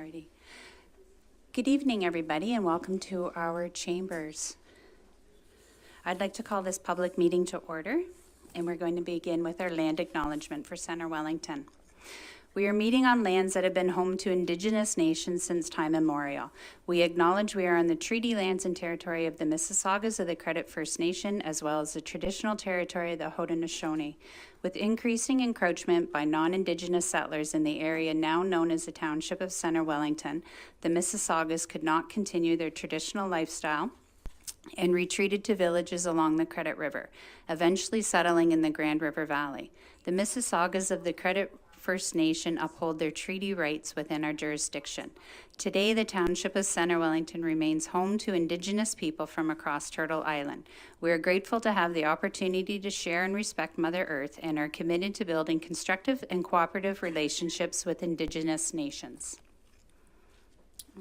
Alrighty. Good evening, everybody, and welcome to our chambers. I'd like to call this public meeting to order, and we're going to begin with our land acknowledgement for Center Wellington. We are meeting on lands that have been home to Indigenous nations since time immemorial. We acknowledge we are on the treaty lands and territory of the Mississaugas of the Credit First Nation, as well as the traditional territory of the Haudenosaunee. With increasing encroachment by non-Indigenous settlers in the area now known as the Township of Center Wellington, the Mississaugas could not continue their traditional lifestyle and retreated to villages along the Credit River, eventually settling in the Grand River Valley. The Mississaugas of the Credit First Nation uphold their treaty rights within our jurisdiction. Today, the Township of Center Wellington remains home to Indigenous people from across Turtle Island. We are grateful to have the opportunity to share and respect Mother Earth and are committed to building constructive and cooperative relationships with Indigenous nations.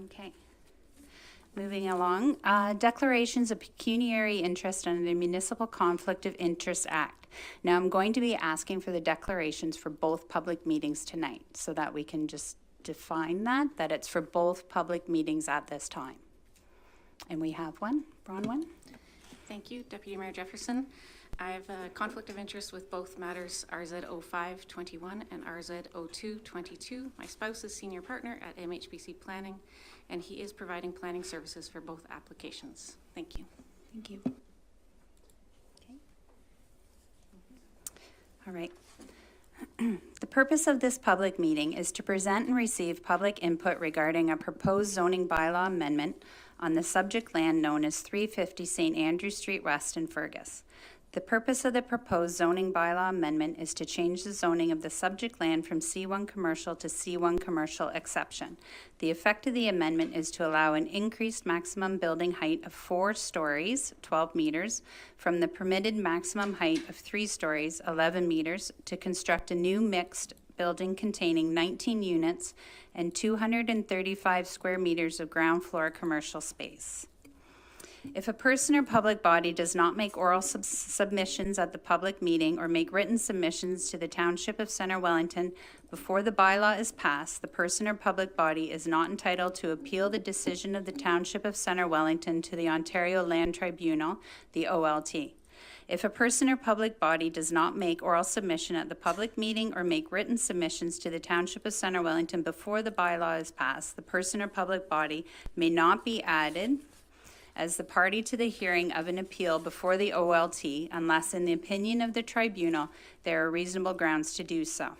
Okay. Moving along, declarations of pecuniary interest under the Municipal Conflict of Interest Act. Now I'm going to be asking for the declarations for both public meetings tonight so that we can just define that it's for both public meetings at this time. And we have one, Bronwyn. Thank you, Deputy Mayor Jefferson. I have a conflict of interest with both matters RZ05-21 and RZ02-22. My spouse is senior partner at MHBC Planning, and he is providing planning services for both applications. Thank you. Thank you. Okay. All right. The purpose of this public meeting is to present and receive public input regarding a proposed zoning bylaw amendment on the subject land known as 350 St. Andrew Street West in Fergus. The purpose of the proposed zoning bylaw amendment is to change the zoning of the subject land from C1 commercial to C1 commercial exception. The effect of the amendment is to allow an increased maximum building height of 4 stories, 12 meters, from the permitted maximum height of 3 stories, 11 meters, to construct a new mixed building containing 19 units and 235 square meters of ground floor commercial space. If a person or public body does not make oral submissions at the public meeting or make written submissions to the Township of Center Wellington before the bylaw is passed, the person or public body is not entitled to appeal the decision of the Township of Center Wellington to the Ontario Land Tribunal, the OLT. If a person or public body does not make oral submission at the public meeting or make written submissions to the Township of Center Wellington before the bylaw is passed, the person or public body may not be added as the party to the hearing of an appeal before the OLT unless, in the opinion of the tribunal, there are reasonable grounds to do so.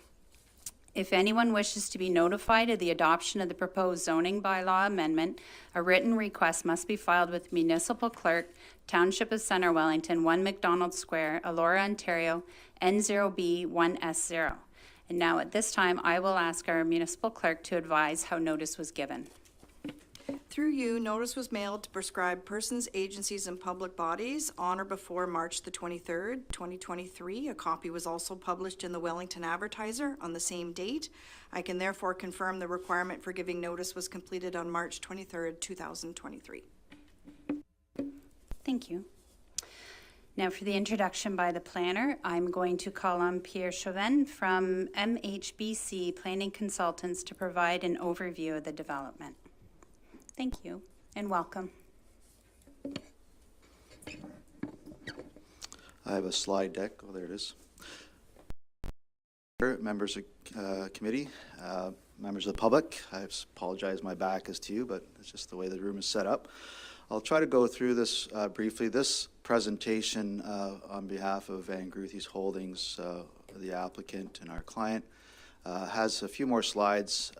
If anyone wishes to be notified of the adoption of the proposed zoning bylaw amendment, a written request must be filed with Municipal Clerk, Township of Center Wellington, 1 McDonald Square, Elora, Ontario, N0B1S0. And now at this time, I will ask our Municipal Clerk to advise how notice was given. Through you, notice was mailed to prescribed persons, agencies, and public bodies on or before March the 23rd, 2023. A copy was also published in the Wellington Advertiser on the same date. I can therefore confirm the requirement for giving notice was completed on March 23rd, 2023. Thank you. Now for the introduction by the planner, I'm going to call on Pierre Chauvin from MHBC Planning Consultants to provide an overview of the development. Thank you and welcome. I have a slide deck. Oh, there it is. Members of committee, members of the public, I apologize my back is to you, but it's just the way the room is set up. I'll try to go through this briefly. This presentation on behalf of Van Groothes Holdings, the applicant and our client, has a few more slides.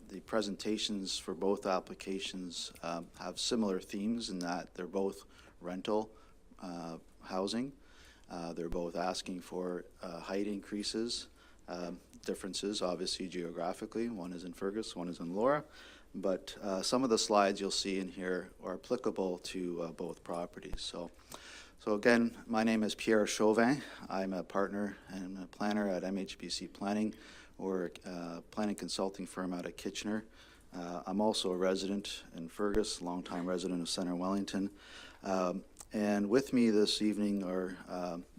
The presentations for both applications have similar themes in that they're both rental housing. They're both asking for height increases, differences obviously geographically. One is in Fergus, one is in Elora. But some of the slides you'll see in here are applicable to both properties. So again, my name is Pierre Chauvin. I'm a partner and a planner at MHBC Planning, or a planning consulting firm out of Kitchener. I'm also a resident in Fergus, longtime resident of Center Wellington. And with me this evening are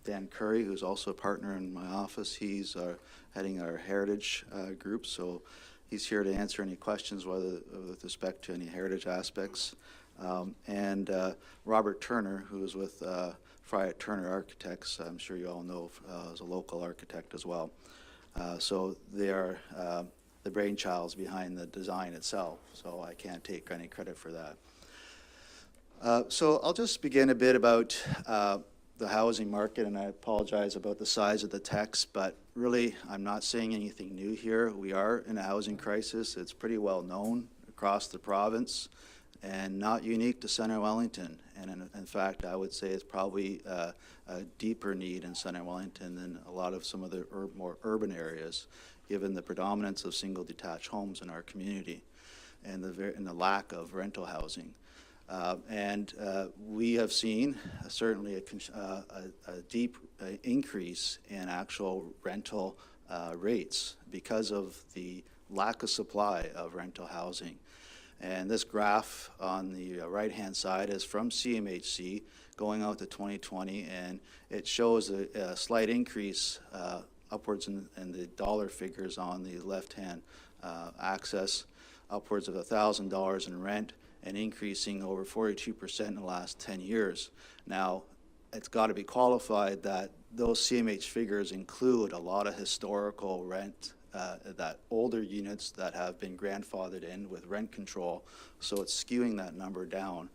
Dan Curry, who's also a partner in my office. He's heading our heritage group. So He's here to answer any questions, whether with respect to any heritage aspects. And Robert Turner, who is with Friat Turner Architects, I'm sure you all know, is a local architect as well. So they are the brainchilds behind the design itself, so I can't take any credit for that. So I'll just begin a bit about the housing market, and I apologize about the size of the text, but really I'm not saying anything new here. We are in a housing crisis. It's pretty well known across the province and not unique to Centre Wellington. And in fact, I would say it's probably a deeper need in Centre Wellington than a lot of some of the more urban areas, given the predominance of single detached homes in our community and the lack of rental housing. We have seen certainly a deep increase in actual rental rates because of the lack of supply of rental housing. And this graph on the right-hand side is from CMHC going out to 2020, and it shows a slight increase upwards in the dollar figures on the left-hand axis, upwards of $1,000 in rent, and increasing over 42% in the last 10 years. Now, it's got to be qualified that those CMH figures include a lot of historical rent, that older units that have been grandfathered in with rent control, so it's skewing that number down.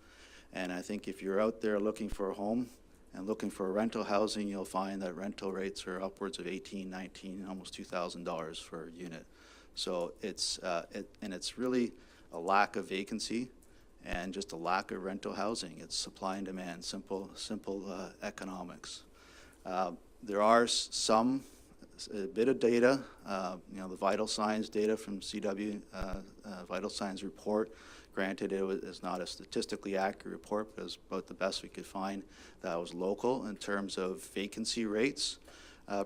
And I think if you're out there looking for a home and looking for rental housing, you'll find that rental rates are upwards of $1,800, $1,900, almost $2,000 for a unit. So it's really a lack of vacancy and just a lack of rental housing. It's supply and demand, simple economics. There are a bit of data, the vital signs data from CW, vital signs report. Granted, is not a statistically accurate report, but it was about the best we could find that was local in terms of vacancy rates.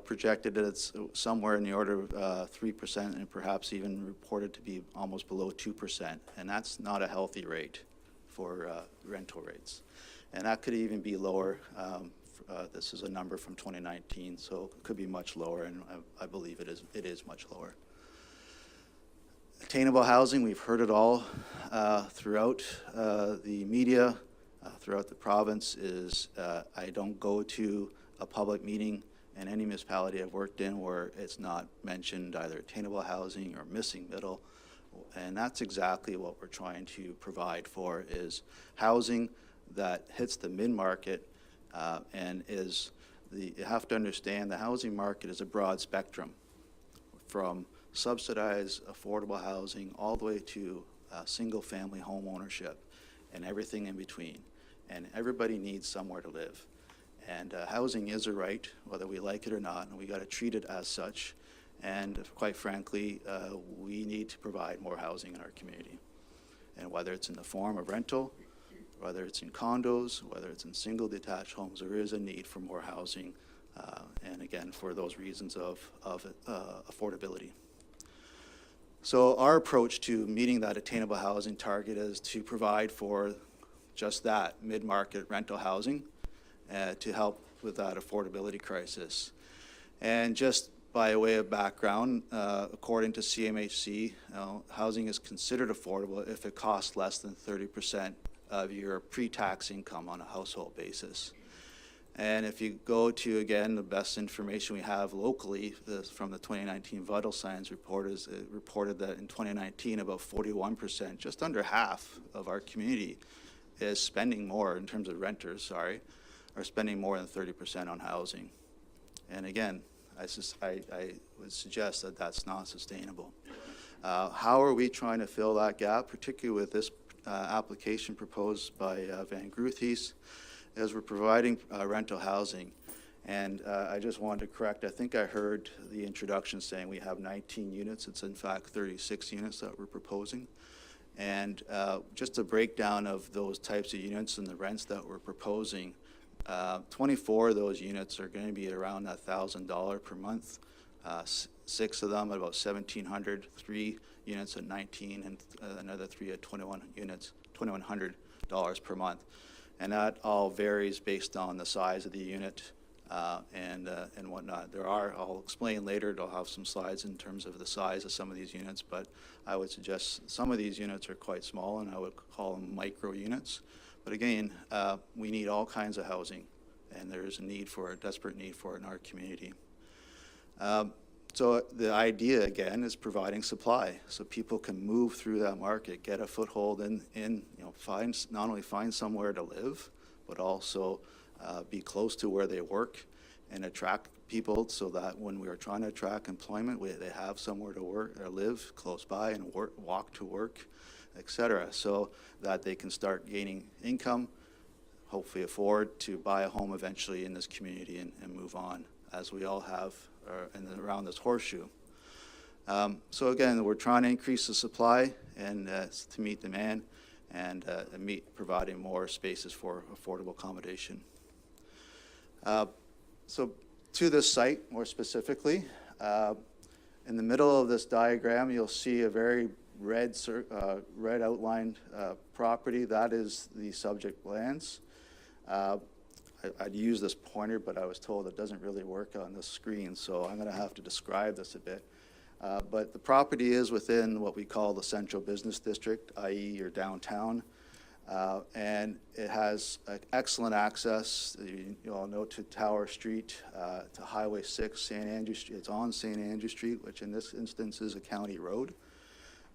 Projected that it's somewhere in the order of 3% and perhaps even reported to be almost below 2%. And that's not a healthy rate for rental rates. And that could even be lower. This is a number from 2019, so it could be much lower, and I believe it is much lower. Attainable housing, we've heard it all throughout the media, throughout the province, is I don't go to a public meeting in any municipality I've worked in where it's not mentioned either attainable housing or missing middle. And that's exactly what we're trying to provide for, is housing that hits the mid-market and you have to understand the housing market is a broad spectrum from subsidized affordable housing all the way to single-family home ownership and everything in between. And everybody needs somewhere to live. And housing is a right, whether we like it or not, and we got to treat it as such. And quite frankly, we need to provide more housing in our community. And whether it's in the form of rental, whether it's in condos, whether it's in single detached homes, there is a need for more housing. And again, for those reasons of affordability. So our approach to meeting that attainable housing target is to provide for just that, mid-market rental housing, to help with that affordability crisis. And just by way of background, according to CMHC, housing is considered affordable if it costs less than 30% of your pre-tax income on a household basis. And if you go to, again, the best information we have locally from the 2019 Vital Signs report is it reported that in 2019 about 41%, just under half of our community is spending more in terms of renters, are spending more than 30% on housing. And again, I would suggest that that's not sustainable. How are we trying to fill that gap, particularly with this application proposed by Van Groothuis, as we're providing rental housing? And I just wanted to correct, I think I heard the introduction saying we have 19 units. It's in fact 36 units that we're proposing. And just a breakdown of those types of units and the rents that we're proposing, 24 of those units are going to be around $1,000 per month. 6 of them at about $1,700, 3 units at $19, and another 3 at 21 units, $2,100 per month. And that all varies based on the size of the unit and whatnot. I'll explain later, I'll have some slides in terms of the size of some of these units, but I would suggest some of these units are quite small, and I would call them micro units. But again, we need all kinds of housing, and there is a desperate need for it in our community. So the idea, again, is providing supply, so people can move through that market, get a foothold not only find somewhere to live, but also be close to where they work and attract people, so that when we are trying to attract employment, they have somewhere to work or live close by and walk to work, etc., so that they can start gaining income, hopefully afford to buy a home eventually in this community and move on, as we all have around this horseshoe. So again, we're trying to increase the supply and to meet demand and providing more spaces for affordable accommodation. So to this site, more specifically, in the middle of this diagram, you'll see a very red outlined property. That is the subject lands. I'd use this pointer, but I was told it doesn't really work on this screen, so I'm going to have to describe this a bit. But the property is within what we call the central business district, i.e. your downtown, and it has excellent access, you all know, to Tower Street, to Highway 6, St. Andrew Street. It's on St. Andrew Street, which in this instance is a county road.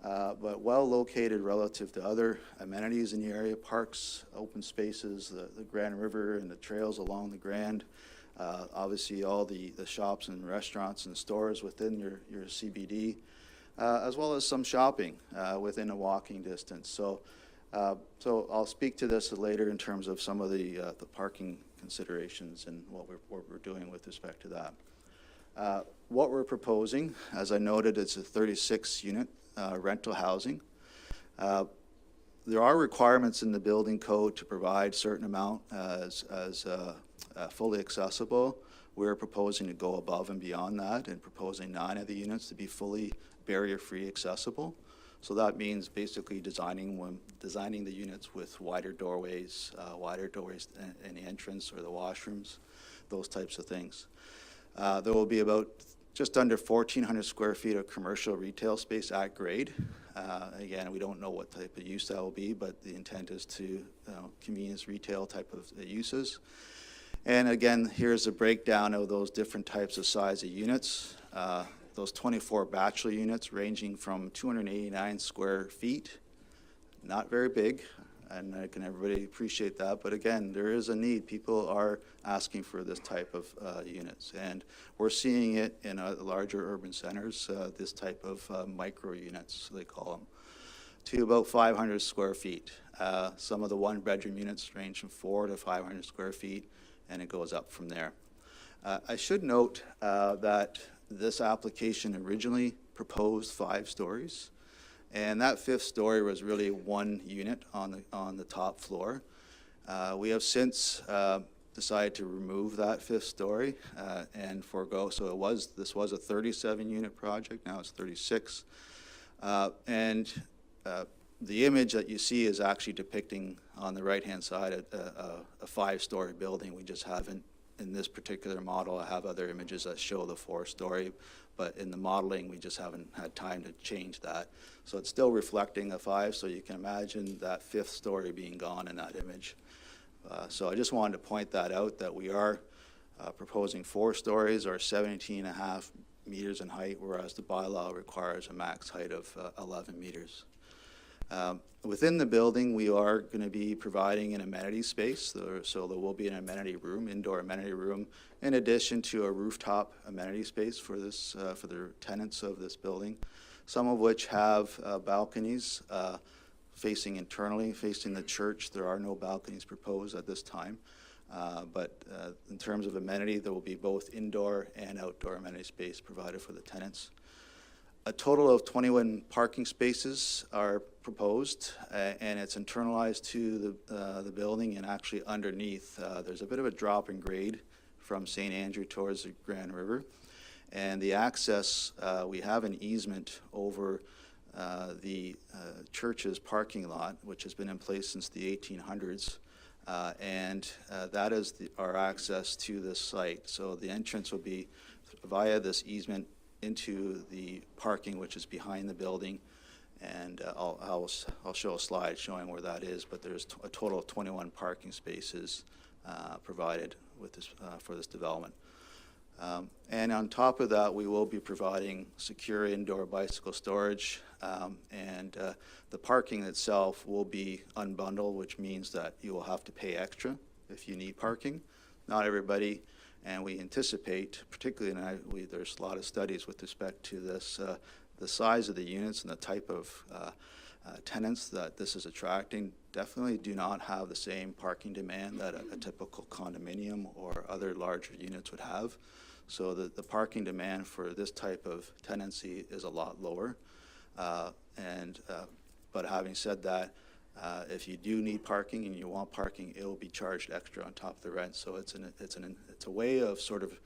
But well located relative to other amenities in the area, parks, open spaces, the Grand River and the trails along the Grand, obviously all the shops and restaurants and stores within your CBD, as well as some shopping within a walking distance. So I'll speak to this later in terms of some of the parking considerations and what we're doing with respect to that. What we're proposing, as I noted, it's a 36-unit rental housing. There are requirements in the building code to provide certain amount as fully accessible. We're proposing to go above and beyond that and proposing 9 of the units to be fully barrier-free accessible. So that means basically designing the units with wider doorways in the entrance or the washrooms, those types of things. There will be about just under 1,400 square feet of commercial retail space at grade. Again, we don't know what type of use that will be, but the intent is to convenience retail type of uses. And again, here's a breakdown of those different types of size of units. Those 24 bachelor units ranging from 289 square feet, not very big, and I can everybody appreciate that, but again, there is a need. People are asking for this type of units, and we're seeing it in larger urban centers, this type of micro units, they call them, to about 500 square feet. Some of the one-bedroom units range from 400 to 500 square feet, and it goes up from there. I should note that this application originally proposed 5 stories. And that 5th story was really 1 unit on the top floor. We have since decided to remove that 5th story and forego. So this was a 37-unit project. Now it's 36. And the image that you see is actually depicting on the right-hand side a 5-story building. We just haven't, in this particular model, I have other images that show the 4-story. But in the modeling, we just haven't had time to change that. So it's still reflecting a 5, so you can imagine that 5th story being gone in that image. So I just wanted to point that out, that we are proposing 4 stories or 17.5 meters in height, whereas the bylaw requires a max height of 11 meters. Within the building, we are going to be providing an amenity space, so there will be an amenity room, indoor amenity room, in addition to a rooftop amenity space for the tenants of this building, some of which have balconies facing internally, facing the church. There are no balconies proposed at this time, but in terms of amenity, there will be both indoor and outdoor amenity space provided for the tenants. A total of 21 parking spaces are proposed, and it's internalized to the building, and actually underneath there's a bit of a drop in grade from St. Andrew towards the Grand River. And the access, we have an easement over the church's parking lot, which has been in place since the 1800s. and that is our access to this site. So the entrance will be via this easement into the parking, which is behind the building, and I'll show a slide showing where that is, but there's a total of 21 parking spaces provided with this, for this development. And on top of that, we will be providing secure indoor bicycle storage, and the parking itself will be unbundled, which means that you will have to pay extra if you need parking. Not everybody, and we anticipate, particularly, there's a lot of studies with respect to this, the size of the units and the type of tenants that this is attracting definitely do not have the same parking demand that a typical condominium or other larger units would have. So the parking demand for this type of tenancy is a lot lower. But having said that, if you do need parking and you want parking, it will be charged extra on top of the rent. So it's a way of sort of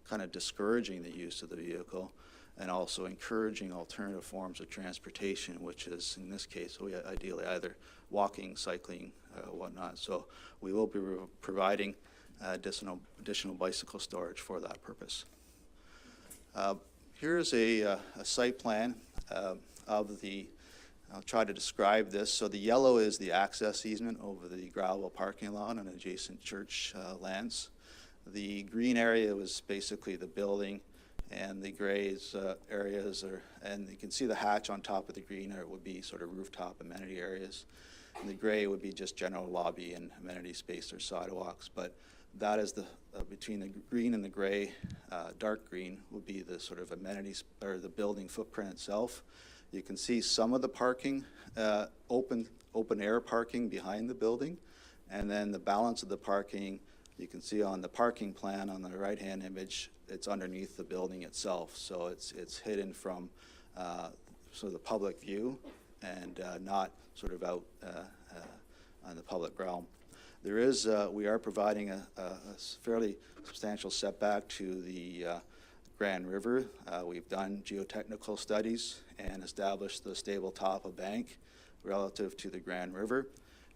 kind of discouraging the use of the vehicle and also encouraging alternative forms of transportation, which is, in this case, ideally either walking, cycling, whatnot. So we will be providing additional bicycle storage for that purpose. Here's a site plan of the, I'll try to describe this. So the yellow is the access easement over the gravel parking lot and adjacent church lands. The green area was basically the building, and the gray areas are, and you can see the hatch on top of the green area would be sort of rooftop amenity areas. And the gray would be just general lobby and amenity space or sidewalks. But that is the, between the green and the gray, dark green would be the sort of amenities or the building footprint itself. You can see some of the parking, open air parking behind the building, and then the balance of the parking, you can see on the parking plan on the right-hand image, it's underneath the building itself. So it's hidden from sort of the public view and not sort of out on the public realm. There is, we are providing a fairly substantial setback to the Grand River. We've done geotechnical studies and established the stable top of bank relative to the Grand River.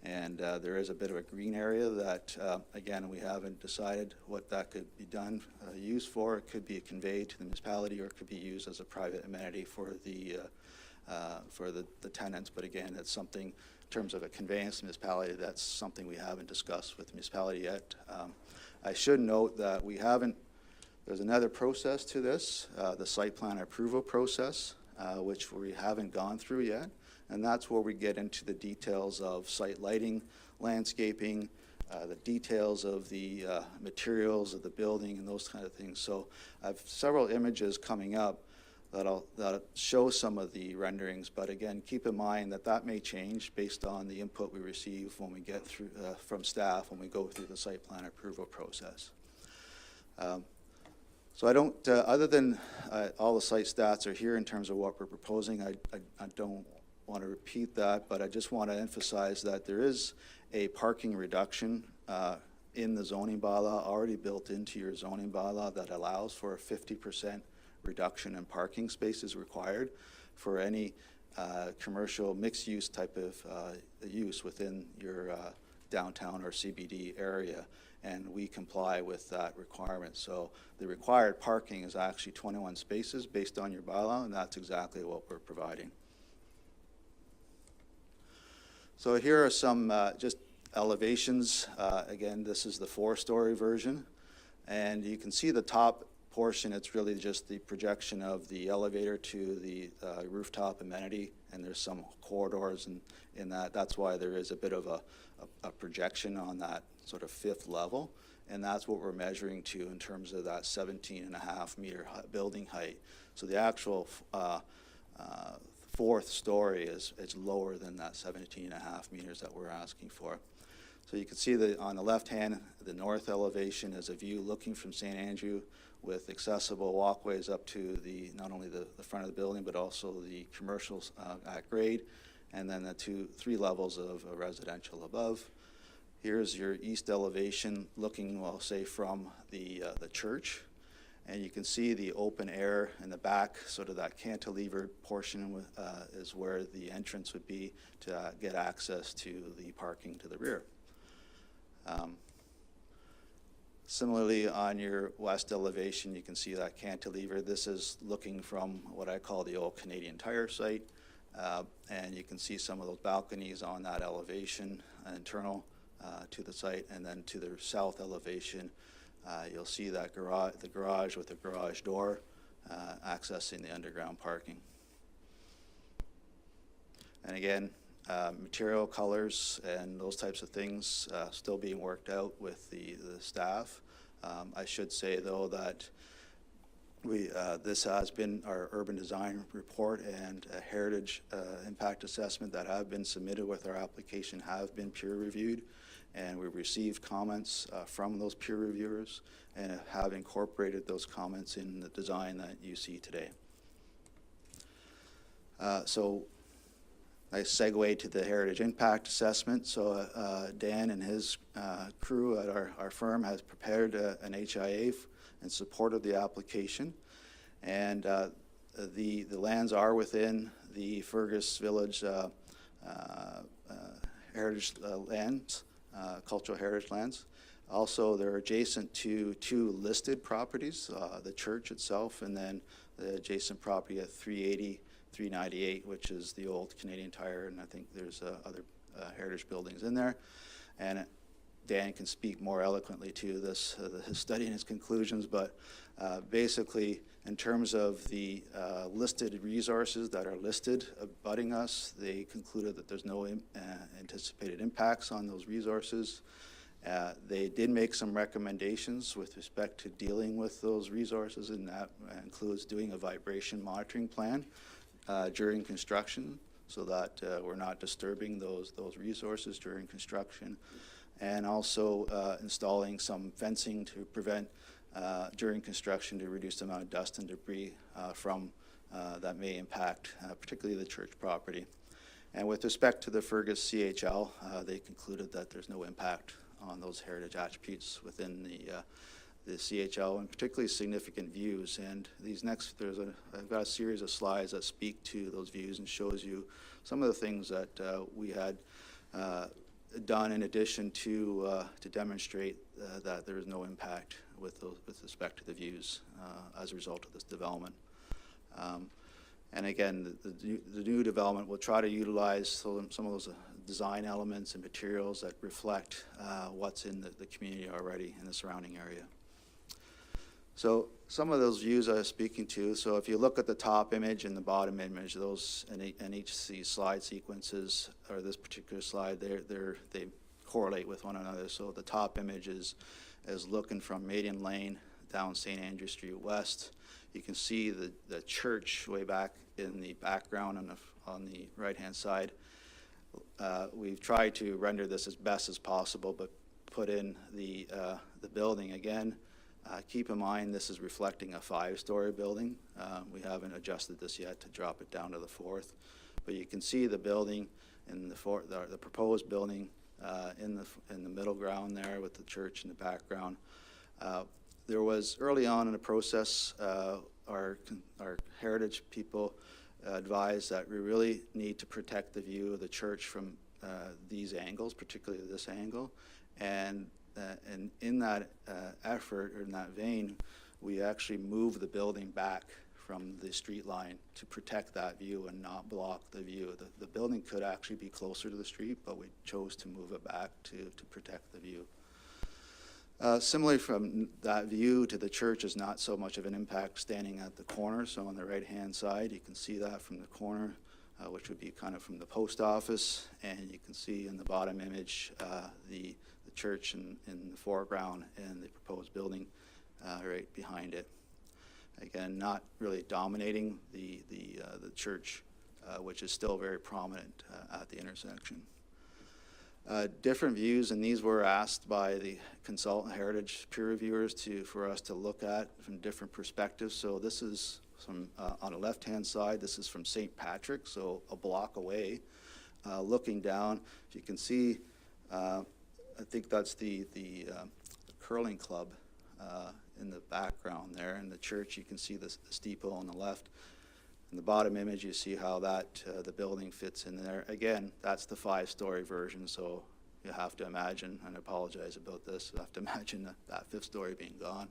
And there is a bit of a green area that, again, we haven't decided what that could be done, used for. It could be conveyed to the municipality, or it could be used as a private amenity for the tenants. But again, it's something, in terms of a conveyance to municipality, that's something we haven't discussed with the municipality yet. I should note that we haven't, there's another process to this, the site plan approval process, which we haven't gone through yet. And that's where we get into the details of site lighting, landscaping, the details of the materials of the building and those kind of things. So I have several images coming up that'll show some of the renderings, but again, keep in mind that that may change based on the input we receive when we get through from staff when we go through the site plan approval process. So I don't, other than all the site stats are here in terms of what we're proposing, I don't want to repeat that, but I just want to emphasize that there is a parking reduction in the zoning bylaw already built into your zoning bylaw that allows for a 50% reduction in parking spaces required for any commercial mixed-use type of use within your downtown or CBD area, and we comply with that requirement. So the required parking is actually 21 spaces based on your bylaw, and that's exactly what we're providing. So here are some just elevations. Again, this is the 4-story version, and you can see the top portion. It's really just the projection of the elevator to the rooftop amenity, and there's some corridors in that. That's why there is a bit of a projection on that sort of 5th level, and that's what we're measuring to in terms of that 17.5 meter building height. So the actual 4th story is lower than that 17.5 meters that we're asking for. So you can see that on the left hand, the north elevation is a view looking from St. Andrew with accessible walkways up to the not only the front of the building but also the commercials at grade, and then the 3 levels of residential above. Here's your east elevation looking, well, say from the church. And you can see the open air in the back, sort of that cantilevered portion is where the entrance would be to get access to the parking to the rear. Similarly, on your west elevation, you can see that cantilever. This is looking from what I call the old Canadian Tire site. And you can see some of those balconies on that elevation, internal to the site. And then to the south elevation, you'll see that the garage with the garage door accessing the underground parking. And again, material colors and those types of things still being worked out with the staff. I should say, though, that this has been our urban design report and a heritage impact assessment that have been submitted with our application have been peer reviewed, and we've received comments from those peer reviewers and have incorporated those comments in the design that you see today. So nice segue to the heritage impact assessment. So Dan and his crew at our firm has prepared an HIA in support of the application, and the lands are within the Fergus Village heritage lands, cultural heritage lands. Also, they're adjacent to two listed properties, the church itself, and then the adjacent property at 380, 398, which is the old Canadian Tire, and I think there's other heritage buildings in there. And Dan can speak more eloquently to this, his study and his conclusions, but basically, in terms of the listed resources that are listed abutting us, they concluded that there's no anticipated impacts on those resources. They did make some recommendations with respect to dealing with those resources, and that includes doing a vibration monitoring plan during construction, so that we're not disturbing those resources during construction, and also installing some fencing to prevent during construction to reduce the amount of dust and debris from that may impact particularly the church property. And with respect to the Fergus CHL, they concluded that there's no impact on those heritage attributes within the CHL, and particularly significant views. And these next, I've got a series of slides that speak to those views and shows you some of the things that we had done in addition to demonstrate that there is no impact with respect to the views as a result of this development. And again, the new development will try to utilize some of those design elements and materials that reflect what's in the community already in the surrounding area. So some of those views I was speaking to, so if you look at the top image and the bottom image, those and each of these slide sequences, or this particular slide, they correlate with one another. So the top image is looking from Maiden Lane down St. Andrew Street West. You can see the church way back in the background on the right-hand side. We've tried to render this as best as possible, but put in the building again. Keep in mind this is reflecting a 5-story building. We haven't adjusted this yet to drop it down to the 4th, but you can see the building in the proposed building in the middle ground there with the church in the background. There was early on in the process, our heritage people advised that we really need to protect the view of the church from these angles, particularly this angle, and in that effort, or in that vein, we actually moved the building back from the street line to protect that view and not block the view. The building could actually be closer to the street, but we chose to move it back to protect the view. Similarly, from that view to the church is not so much of an impact standing at the corner. So on the right-hand side, you can see that from the corner, which would be kind of from the post office, and you can see in the bottom image the church in the foreground and the proposed building right behind it. Again, not really dominating the church, which is still very prominent at the intersection. Different views, and these were asked by the consultant heritage peer reviewers for us to look at from different perspectives. So this is from on the left-hand side. This is from St. Patrick, so a block away, looking down. If you can see, I think that's the curling club in the background there. In the church, you can see the steeple on the left. In the bottom image, you see how that the building fits in there. Again, that's the 5-story version, so you have to imagine, and I apologize about this, you have to imagine that fifth story being gone.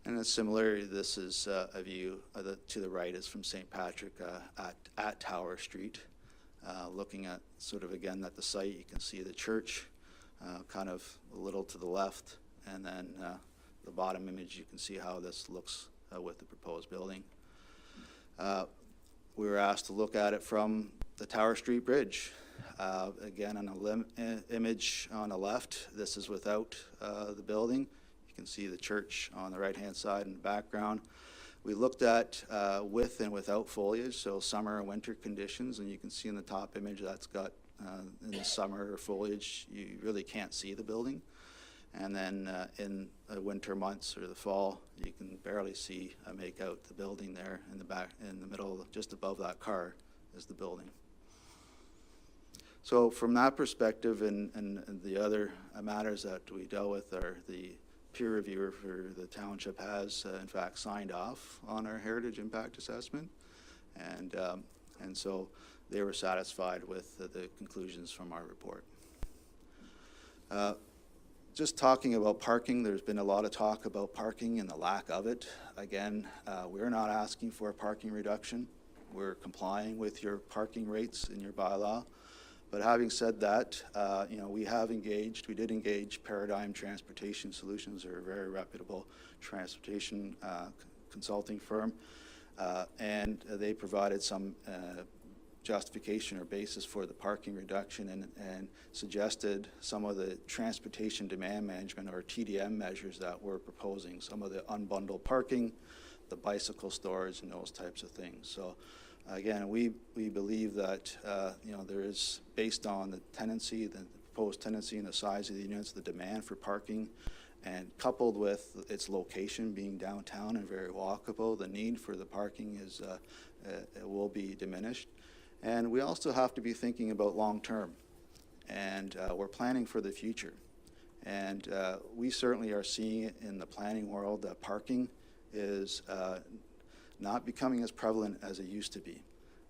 And then similarly, this is a view to the right is from St. Patrick at Tower Street. Looking at sort of again at the site, you can see the church kind of a little to the left, and then the bottom image, you can see how this looks with the proposed building. We were asked to look at it from the Tower Street Bridge. Again, on an image on the left, this is without the building. You can see the church on the right-hand side in the background. We looked at with and without foliage, so summer and winter conditions, and you can see in the top image that's got in the summer foliage, you really can't see the building. And then in the winter months or the fall, you can barely see make out the building there in the back, in the middle, just above that car is the building. So from that perspective, and the other matters that we dealt with are the peer reviewer for the township has in fact signed off on our heritage impact assessment, and so they were satisfied with the conclusions from our report. Just talking about parking, there's been a lot of talk about parking and the lack of it. Again, we're not asking for a parking reduction. We're complying with your parking rates in your bylaw. But having said that, you know, we did engage Paradigm Transportation Solutions. They're a very reputable transportation consulting firm, and they provided some justification or basis for the parking reduction and suggested some of the transportation demand management or TDM measures that we're proposing, some of the unbundled parking, the bicycle storage, and those types of things. So again, we believe that you know, there is, based on the tenancy, the proposed tenancy and the size of the units, the demand for parking, and coupled with its location being downtown and very walkable, the need for the parking is it will be diminished. And we also have to be thinking about long term, and we're planning for the future. And we certainly are seeing it in the planning world that parking is not becoming as prevalent as it used to be.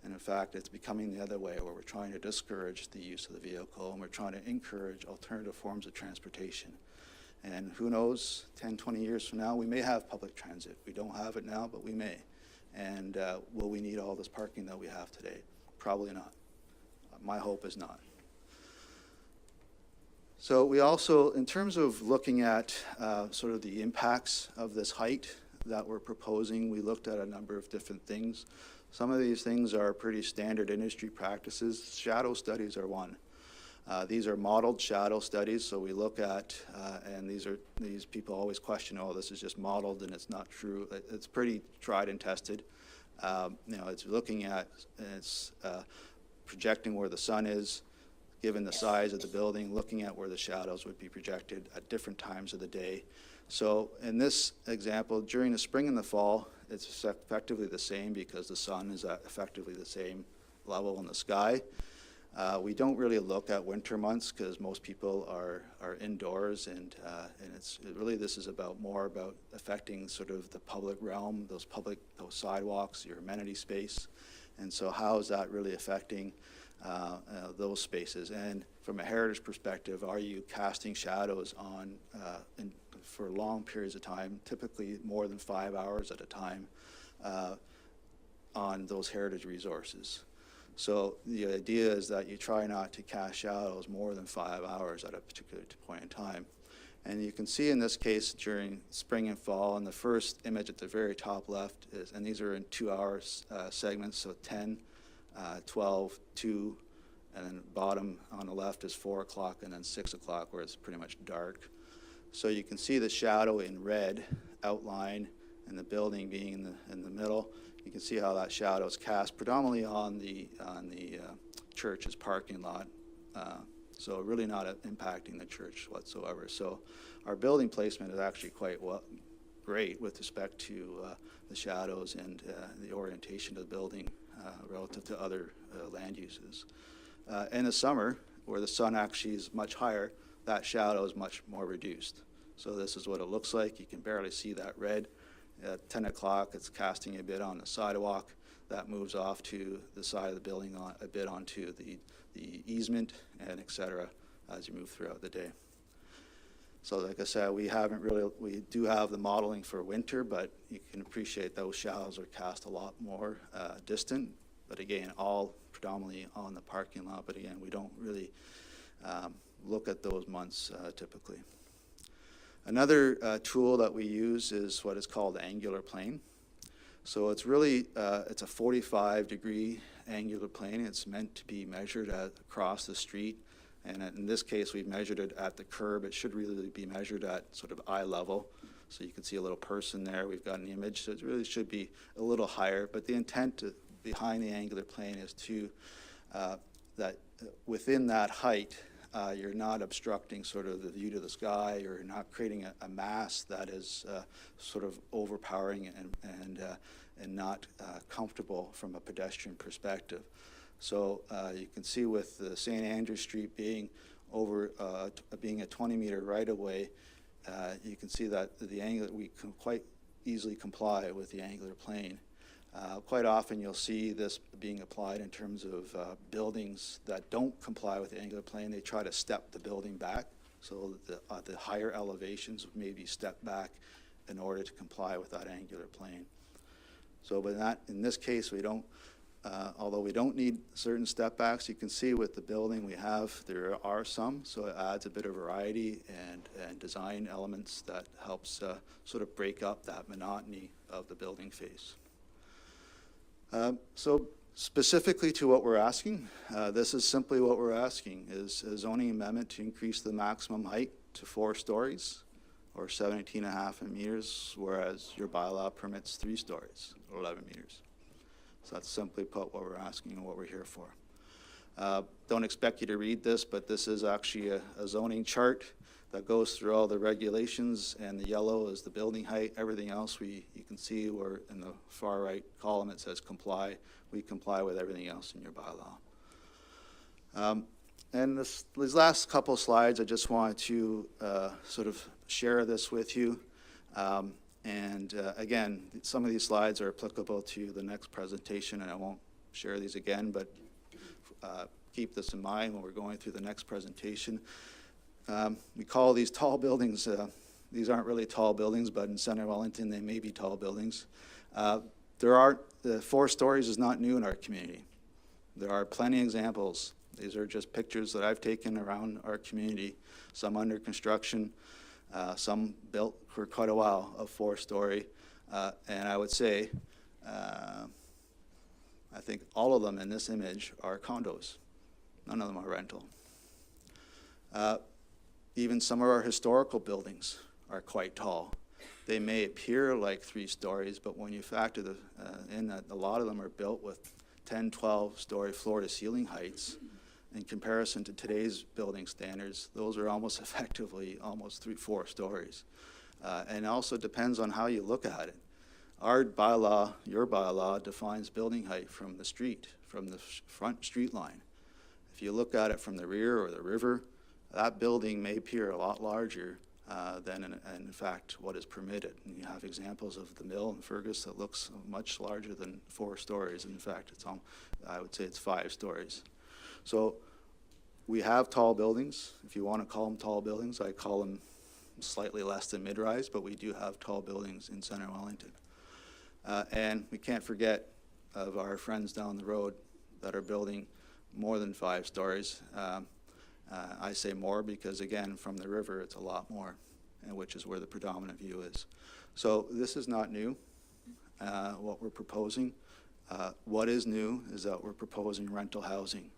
And in fact, it's becoming the other way, where we're trying to discourage the use of the vehicle, and we're trying to encourage alternative forms of transportation. And who knows, 10, 20 years from now, we may have public transit. We don't have it now, but we may. And will we need all this parking that we have today? Probably not. My hope is not. So we also, in terms of looking at sort of the impacts of this height that we're proposing, we looked at a number of different things. Some of these things are pretty standard industry practices. Shadow studies are one. These are modeled shadow studies, so we look at, and these people always question, oh, this is just modeled and it's not true. It's pretty tried and tested. You know, it's looking at, it's projecting where the sun is, given the size of the building, looking at where the shadows would be projected at different times of the day. So in this example, during the spring and the fall, it's effectively the same because the sun is at effectively the same level in the sky. We don't really look at winter months because most people are indoors, and it's really, this is more about affecting sort of the public realm, those sidewalks, your amenity space, and so how is that really affecting those spaces? And from a heritage perspective, are you casting shadows on for long periods of time, typically more than 5 hours at a time, on those heritage resources? So the idea is that you try not to cast shadows more than 5 hours at a particular point in time. And you can see in this case during spring and fall, and the first image at the very top left is, and these are in 2 hour segments, so 10, 12, 2, and then bottom on the left is 4 o'clock, and then 6 o'clock where it's pretty much dark. So you can see the shadow in red outline and the building being in the middle. You can see how that shadow is cast predominantly on the church's parking lot. So really not impacting the church whatsoever. So our building placement is actually quite great with respect to the shadows and the orientation of the building relative to other land uses. In the summer, where the sun actually is much higher, that shadow is much more reduced. So this is what it looks like. You can barely see that red. At 10 o'clock, it's casting a bit on the sidewalk. That moves off to the side of the building a bit onto the easement, and et cetera, as you move throughout the day. So like I said, we do have the modeling for winter, but you can appreciate those shadows are cast a lot more distant. But again, all predominantly on the parking lot. But again, we don't really look at those months typically. Another tool that we use is what is called angular plane. So it's really, it's a 45-degree angular plane. It's meant to be measured across the street. And in this case, we've measured it at the curb. It should really be measured at sort of eye level. So you can see a little person there. We've got an image. So it really should be a little higher. But the intent behind the angular plane is to, that within that height, you're not obstructing sort of the view to the sky. You're not creating a mass that is sort of overpowering and not comfortable from a pedestrian perspective. So you can see with the St. Andrew Street being being a 20-meter right-of-way, you can see that the angle, we can quite easily comply with the angular plane. Quite often you'll see this being applied in terms of buildings that don't comply with the angular plane. They try to step the building back, so the higher elevations may be stepped back in order to comply with that angular plane. So but in this case, we don't, although we don't need certain step backs, you can see with the building there are some, so it adds a bit of variety and design elements that helps sort of break up that monotony of the building face. So specifically to what we're asking, this is simply what we're asking, is a zoning amendment to increase the maximum height to 4 stories or 17.5 meters, whereas your bylaw permits 3 stories or 11 meters. So that's simply put what we're asking and what we're here for. Don't expect you to read this, but this is actually a zoning chart that goes through all the regulations, and the yellow is the building height. Everything else you can see where in the far right column it says comply. We comply with everything else in your bylaw. And these last couple slides, I just wanted to sort of share this with you. Again, some of these slides are applicable to the next presentation, and I won't share these again, but keep this in mind when we're going through the next presentation. We call these tall buildings, these aren't really tall buildings, but in Center Wellington, they may be tall buildings. The 4 stories is not new in our community. There are plenty of examples. These are just pictures that I've taken around our community, some under construction, some built for quite a while of 4-story. And I would say, I think all of them in this image are condos. None of them are rental. Even some of our historical buildings are quite tall. They may appear like 3 stories, but when you factor in that a lot of them are built with 10, 12-story floor-to-ceiling heights, in comparison to today's building standards, those are almost effectively almost 3, 4 stories. And it also depends on how you look at it. Our bylaw, your bylaw, defines building height from the street, from the front street line. If you look at it from the rear or the river, that building may appear a lot larger than in fact what is permitted. And you have examples of the mill in Fergus that looks much larger than 4 stories. In fact, I would say it's 5 stories. So we have tall buildings. If you want to call them tall buildings, I call them slightly less than mid-rise, but we do have tall buildings in Center Wellington. And we can't forget of our friends down the road that are building more than 5 stories. I say more because, again, from the river, it's a lot more, and which is where the predominant view is. So this is not new, what we're proposing. What is new is that we're proposing rental housing,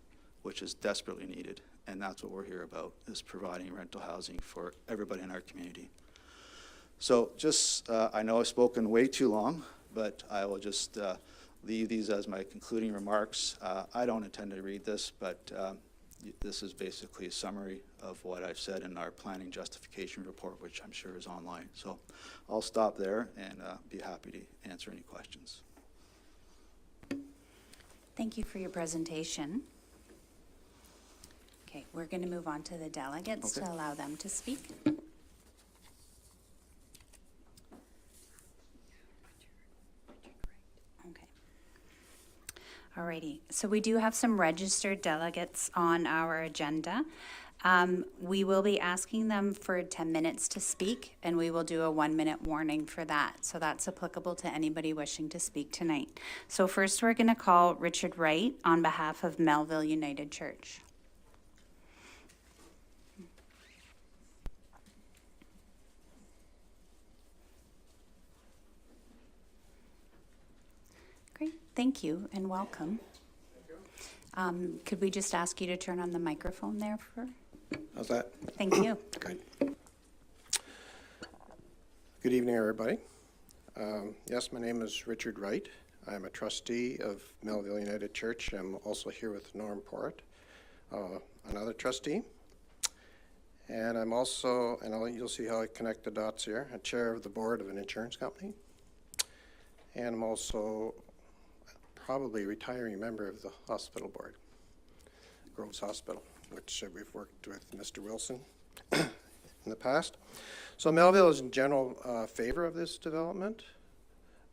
which is desperately needed, and that's what we're here about, is providing rental housing for everybody in our community. So just, I know I've spoken way too long, but I will just leave these as my concluding remarks. I don't intend to read this, but this is basically a summary of what I've said in our planning justification report, which I'm sure is online. So I'll stop there and be happy to answer any questions. Thank you for your presentation. Okay, we're going to move on to the delegates to allow them to speak. Okay. Alrighty, so we do have some registered delegates on our agenda. We will be asking them for 10 minutes to speak, and we will do a 1-minute warning for that. So that's applicable to anybody wishing to speak tonight. So first, we're going to call Richard Wright on behalf of Melville United Church. Great, thank you and welcome. Could we just ask you to turn on the microphone there for? How's that? Thank you. Good. Good evening, everybody. Yes, my name is Richard Wright. I'm a trustee of Melville United Church. I'm also here with Norm Port, another trustee. And I'm also, you'll see how I connect the dots here, a chair of the board of an insurance company. And I'm also probably a retiring member of the hospital board, Groves Hospital, which we've worked with Mr. Wilson in the past. So Melville is in general favor of this development,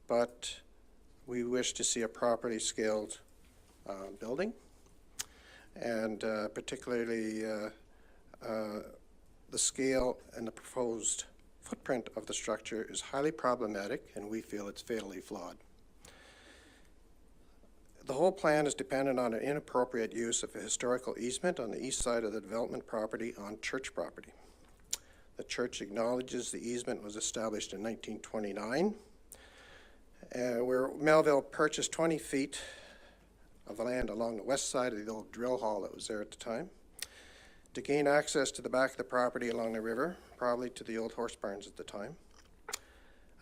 but we wish to see a properly scaled building, and particularly the scale and the proposed footprint of the structure is highly problematic, and we feel it's fatally flawed. The whole plan is dependent on an inappropriate use of a historical easement on the east side of the development property on church property. The church acknowledges the easement was established in 1929, where Melville purchased 20 feet of the land along the west side of the old drill hall that was there at the time, to gain access to the back of the property along the river, probably to the old horse barns at the time.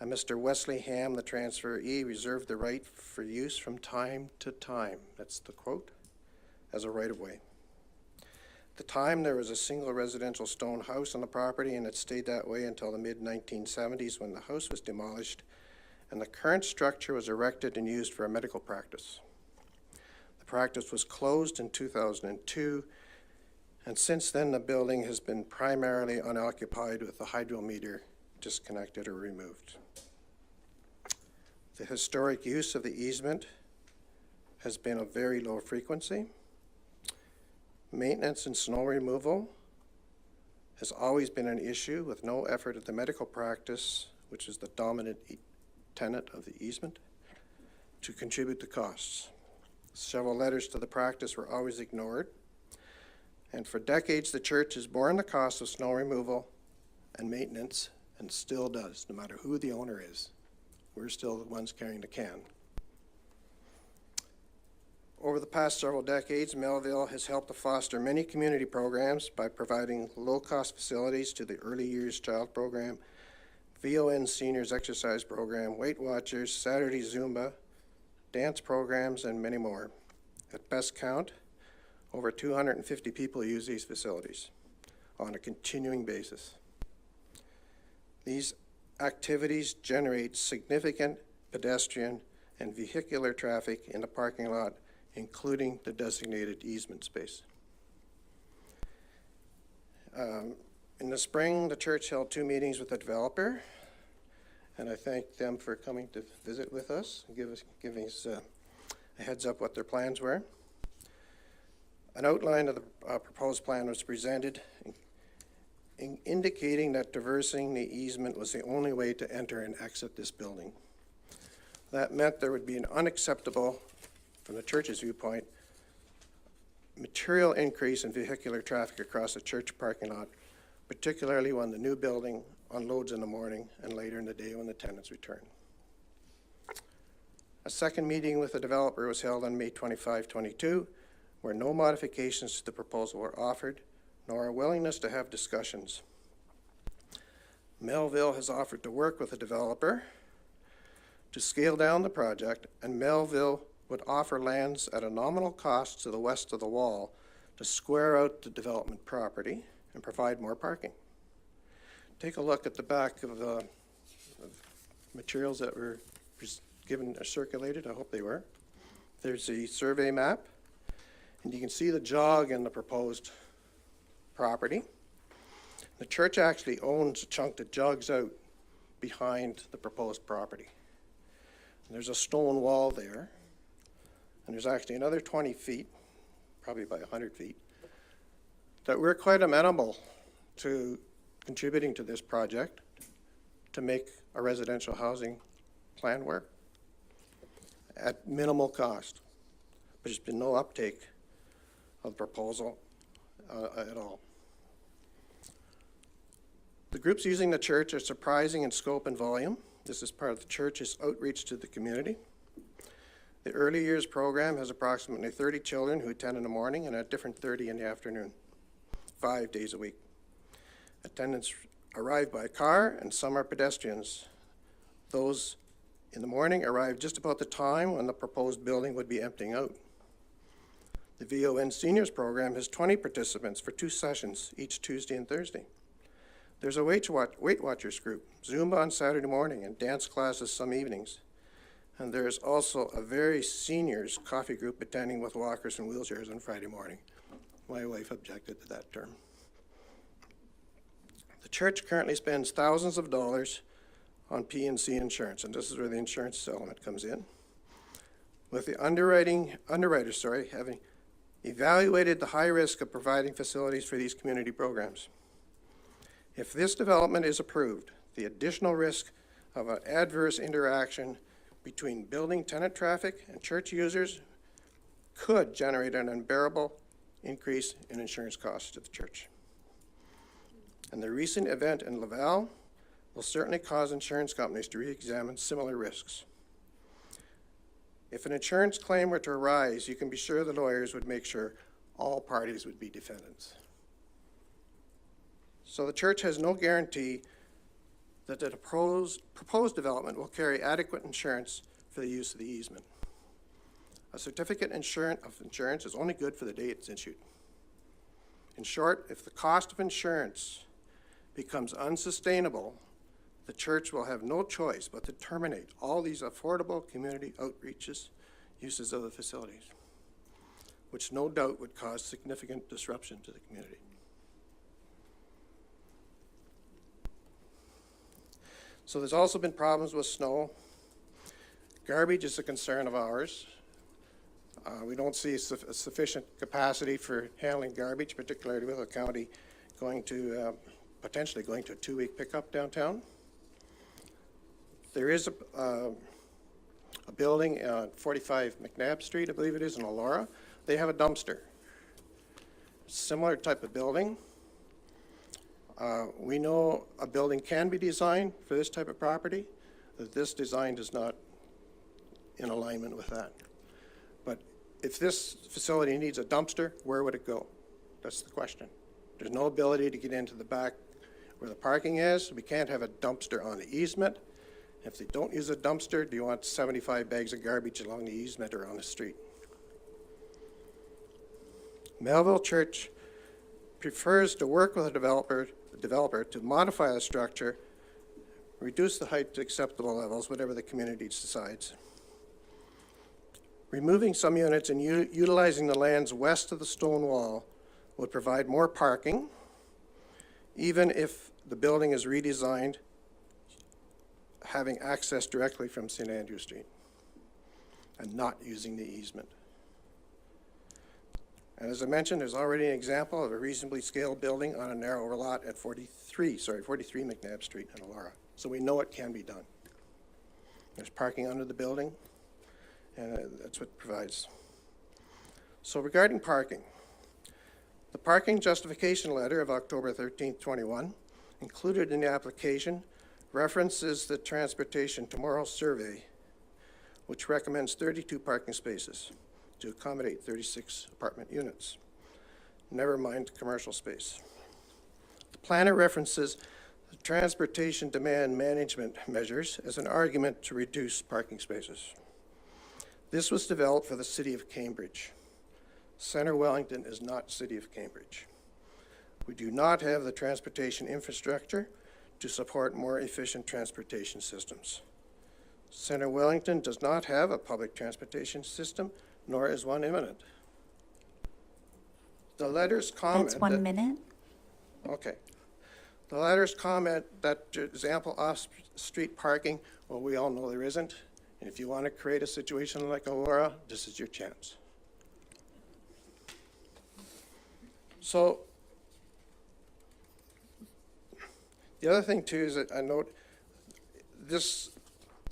Mr. Wesley Ham, the transferee, reserved the right for use from time to time, that's the quote, as a right-of-way. At the time, there was a single residential stone house on the property, and it stayed that way until the mid-1970s when the house was demolished and the current structure was erected and used for a medical practice. The practice was closed in 2002, and since then the building has been primarily unoccupied with the hydrometer disconnected or removed. The historic use of the easement has been of very low frequency. Maintenance and snow removal has always been an issue, with no effort at the medical practice, which is the dominant tenet of the easement, to contribute to costs. Several letters to the practice were always ignored, and for decades the church has borne the cost of snow removal and maintenance, and still does, no matter who the owner is. We're still the ones carrying the can. Over the past several decades, Melville has helped to foster many community programs by providing low-cost facilities to the Early Years Child Program, VON Seniors Exercise Program, Weight Watchers, Saturday Zumba, dance programs, and many more. At best count, over 250 people use these facilities on a continuing basis. These activities generate significant pedestrian and vehicular traffic in the parking lot, including the designated easement space. In the spring, the church held 2 meetings with the developer, and I thank them for coming to visit with us and giving us a heads up what their plans were. An outline of the proposed plan was presented, indicating that traversing the easement was the only way to enter and exit this building. That meant there would be an unacceptable, from the church's viewpoint, material increase in vehicular traffic across the church parking lot, particularly when the new building unloads in the morning and later in the day when the tenants return. A second meeting with the developer was held on May 25, 22, where no modifications to the proposal were offered, nor a willingness to have discussions. Melville has offered to work with the developer to scale down the project, and Melville would offer lands at a nominal cost to the west of the wall to square out the development property and provide more parking. Take a look at the back of the materials that were given or circulated. I hope they were. There's a survey map, and you can see the jog in the proposed property. The church actually owns a chunk that jogs out behind the proposed property. And there's a stone wall there, and there's actually another 20 feet, probably by 100 feet, that we're quite amenable to contributing to this project to make a residential housing plan work at minimal cost. But there's been no uptake of the proposal at all. The groups using the church are surprising in scope and volume. This is part of the church's outreach to the community. The early years program has approximately 30 children who attend in the morning and a different 30 in the afternoon, 5 days a week. Attendants arrive by car and some are pedestrians. Those in the morning arrive just about the time when the proposed building would be emptying out. The VON Seniors program has 20 participants for 2 sessions each Tuesday and Thursday. There's a Weight Watchers group, Zumba on Saturday morning, and dance classes some evenings. And there's also a very seniors coffee group attending with walkers and wheelchairs on Friday morning. My wife objected to that term. The church currently spends thousands of dollars on P&C insurance, and this is where the insurance element comes in. With the underwriters having evaluated the high risk of providing facilities for these community programs. If this development is approved, the additional risk of an adverse interaction between building tenant traffic and church users could generate an unbearable increase in insurance costs to the church. And the recent event in Laval will certainly cause insurance companies to re-examine similar risks. If an insurance claim were to arise, you can be sure the lawyers would make sure all parties would be defendants. So the church has no guarantee that the proposed development will carry adequate insurance for the use of the easement. A certificate of insurance is only good for the day it's issued. In short, if the cost of insurance becomes unsustainable, the church will have no choice but to terminate all these affordable community outreaches, uses of the facilities, which no doubt would cause significant disruption to the community. So there's also been problems with snow. Garbage is a concern of ours. We don't see sufficient capacity for handling garbage, particularly with the county going to potentially going to a 2-week pickup downtown. There is a building on 45 McNabb Street, I believe it is, in Elora. They have a dumpster. Similar type of building. We know a building can be designed for this type of property, that this design is not in alignment with that. But if this facility needs a dumpster, where would it go? That's the question. There's no ability to get into the back where the parking is. We can't have a dumpster on the easement. If they don't use a dumpster, do you want 75 bags of garbage along the easement or on the street? Melville Church prefers to work with a developer to modify the structure, reduce the height to acceptable levels, whatever the community decides. Removing some units and utilizing the lands west of the stone wall would provide more parking, even if the building is redesigned, having access directly from St. Andrew Street and not using the easement. And as I mentioned, there's already an example of a reasonably scaled building on a narrower lot at 43 McNabb Street in Elora. So we know it can be done. There's parking under the building, and that's what it provides. So regarding parking, the parking justification letter of October 13th, 21, included in the application, references the Transportation Tomorrow survey, which recommends 32 parking spaces to accommodate 36 apartment units, never mind commercial space. The planner references the transportation demand management measures as an argument to reduce parking spaces. This was developed for the City of Cambridge. Centre Wellington is not City of Cambridge. We do not have the transportation infrastructure to support more efficient transportation systems. Centre Wellington does not have a public transportation system, nor is one imminent. The letters comment That's 1 minute. Okay. The letters comment that there's ample off-street parking. Well, we all know there isn't. And if you want to create a situation like Elora, this is your chance. So The other thing too is that I note this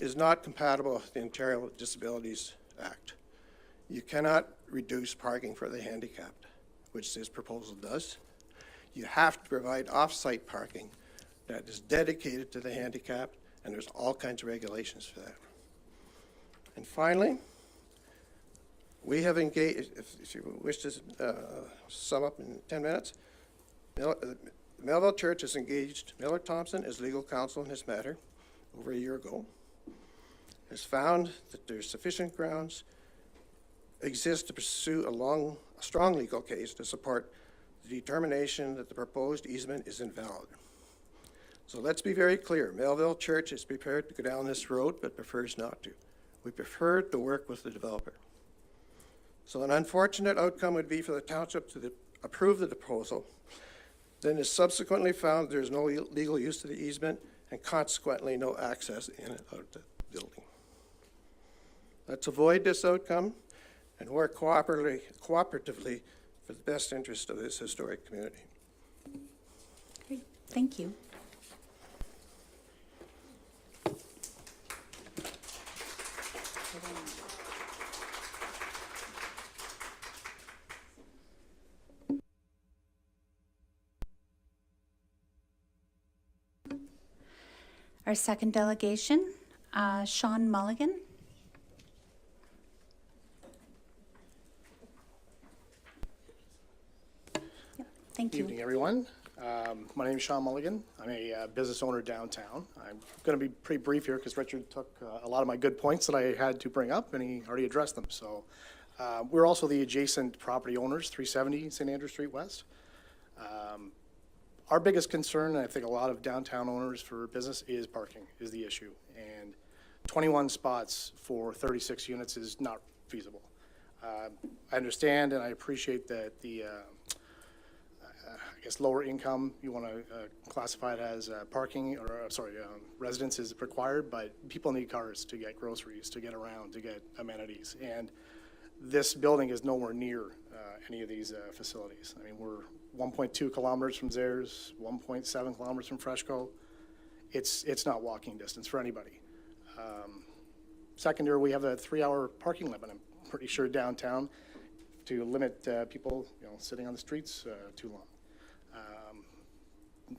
is not compatible with the Ontario Disabilities Act. You cannot reduce parking for the handicapped, which this proposal does. You have to provide off-site parking that is dedicated to the handicapped, and there's all kinds of regulations for that. And finally, we have engaged, if you wish to sum up in 10 minutes, the Melville Church has engaged Miller Thompson as legal counsel in this matter over a year ago, has found that there's sufficient grounds exist to pursue a strong legal case to support the determination that the proposed easement is invalid. So let's be very clear. Melville Church is prepared to go down this road, but prefers not to. We prefer to work with the developer. So an unfortunate outcome would be for the township to approve the proposal, then is subsequently found there's no legal use to the easement and consequently no access in and out of the building. Let's avoid this outcome and work cooperatively for the best interest of this historic community. Great, thank you. Our second delegation, Sean Mulligan. Yep, thank you. Evening, everyone. My name is Sean Mulligan. I'm a business owner downtown. I'm going to be pretty brief here because Richard took a lot of my good points that I had to bring up, and he already addressed them. So we're also the adjacent property owners, 370 St. Andrew Street West. Our biggest concern, and I think a lot of downtown owners for business, is parking is the issue. And 21 spots for 36 units is not feasible. I understand and I appreciate that the I guess lower income, you want to classify it as parking, or residence is required, but people need cars to get groceries, to get around, to get amenities. And this building is nowhere near any of these facilities. I mean, we're 1.2 kilometers from Zares, 1.7 kilometers from Freshco. It's not walking distance for anybody. Secondary, we have a 3-hour parking limit, I'm pretty sure, downtown, to limit people, sitting on the streets too long.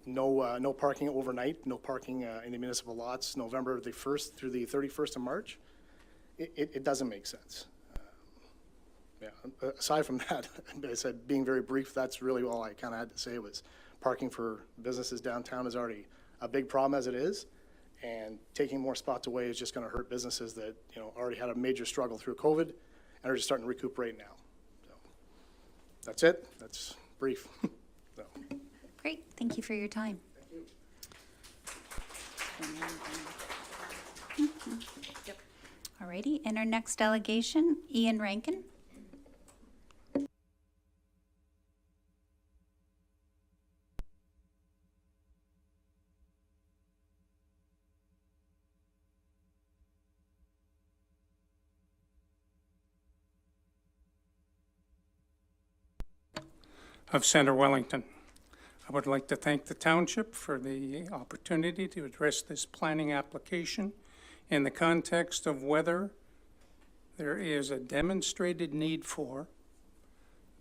No parking overnight, no parking in the municipal lots, November the 1st through the 31st of March. It doesn't make sense. Aside from that, I said, being very brief, that's really all I kind of had to say was parking for businesses downtown is already a big problem as it is, and taking more spots away is just going to hurt businesses that already had a major struggle through COVID and are just starting to recuperate now. So that's it. That's brief. So. Great, thank you for your time. Thank you. Yep. Alrighty, and our next delegation, Ian Rankin. Of Centre Wellington. I would like to thank the township for the opportunity to address this planning application in the context of whether there is a demonstrated need for,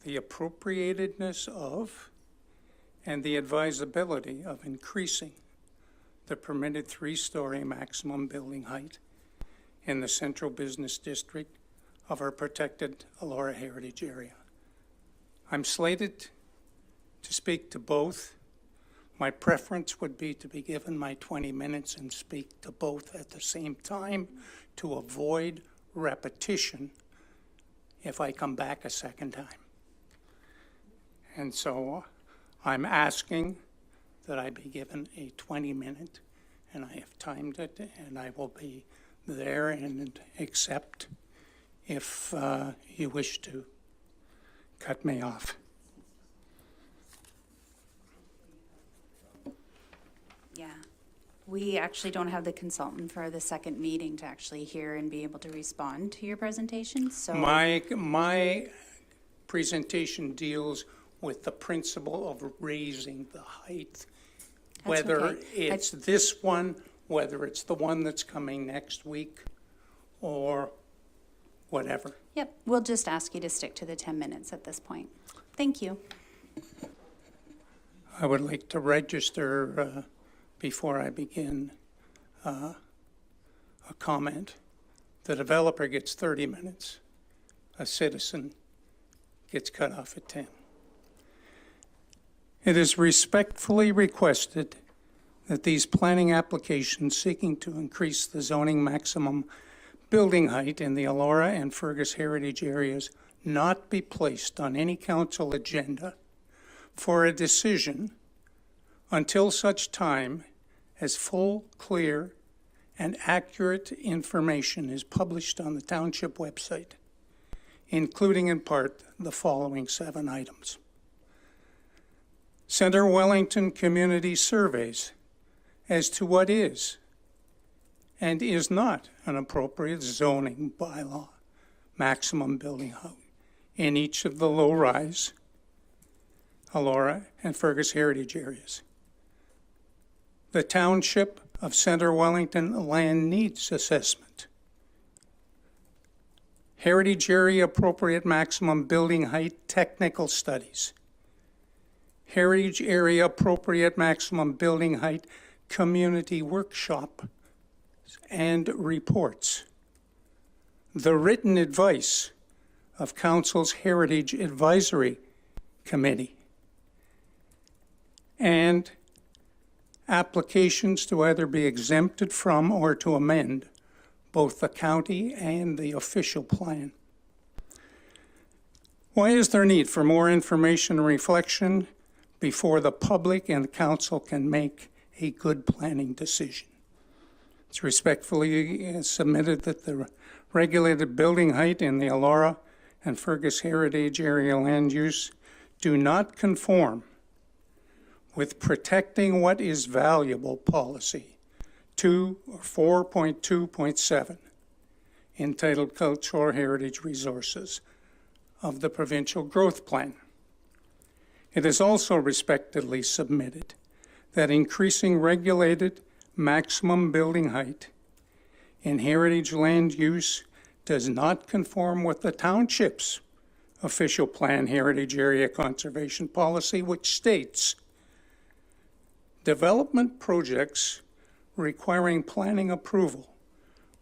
the appropriatedness of, and the advisability of increasing the permitted 3-story maximum building height in the central business district of our protected Elora Heritage Area. I'm slated to speak to both. My preference would be to be given my 20 minutes and speak to both at the same time to avoid repetition if I come back a second time. And so I'm asking that I be given a 20-minute, and I have timed it, and I will be there and accept if you wish to cut me off. Yeah, we actually don't have the consultant for the second meeting to actually hear and be able to respond to your presentation, so. My presentation deals with the principle of raising the height Whether okay. it's this one, whether it's the one that's coming next week, or whatever. Yep, we'll just ask you to stick to the 10 minutes at this point. Thank you. I would like to register, before I begin, a comment. The developer gets 30 minutes. A citizen gets cut off at 10. It is respectfully requested that these planning applications seeking to increase the zoning maximum building height in the Elora and Fergus heritage areas not be placed on any council agenda for a decision until such time as full, clear, and accurate information is published on the township website, including in part the following 7 items. Center Wellington community surveys as to what is and is not an appropriate zoning bylaw maximum building height in each of the low-rise, Elora, and Fergus heritage areas. The Township of Center Wellington Land Needs Assessment. Heritage Area Appropriate Maximum Building Height Technical Studies. Heritage Area Appropriate Maximum Building Height Community Workshop and Reports. The written advice of Council's Heritage Advisory Committee. And applications to either be exempted from or to amend both the county and the official plan. Why is there need for more information and reflection before the public and the council can make a good planning decision? It's respectfully submitted that the regulated building height in the Elora and Fergus heritage area land use do not conform with protecting what is valuable policy 2 or 4.2.7 entitled Cultural Heritage Resources of the Provincial Growth Plan. It is also respectfully submitted that increasing regulated maximum building height in heritage land use does not conform with the township's official plan heritage area conservation policy, which states development projects requiring planning approval,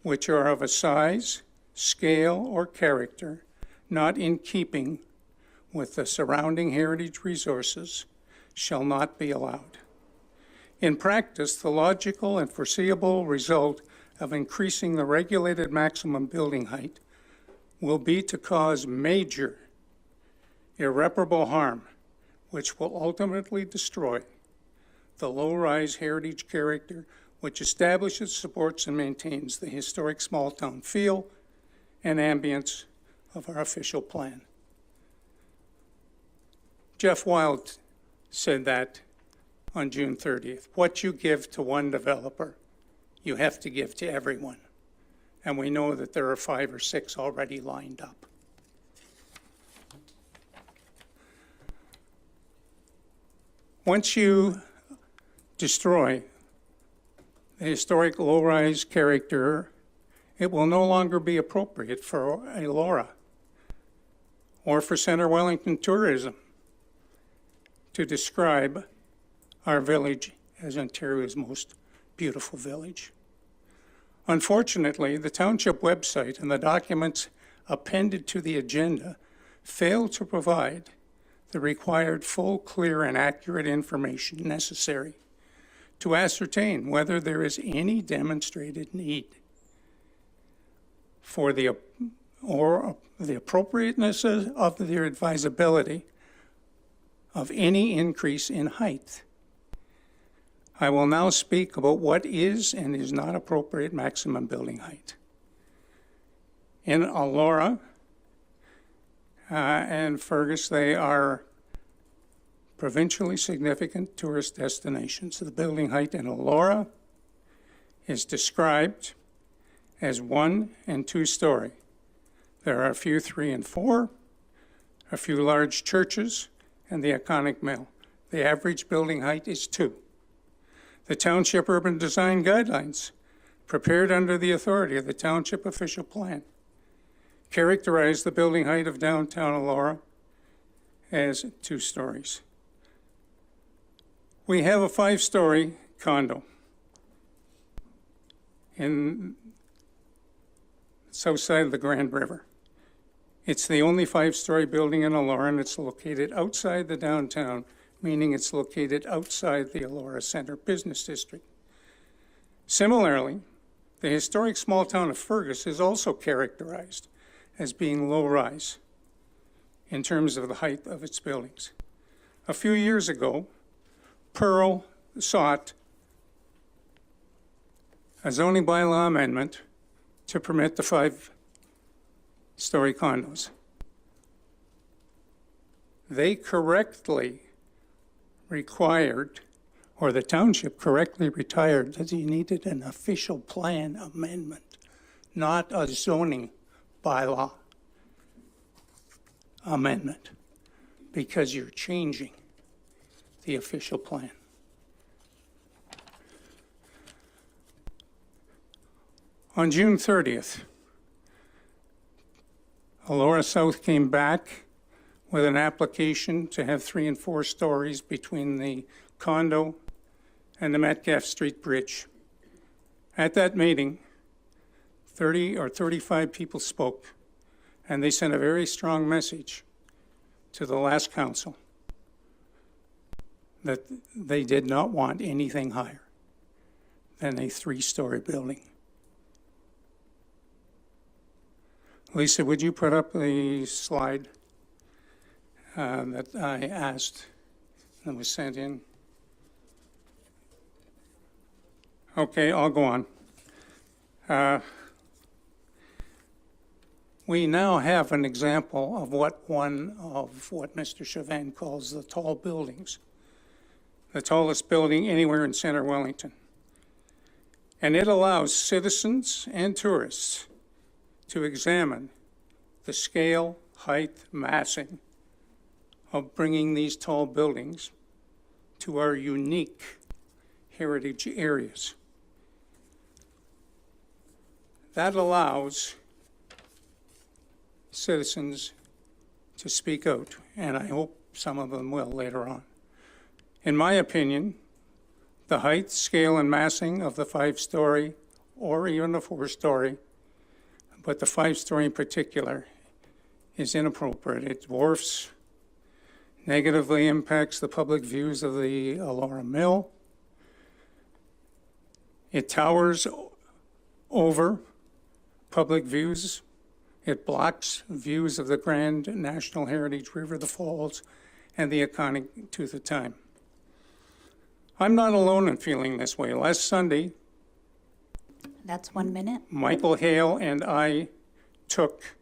which are of a size, scale, or character not in keeping with the surrounding heritage resources, shall not be allowed. In practice, the logical and foreseeable result of increasing the regulated maximum building height will be to cause major, irreparable harm, which will ultimately destroy the low-rise heritage character which establishes, supports, and maintains the historic small-town feel and ambience of our official plan. Jeff Wild said that on June 30th. What you give to one developer, you have to give to everyone. And we know that there are 5 or 6 already lined up. Once you destroy the historic low-rise character, it will no longer be appropriate for Elora or for Center Wellington tourism to describe our village as Ontario's most beautiful village. Unfortunately, the township website and the documents appended to the agenda fail to provide the required full, clear, and accurate information necessary to ascertain whether there is any demonstrated need for the appropriateness of the advisability of any increase in height. I will now speak about what is and is not appropriate maximum building height. In Elora and Fergus, they are provincially significant tourist destinations. The building height in Elora is described as 1 and 2 story. There are a few 3 and 4, a few large churches, and the iconic mill. The average building height is 2. The Township Urban Design Guidelines, prepared under the authority of the Township Official Plan, characterize the building height of downtown Elora as 2 stories. We have a 5-story condo in south side of the Grand River. It's the only 5-story building in Elora, and it's located outside the downtown, meaning it's located outside the Elora Center Business District. Similarly, the historic small town of Fergus is also characterized as being low-rise in terms of the height of its buildings. A few years ago, Pearl sought a zoning bylaw amendment to permit the 5-story condos. They correctly required, or the township correctly retired, that you needed an official plan amendment, not a zoning bylaw amendment, because you're changing the official plan. On June 30th, Elora South came back with an application to have 3 and 4 stories between the condo and the Metcalf Street Bridge. At that meeting, 30 or 35 people spoke, and they sent a very strong message to the last council that they did not want anything higher than a 3-story building. Lisa, would you put up the slide that I asked that was sent in? Okay, I'll go on. We now have an example of what Mr. Chauvin calls the tall buildings, the tallest building anywhere in Center Wellington. And it allows citizens and tourists to examine the scale, height, massing of bringing these tall buildings to our unique heritage areas. That allows citizens to speak out, and I hope some of them will later on. In my opinion, the height, scale, and massing of the 5-story or even the 4-story, but the 5-story in particular, is inappropriate. It dwarfs, negatively impacts the public views of the Elora Mill. It towers over public views. It blocks views of the Grand National Heritage River, the Falls, and the iconic Tooth of Time. I'm not alone in feeling this way. Last Sunday, That's 1 minute. Michael Hale and I took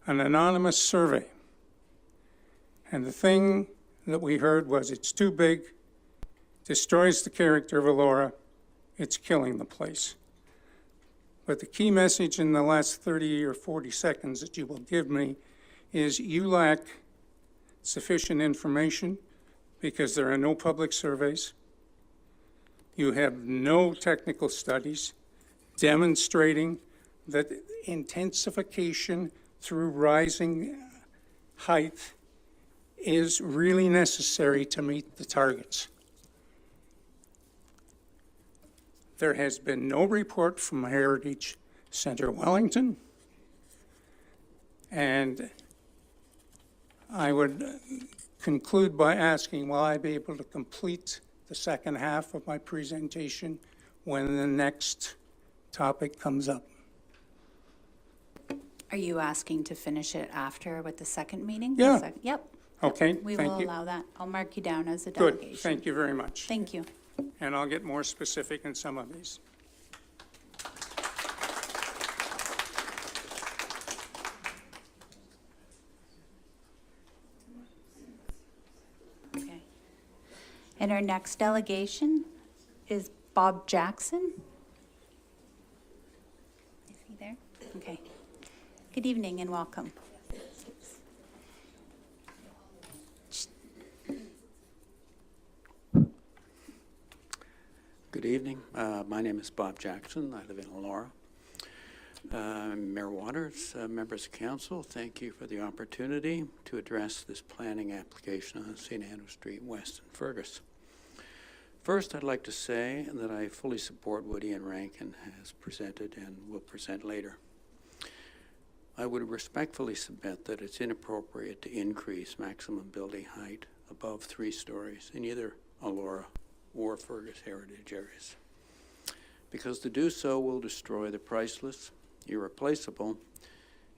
an anonymous survey. And the thing that we heard was it's too big, destroys the character of Elora, it's killing the place. But the key message in the last 30 or 40 seconds that you will give me is you lack sufficient information because there are no public surveys. You have no technical studies demonstrating that intensification through rising height is really necessary to meet the targets. There has been no report from Heritage Center Wellington, and I would conclude by asking, will I be able to complete the second half of my presentation when the next topic comes up? Are you asking to finish it after with the second meeting? Yeah. Yep. Okay, We thank will you. allow that. I'll mark you down as a Good, delegation. thank you very much. Thank you. And I'll get more specific in some of these. Okay. And our next delegation is Bob Jackson. Is he there? Okay. Good evening and welcome. evening. My name is Bob Jackson. I live in Elora. Mayor Waters, members of council, thank you for the opportunity to address this planning application on St. Andrew Street West in Fergus. First, I'd like to say that I fully support what Ian Rankin has presented and will present later. I would respectfully submit that it's inappropriate to increase maximum building height above 3 stories in either Elora or Fergus heritage areas, because to do so will destroy the priceless, irreplaceable,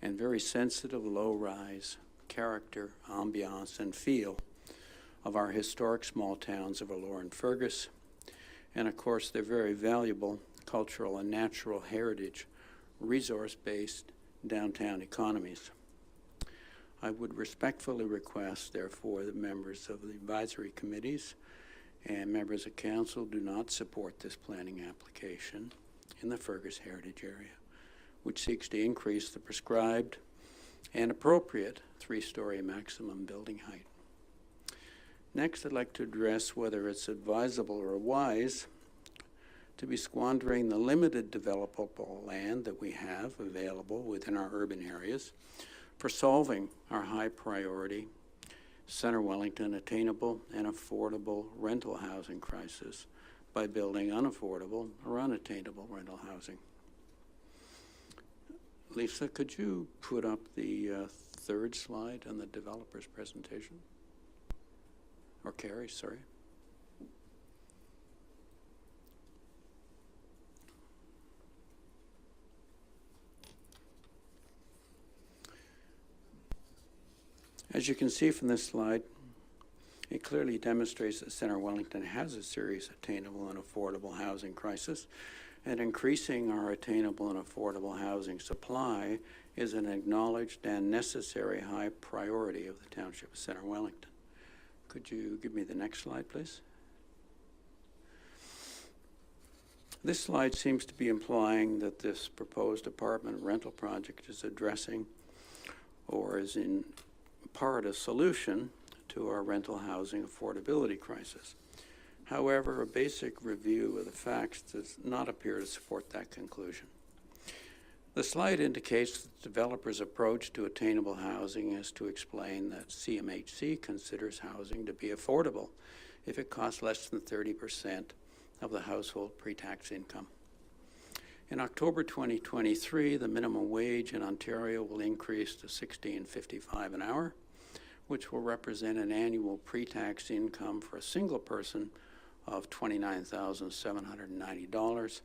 and very sensitive low-rise character, ambiance, and feel of our historic small towns of Elora and Fergus, and of course their very valuable cultural and natural heritage, resource-based downtown economies. I would respectfully request, therefore, that members of the advisory committees and members of council do not support this planning application in the Fergus heritage area, which seeks to increase the prescribed and appropriate 3-story maximum building height. Next, I'd like to address whether it's advisable or wise to be squandering the limited developable land that we have available within our urban areas for solving our high priority Center Wellington attainable and affordable rental housing crisis by building unaffordable or unattainable rental housing. Lisa, could you put up the 3rd slide on the developer's presentation? Or Carrie, sorry. As you can see from this slide, it clearly demonstrates that Center Wellington has a serious attainable and affordable housing crisis, and increasing our attainable and affordable housing supply is an acknowledged and necessary high priority of the Township of Center Wellington. Could you give me the next slide, please? This slide seems to be implying that this proposed apartment rental project is addressing or is in part a solution to our rental housing affordability crisis. However, a basic review of the facts does not appear to support that conclusion. The slide indicates that the developer's approach to attainable housing is to explain that CMHC considers housing to be affordable if it costs less than 30% of the household pre-tax income. In October 2023, the minimum wage in Ontario will increase to $16.55 an hour, which will represent an annual pre-tax income for a single person of $29,790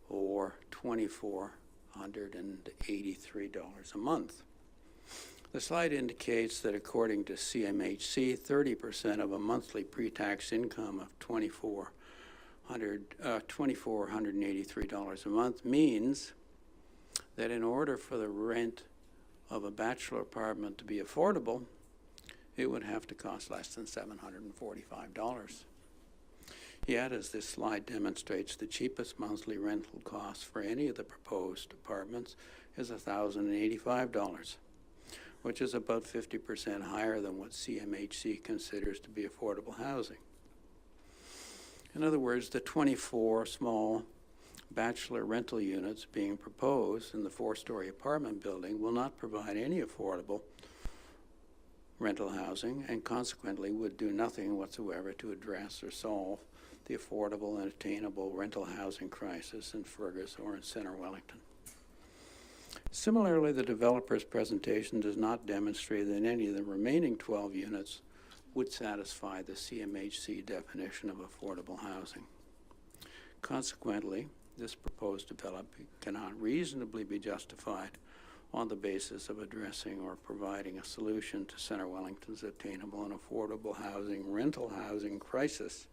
or $2,483 a month. The slide indicates that according to CMHC, 30% of a monthly pre-tax income of $2,483 a month means that in order for the rent of a bachelor apartment to be affordable, it would have to cost less than $745. Yet, as this slide demonstrates, the cheapest monthly rental cost for any of the proposed apartments is $1,085, which is about 50% higher than what CMHC considers to be affordable housing. In other words, the 24 small bachelor rental units being proposed in the 4-story apartment building will not provide any affordable rental housing, and consequently would do nothing whatsoever to address or solve the affordable and attainable rental housing crisis in Fergus or in Center Wellington. Similarly, the developer's presentation does not demonstrate that any of the remaining 12 units would satisfy the CMHC definition of affordable housing. Consequently, this proposed development cannot reasonably be justified on the basis of addressing or providing a solution to Center Wellington's attainable and affordable housing, rental housing crisis,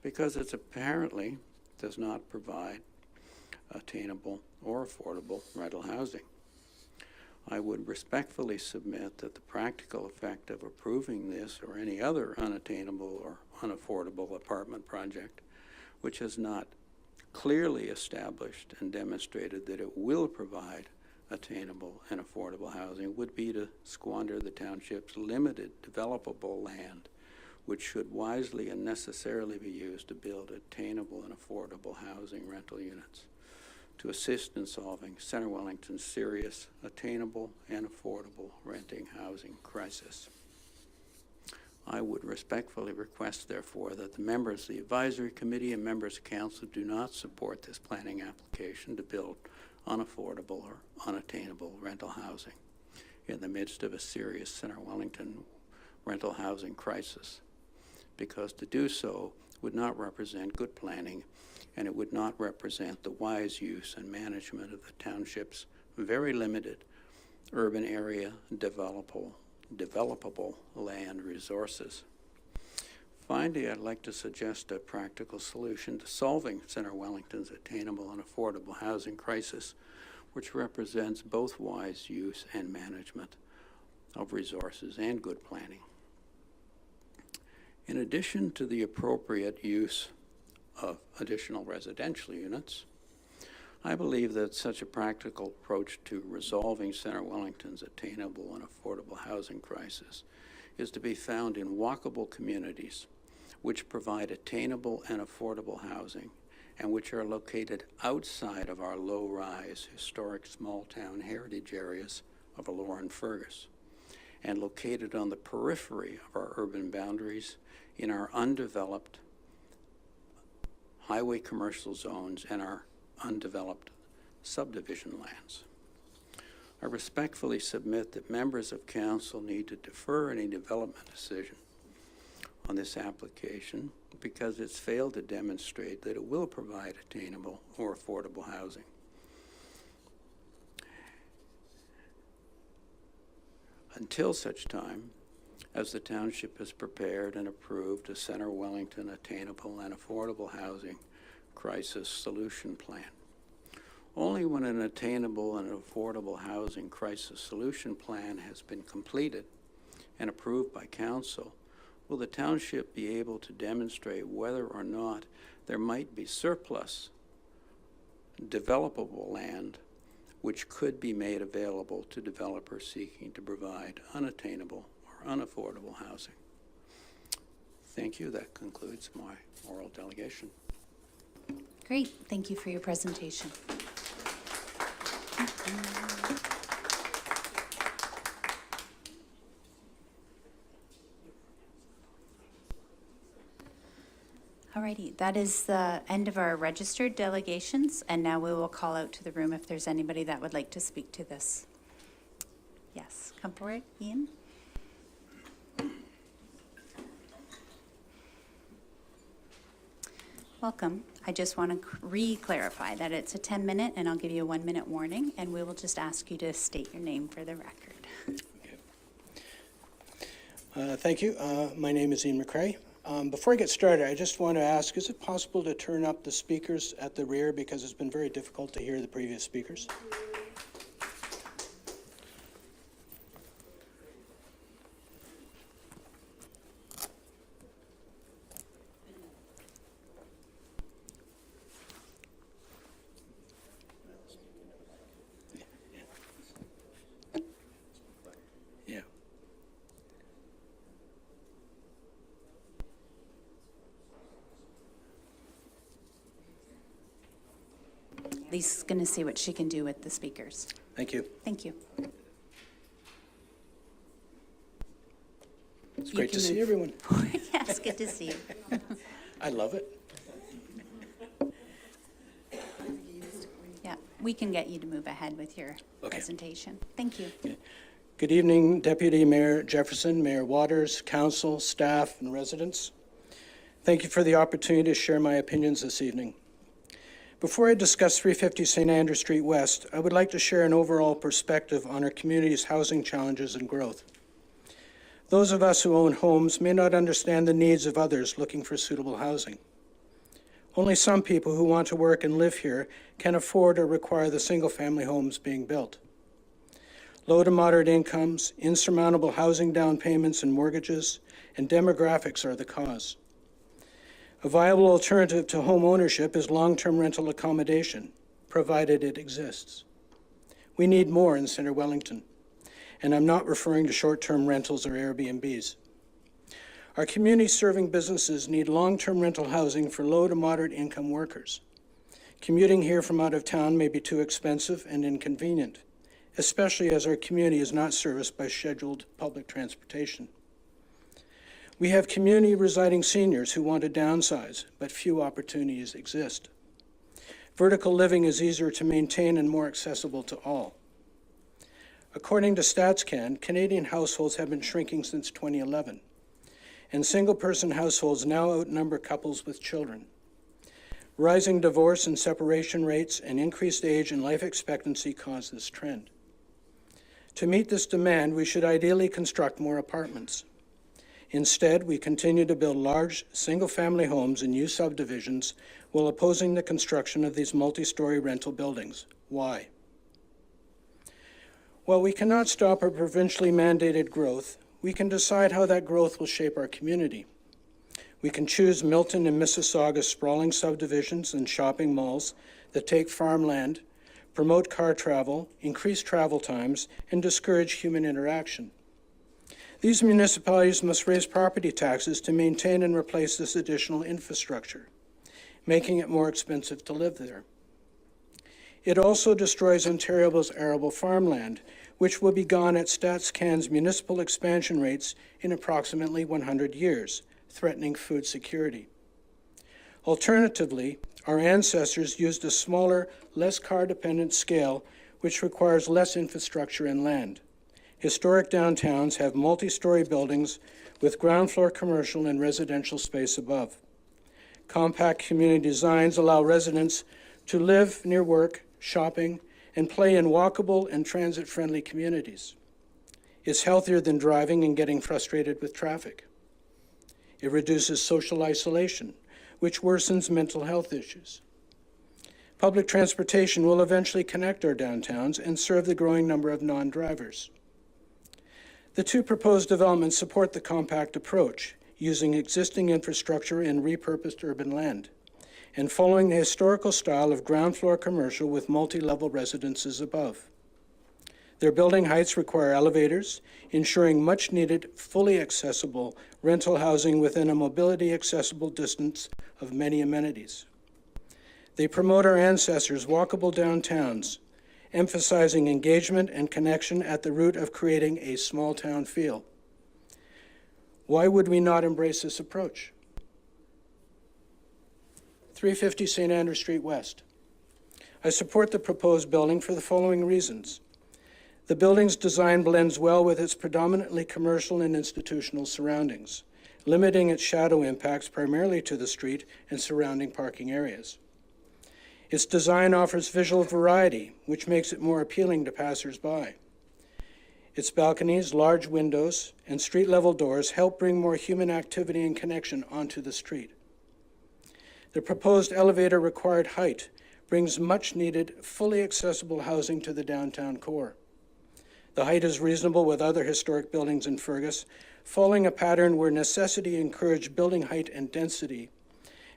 because it apparently does not provide attainable or affordable rental housing. I would respectfully submit that the practical effect of approving this or any other unattainable or unaffordable apartment project, which has not clearly established and demonstrated that it will provide attainable and affordable housing, would be to squander the township's limited developable land which should wisely and necessarily be used to build attainable and affordable housing rental units to assist in solving Centre Wellington's serious, attainable, and affordable renting housing crisis. I would respectfully request, therefore, that the members of the Advisory Committee and members of Council do not support this planning application to build unaffordable or unattainable rental housing in the midst of a serious Centre Wellington rental housing crisis, because to do so would not represent good planning, and it would not represent the wise use and management of the township's very limited urban area developable land resources. Finally, I'd like to suggest a practical solution to solving Centre Wellington's attainable and affordable housing crisis, which represents both wise use and management of resources and good planning. In addition to the appropriate use of additional residential units, I believe that such a practical approach to resolving Centre Wellington's attainable and affordable housing crisis is to be found in walkable communities which provide attainable and affordable housing and which are located outside of our low-rise historic small-town heritage areas of Elora and Fergus, and located on the periphery of our urban boundaries in our undeveloped highway commercial zones and our undeveloped subdivision lands. I respectfully submit that members of Council need to defer any development decision on this application because it's failed to demonstrate that it will provide attainable or affordable housing. Until such time as the township has prepared and approved a Centre Wellington attainable and affordable housing crisis solution plan. Only when an attainable and affordable housing crisis solution plan has been completed and approved by Council will the township be able to demonstrate whether or not there might be surplus developable land which could be made available to developers seeking to provide unattainable or unaffordable housing. Thank you. That concludes my oral delegation. Great. Thank you for your presentation. Alrighty, that is the end of our registered delegations, and now we will call out to the room if there's anybody that would like to speak to this. Yes, come forward, Ian. Welcome. I just want to re-clarify that it's a 10-minute, and I'll give you a 1-minute warning, and we will just ask you to state your name for the record. Thank you. My name is Ian McCrae. Before I get started, I just want to ask, is it possible to turn up the speakers at the rear because it's been very difficult to hear the previous speakers? Yeah. Lisa's going to see what she can do with the speakers. Thank you. Thank you. It's You great to can see move. everyone. Yes, good to see you. I love it. Yeah, we can get you to move ahead with your Okay. presentation. Thank you. Good evening, Deputy Mayor Jefferson, Mayor Waters, Council, staff, and residents. Thank you for the opportunity to share my opinions this evening. Before I discuss 350 St. Andrew Street West, I would like to share an overall perspective on our community's housing challenges and growth. Those of us who own homes may not understand the needs of others looking for suitable housing. Only some people who want to work and live here can afford or require the single-family homes being built. Low to moderate incomes, insurmountable housing down payments and mortgages, and demographics are the cause. A viable alternative to home ownership is long-term rental accommodation, provided it exists. We need more in Centre Wellington, and I'm not referring to short-term rentals or Airbnbs. Our community-serving businesses need long-term rental housing for low to moderate income workers. Commuting here from out of town may be too expensive and inconvenient, especially as our community is not serviced by scheduled public transportation. We have community residing seniors who want to downsize, but few opportunities exist. Vertical living is easier to maintain and more accessible to all. According to StatsCan, Canadian households have been shrinking since 2011, and single-person households now outnumber couples with children. Rising divorce and separation rates and increased age and life expectancy cause this trend. To meet this demand, we should ideally construct more apartments. Instead, we continue to build large, single-family homes in new subdivisions while opposing the construction of these multi-story rental buildings. Why? While we cannot stop our provincially mandated growth, we can decide how that growth will shape our community. We can choose Milton and Mississauga's sprawling subdivisions and shopping malls that take farmland, promote car travel, increase travel times, and discourage human interaction. These municipalities must raise property taxes to maintain and replace this additional infrastructure, making it more expensive to live there. It also destroys Ontario's arable farmland, which will be gone at StatsCan's municipal expansion rates in approximately 100 years, threatening food security. Alternatively, our ancestors used a smaller, less car-dependent scale, which requires less infrastructure and land. Historic downtowns have multi-story buildings with ground floor commercial and residential space above. Compact community designs allow residents to live near work, shopping, and play in walkable and transit-friendly communities. It's healthier than driving and getting frustrated with traffic. It reduces social isolation, which worsens mental health issues. Public transportation will eventually connect our downtowns and serve the growing number of non-drivers. The two proposed developments support the compact approach, using existing infrastructure in repurposed urban land, and following the historical style of ground floor commercial with multi-level residences above. Their building heights require elevators, ensuring much-needed, fully accessible rental housing within a mobility-accessible distance of many amenities. They promote our ancestors' walkable downtowns, emphasizing engagement and connection at the root of creating a small-town feel. Why would we not embrace this approach? 350 St. Andrew Street West. I support the proposed building for the following reasons. The building's design blends well with its predominantly commercial and institutional surroundings, limiting its shadow impacts primarily to the street and surrounding parking areas. Its design offers visual variety, which makes it more appealing to passers-by. Its balconies, large windows, and street-level doors help bring more human activity and connection onto the street. The proposed elevator required height brings much-needed, fully accessible housing to the downtown core. The height is reasonable with other historic buildings in Fergus, following a pattern where necessity encouraged building height and density,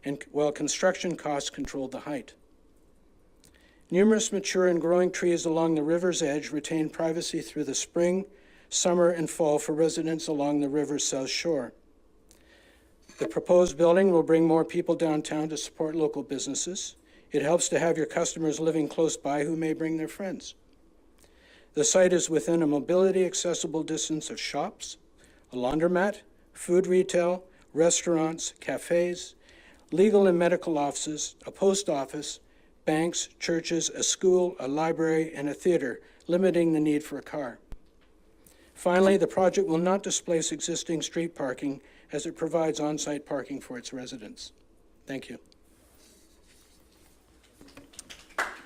and while construction costs controlled the height. Numerous mature and growing trees along the river's edge retain privacy through the spring, summer, and fall for residents along the river's south shore. The proposed building will bring more people downtown to support local businesses. It helps to have your customers living close by who may bring their friends. The site is within a mobility-accessible distance of shops, a laundromat, food retail, restaurants, cafes, legal and medical offices, a post office, banks, churches, a school, a library, and a theater, limiting the need for a car. Finally, the project will not displace existing street parking as it provides on-site parking for its residents. Thank you.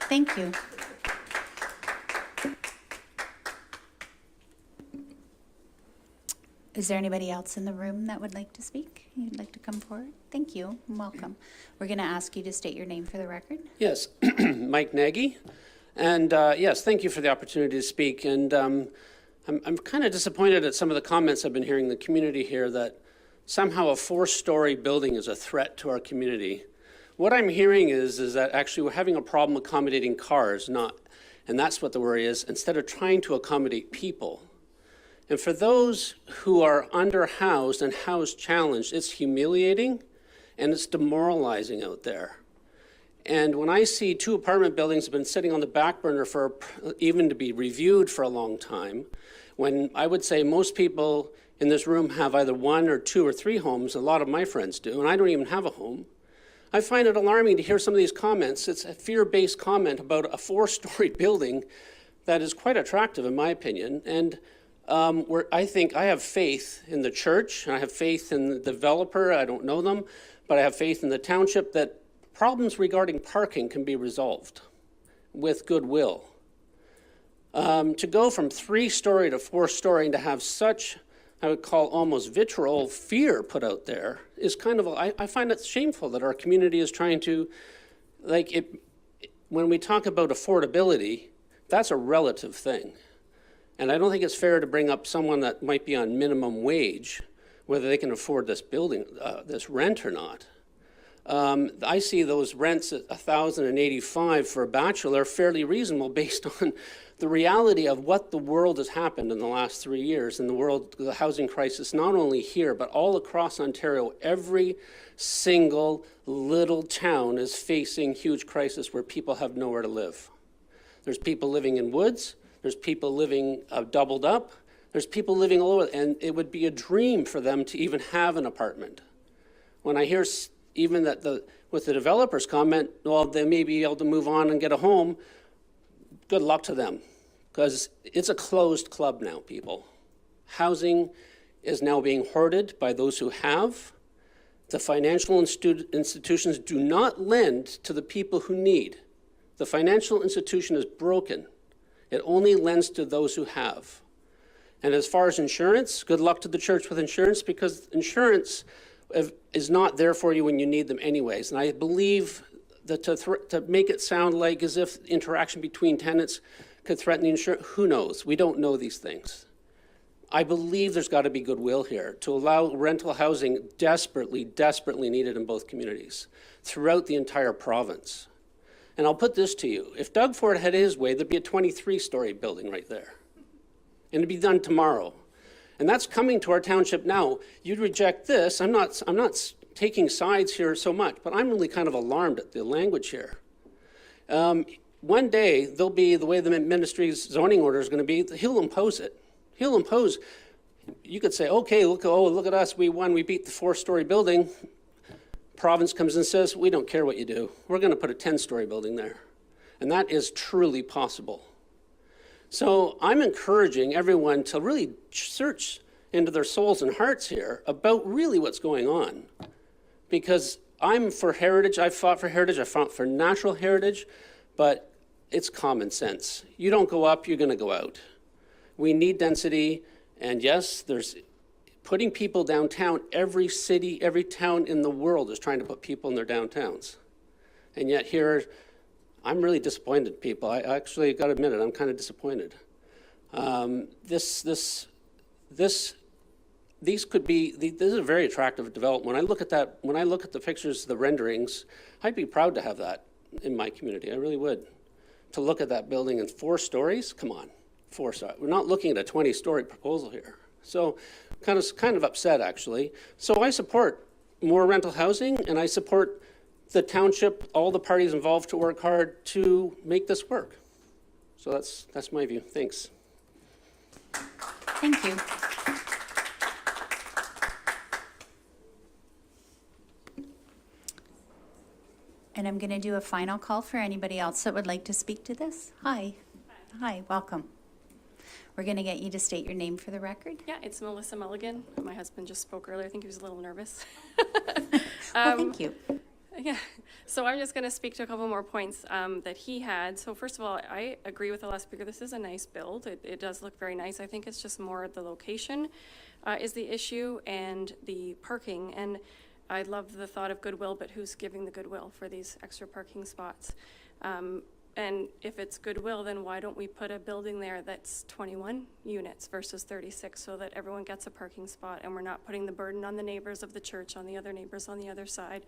Thank you. Is there anybody else in the room that would like to speak? You'd like to come forward? Thank you, and welcome. We're going to ask you to state your name for the record. Yes, Mike Nagy. And yes, thank you for the opportunity to speak. And I'm kind of disappointed at some of the comments I've been hearing in the community here that somehow a 4-story building is a threat to our community. What I'm hearing is that actually we're having a problem accommodating cars, and that's what the worry is, instead of trying to accommodate people. And for those who are underhoused and house challenged, it's humiliating and it's demoralizing out there. And when I see 2 apartment buildings have been sitting on the back burner for even to be reviewed for a long time, when I would say most people in this room have either 1 or 2 or 3 homes, a lot of my friends do, and I don't even have a home, I find it alarming to hear some of these comments. It's a fear-based comment about a 4-story building that is quite attractive in my opinion. And where I think I have faith in the church, and I have faith in the developer, I don't know them, but I have faith in the township that problems regarding parking can be resolved with goodwill. To go from 3-story to 4-story and to have such, I would call almost vitriol fear put out there is kind of, I find it shameful that our community is trying to, when we talk about affordability, that's a relative thing. And I don't think it's fair to bring up someone that might be on minimum wage, whether they can afford this building, this rent or not. I see those rents at $1,085 for a bachelor fairly reasonable based on the reality of what the world has happened in the last 3 years in the world, the housing crisis, not only here, but all across Ontario. Every single little town is facing huge crisis where people have nowhere to live. There's people living in woods. There's people living doubled up. There's people living all over, and it would be a dream for them to even have an apartment. When I hear even that with the developer's comment, well, they may be able to move on and get a home, good luck to them, because it's a closed club now, people. Housing is now being hoarded by those who have. The financial institutions do not lend to the people who need. The financial institution is broken. It only lends to those who have. And as far as insurance, good luck to the church with insurance, because insurance is not there for you when you need them anyways. And I believe that to make it sound like as if interaction between tenants could threaten the insurance, who knows? We don't know these things. I believe there's got to be goodwill here to allow rental housing desperately, desperately needed in both communities throughout the entire province. And I'll put this to you. If Doug Ford had his way, there'd be a 23-story building right there. And it'd be done tomorrow. And that's coming to our township now. You'd reject this. I'm not taking sides here so much, but I'm really kind of alarmed at the language here. One day, there'll be the way the ministry's zoning order is going to be, he'll impose it. He'll impose, you could say, okay, look at us, we won, we beat the 4-story building. Province comes and says, we don't care what you do. We're going to put a 10-story building there. And that is truly possible. So I'm encouraging everyone to really search into their souls and hearts here about really what's going on. Because I'm for heritage, I've fought for heritage, I've fought for natural heritage, but it's common sense. You don't go up, you're going to go out. We need density, and yes, there's putting people downtown. Every city, every town in the world is trying to put people in their downtowns. And yet here, I'm really disappointed in people. I actually got to admit it, I'm kind of disappointed. This is a very attractive development. When I look at the pictures, the renderings, I'd be proud to have that in my community. I really would. To look at that building in 4 stories, come on, 4 stories. We're not looking at a 20-story proposal here. So kind of upset, actually. So I support more rental housing, and I support the township, all the parties involved to work hard to make this work. So that's my view. Thanks. Thank you. And I'm going to do a final call for anybody else that would like to speak to this. Hi. Hi, welcome. We're going to get you to state your name for the record. Yeah, it's Melissa Mulligan. My husband just spoke earlier. I think he was a little nervous. Well, thank you. Yeah, so I'm just going to speak to a couple more points that he had. So first of all, I agree with the last speaker. This is a nice build. It does look very nice. I think it's just more the location is the issue and the parking. And I love the thought of goodwill, but who's giving the goodwill for these extra parking spots? And if it's goodwill, then why don't we put a building there that's 21 units versus 36 so that everyone gets a parking spot and we're not putting the burden on the neighbors of the church, on the other neighbors on the other side.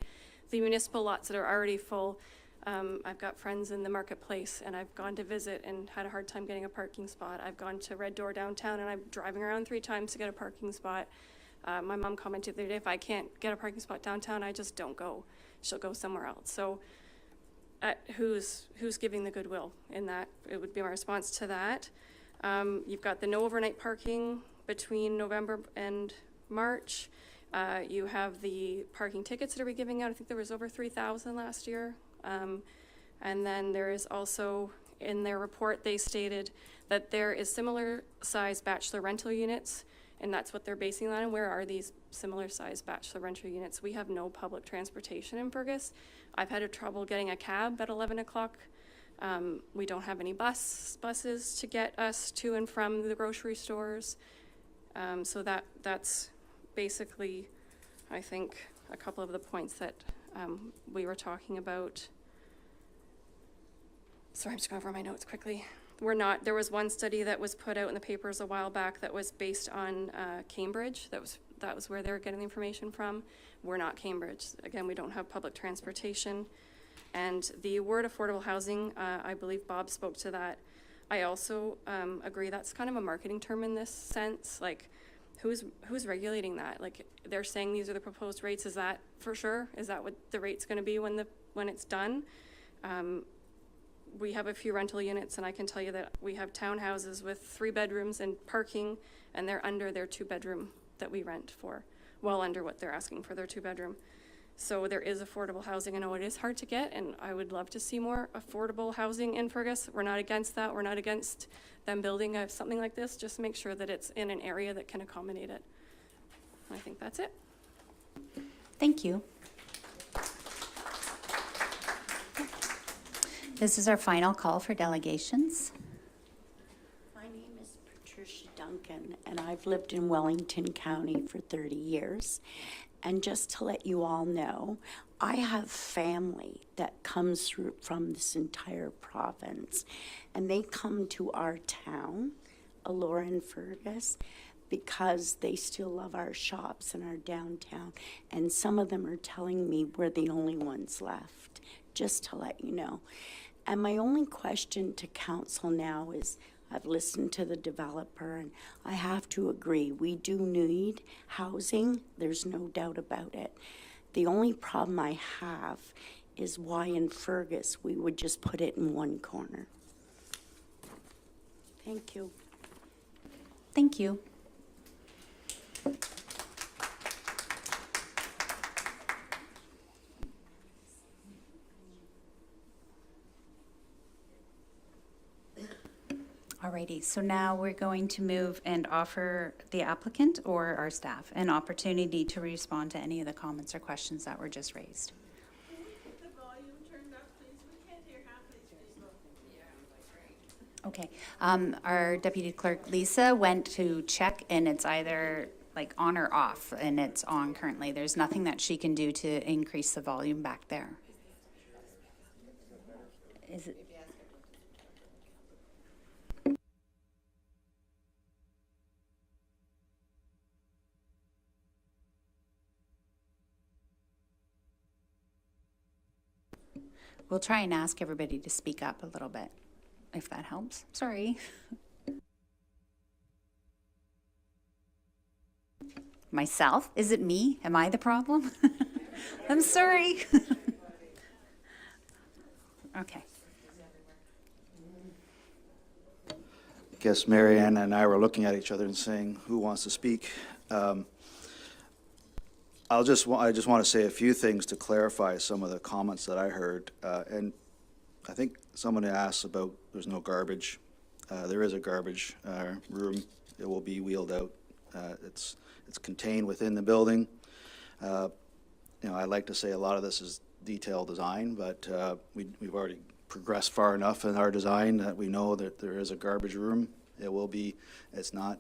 The municipal lots that are already full, I've got friends in the marketplace, and I've gone to visit and had a hard time getting a parking spot. I've gone to Red Door downtown, and I'm driving around 3 times to get a parking spot. My mom commented the other day, if I can't get a parking spot downtown, I just don't go. She'll go somewhere else. So who's giving the goodwill in that? It would be my response to that. You've got the no overnight parking between November and March. You have the parking tickets that are giving out. I think there was over 3,000 last year. And then there is also, in their report, they stated that there is similar size bachelor rental units, and that's what they're basing that on. Where are these similar size bachelor rental units? We have no public transportation in Fergus. I've had trouble getting a cab at 11 o'clock. We don't have any buses to get us to and from the grocery stores. So that's basically, I think, a couple of the points that we were talking about. Sorry, I'm just going over my notes quickly. There was one study that was put out in the papers a while back that was based on Cambridge. That was where they were getting the information from. We're not Cambridge. Again, we don't have public transportation. And the word affordable housing, I believe Bob spoke to that. I also agree that's kind of a marketing term in this sense. Like, who's regulating that? Like, they're saying these are the proposed rates. Is that for sure? Is that what the rate's going to be when it's done? We have a few rental units, and I can tell you that we have townhouses with 3 bedrooms and parking, and they're under their 2-bedroom that we rent for, well under what they're asking for their 2-bedroom. So there is affordable housing. I know it is hard to get, and I would love to see more affordable housing in Fergus. We're not against that. We're not against them building something like this. Just make sure that it's in an area that can accommodate it. I think that's it. Thank you. This is our final call for delegations. My name is Patricia Duncan, and I've lived in Wellington County for 30 years. And just to let you all know, I have family that comes through from this entire province, and they come to our town, Elora and Fergus, because they still love our shops and our downtown. And some of them are telling me we're the only ones left, just to let you know. And my only question to council now is, I've listened to the developer, and I have to agree, we do need housing. There's no doubt about it. The only problem I have is why in Fergus we would just put it in one corner. Thank you. Thank you. Alrighty, so now we're going to move and offer the applicant or our staff an opportunity to respond to any of the comments or questions that were just raised. Can we get the volume turned up, please? We can't hear half these people. Okay, our deputy clerk Lisa went to check, and it's either like on or off, and it's on currently. There's nothing that she can do to increase the volume back there. Is it? We'll try and ask everybody to speak up a little bit, if that helps. Sorry. Myself? Is it me? Am I the problem? I'm sorry. Okay. I guess Marianne and I were looking at each other and saying, who wants to speak? I just want to say a few things to clarify some of the comments that I heard. And I think someone asked about there's no garbage. There is a garbage room. It will be wheeled out. It's contained within the building. I like to say a lot of this is detailed design, but we've already progressed far enough in our design that we know that there is a garbage room. It will be. It's not.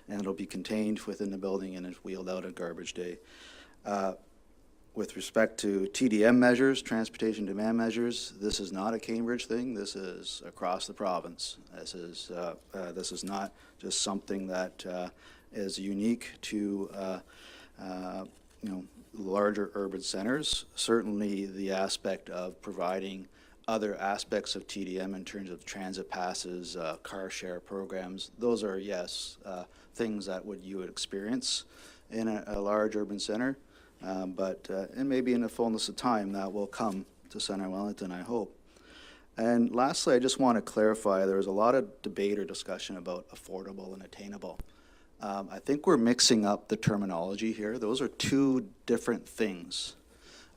And it'll be contained within the building and it's wheeled out on garbage day. With respect to TDM measures, transportation demand measures, this is not a Cambridge thing. This is across the province. This is not just something that is unique to larger urban centers. Certainly the aspect of providing other aspects of TDM in terms of transit passes, car share programs, those are, yes, things that you would experience in a large urban center. And maybe in the fullness of time that will come to Center Wellington, I hope. And lastly, I just want to clarify, there was a lot of debate or discussion about affordable and attainable. I think we're mixing up the terminology here. Those are two different things.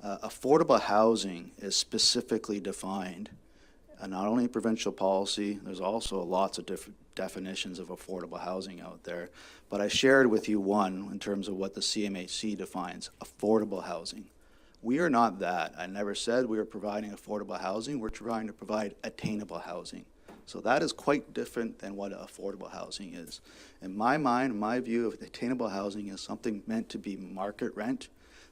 Affordable housing is specifically defined, not only in provincial policy, there's also lots of different definitions of affordable housing out there. But I shared with you one in terms of what the CMHC defines, affordable housing. We are not that. I never said we were providing affordable housing. We're trying to provide attainable housing. So that is quite different than what affordable housing is. In my mind, my view of attainable housing is something meant to be market rent,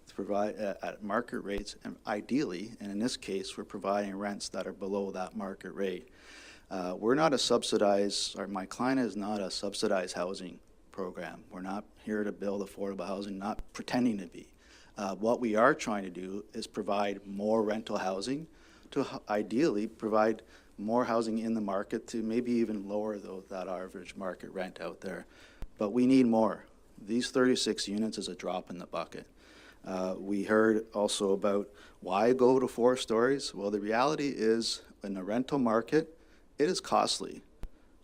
to provide at market rates, and ideally, and in this case, we're providing rents that are below that market rate. We're not a subsidized, or my client is not a subsidized housing program. We're not here to build affordable housing, not pretending to be. What we are trying to do is provide more rental housing to ideally provide more housing in the market to maybe even lower that average market rent out there. But we need more. These 36 units is a drop in the bucket. We heard also about why go to 4 stories. Well, the reality is in the rental market, it is costly.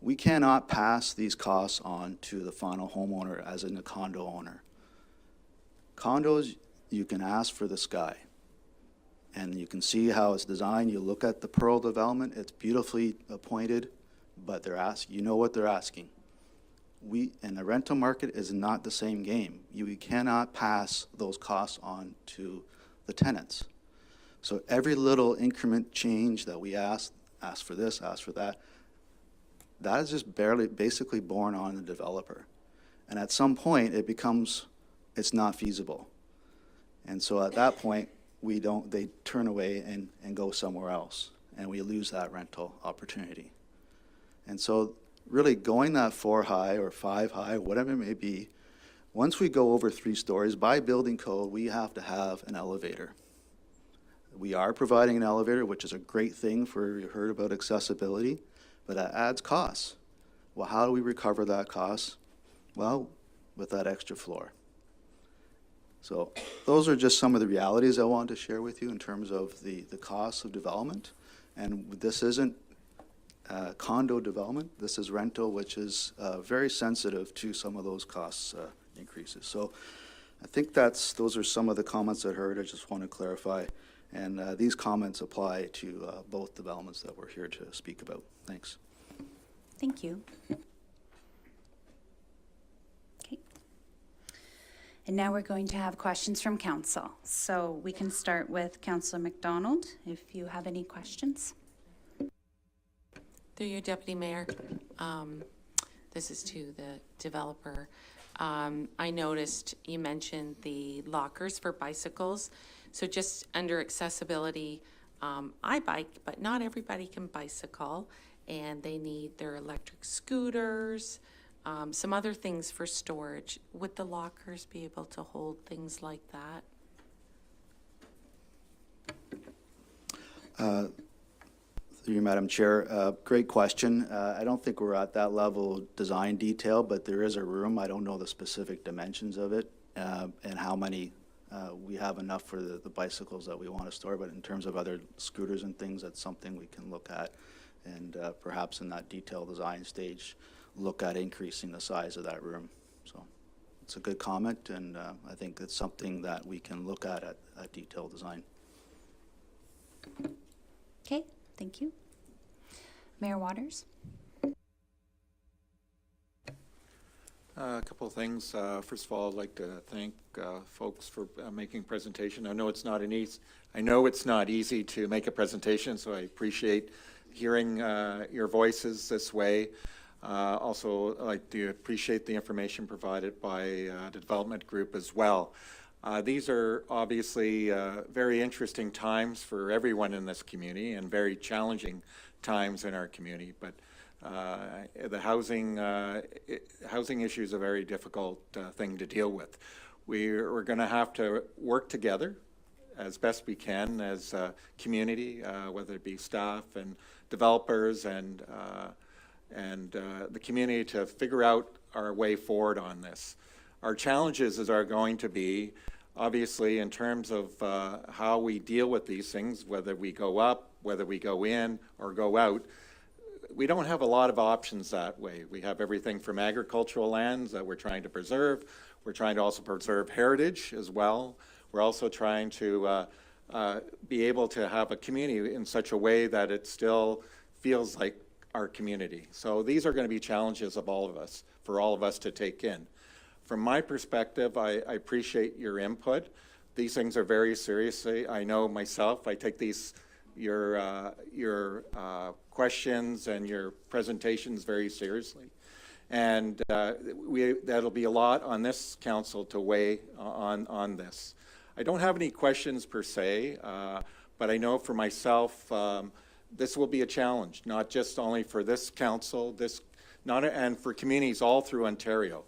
We cannot pass these costs on to the final homeowner as in a condo owner. Condos, you can ask for the sky. And you can see how it's designed. You look at the Pearl development, it's beautifully appointed, but you know what they're asking. And the rental market is not the same game. We cannot pass those costs on to the tenants. So every little increment change that we ask for this, ask for that, that is just basically borne on the developer. And at some point, it's not feasible. And so at that point, they turn away and go somewhere else, and we lose that rental opportunity. And so really going that 4 high or 5 high, whatever it may be, once we go over 3 stories, by building code, we have to have an elevator. We are providing an elevator, which is a great thing you heard about accessibility, but that adds costs. Well, how do we recover that cost? Well, with that extra floor. So those are just some of the realities I wanted to share with you in terms of the costs of development. And this isn't condo development. This is rental, which is very sensitive to some of those costs increases. So I think those are some of the comments I heard. I just want to clarify. And these comments apply to both developments that we're here to speak about. Thanks. Thank you. And now we're going to have questions from council. So we can start with Councillor McDonald, if you have any questions. Through you, Deputy Mayor. This is to the developer. I noticed you mentioned the lockers for bicycles. So just under accessibility, I bike, but not everybody can bicycle, and they need their electric scooters, some other things for storage. Would the lockers be able to hold things like that? Through you, Madam Chair, great question. I don't think we're at that level of design detail, but there is a room. I don't know the specific dimensions of it and how many we have enough for the bicycles that we want to store, but in terms of other scooters and things, that's something we can look at, and perhaps in that detailed design stage, look at increasing the size of that room. So it's a good comment, and I think it's something that we can look at detailed design. Okay, thank you. Mayor Waters? A couple of things. First of all, I'd like to thank folks for making a presentation. I know it's not easy to make a presentation, so I appreciate hearing your voices this way. Also, I'd like to appreciate the information provided by the development group as well. These are obviously very interesting times for everyone in this community and very challenging times in our community, but the housing issue is a very difficult thing to deal with. we're going to have to work together as best we can as a community, whether it be staff and developers and the community, to figure out our way forward on this. Our challenges are going to be, obviously, in terms of how we deal with these things, whether we go up, whether we go in or go out. We don't have a lot of options that way. We have everything from agricultural lands that we're trying to preserve. We're trying to also preserve heritage as well. We're also trying to be able to have a community in such a way that it still feels like our community. So these are going to be challenges of all of us, for all of us to take in. From my perspective, I appreciate your input. These things are very seriously. I know myself, I take your questions and your presentations very seriously. And that'll be a lot on this council to weigh on this. I don't have any questions per se, but I know for myself, this will be a challenge, not just only for this council, and for communities all through Ontario.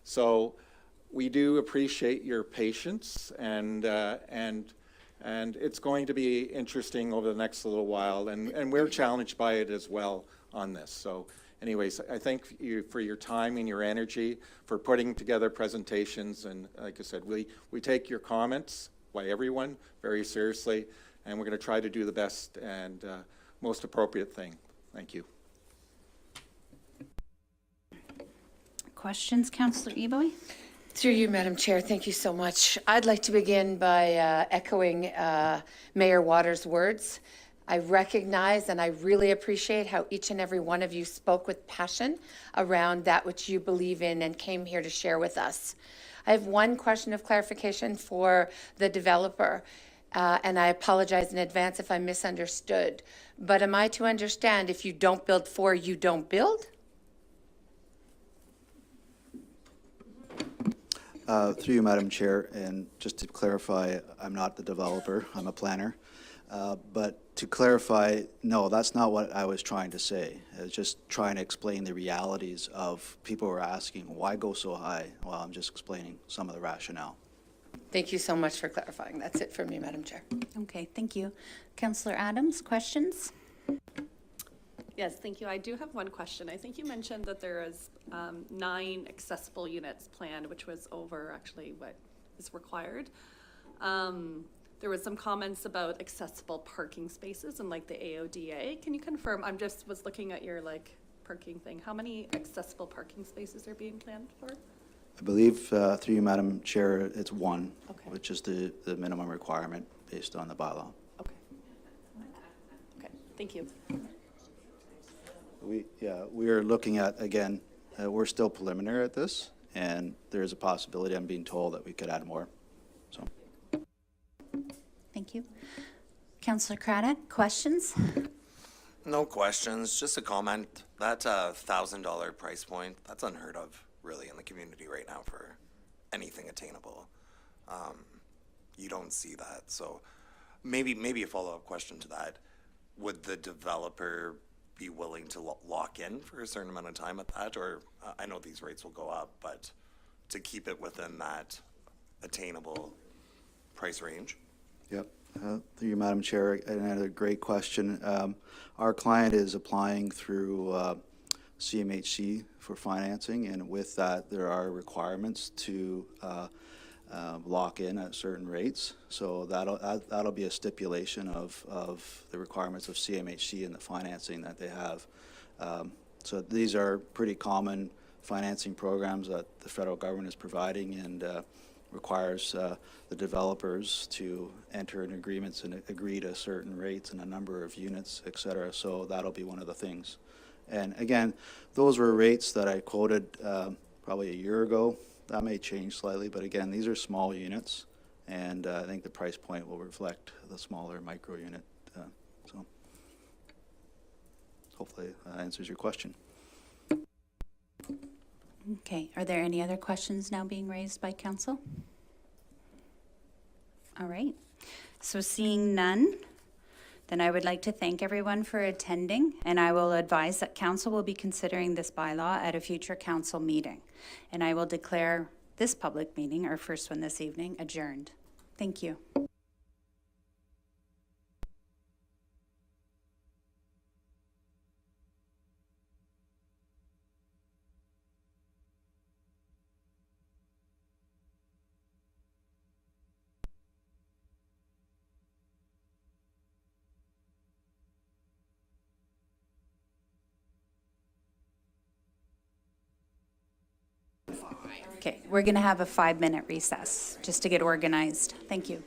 So we do appreciate your patience, and it's going to be interesting over the next little while, and we're challenged by it as well on this. So anyways, I thank you for your time and your energy for putting together presentations, and like I said, we take your comments by everyone very seriously, and we're going to try to do the best and most appropriate thing. Thank you. Questions, Councillor Eboy? Through you, Madam Chair, thank you so much. I'd like to begin by echoing Mayor Waters' words. I recognize and I really appreciate how each and every one of you spoke with passion around that which you believe in and came here to share with us. I have one question of clarification for the developer, and I apologize in advance if I misunderstood. But am I to understand if you don't build 4, you don't build? Through you, Madam Chair, and just to clarify, I'm not the developer, I'm a planner. But to clarify, no, that's not what I was trying to say. I was just trying to explain the realities of people who are asking, why go so high? Well, I'm just explaining some of the rationale. Thank you so much for clarifying. That's it from me, Madam Chair. Okay, thank you. Councillor Adams, questions? Yes, thank you. I do have one question. I think you mentioned that there is 9 accessible units planned, which was over actually what is required. There was some comments about accessible parking spaces and like the AODA. Can you confirm? Was looking at your parking thing. How many accessible parking spaces are being planned for? I believe, through you, Madam Chair, it's 1, okay, which is the minimum requirement based on the bylaw. Okay. Okay, thank you. We are looking at, again, we're still preliminary at this, and there is a possibility, I'm being told, that we could add more. So. Thank you. Councillor Craddock, questions? No questions, just a comment. That $1,000 price point, that's unheard of, really, in the community right now for anything attainable. You don't see that. So maybe a follow-up question to that. Would the developer be willing to lock in for a certain amount of time at that? Or I know these rates will go up, but to keep it within that attainable price range? Yep. Through you, Madam Chair, another great question. Our client is applying through CMHC for financing, and with that, there are requirements to lock in at certain rates. So that'll be a stipulation of the requirements of CMHC and the financing that they have. So these are pretty common financing programs that the federal government is providing, and requires the developers to enter in agreements and agree to certain rates and a number of units, et cetera. So that'll be one of the things. And again, those were rates that I quoted probably a year ago. That may change slightly, but again, these are small units, and I think the price point will reflect the smaller micro unit. So hopefully that answers your question. Okay, are there any other questions now being raised by council? All right, so seeing none, then I would like to thank everyone for attending, and I will advise that council will be considering this bylaw at a future council meeting. And I will declare this public meeting, our first one this evening, adjourned. Thank you. Okay, we're going to have a 5-minute recess just to get organized. Thank you.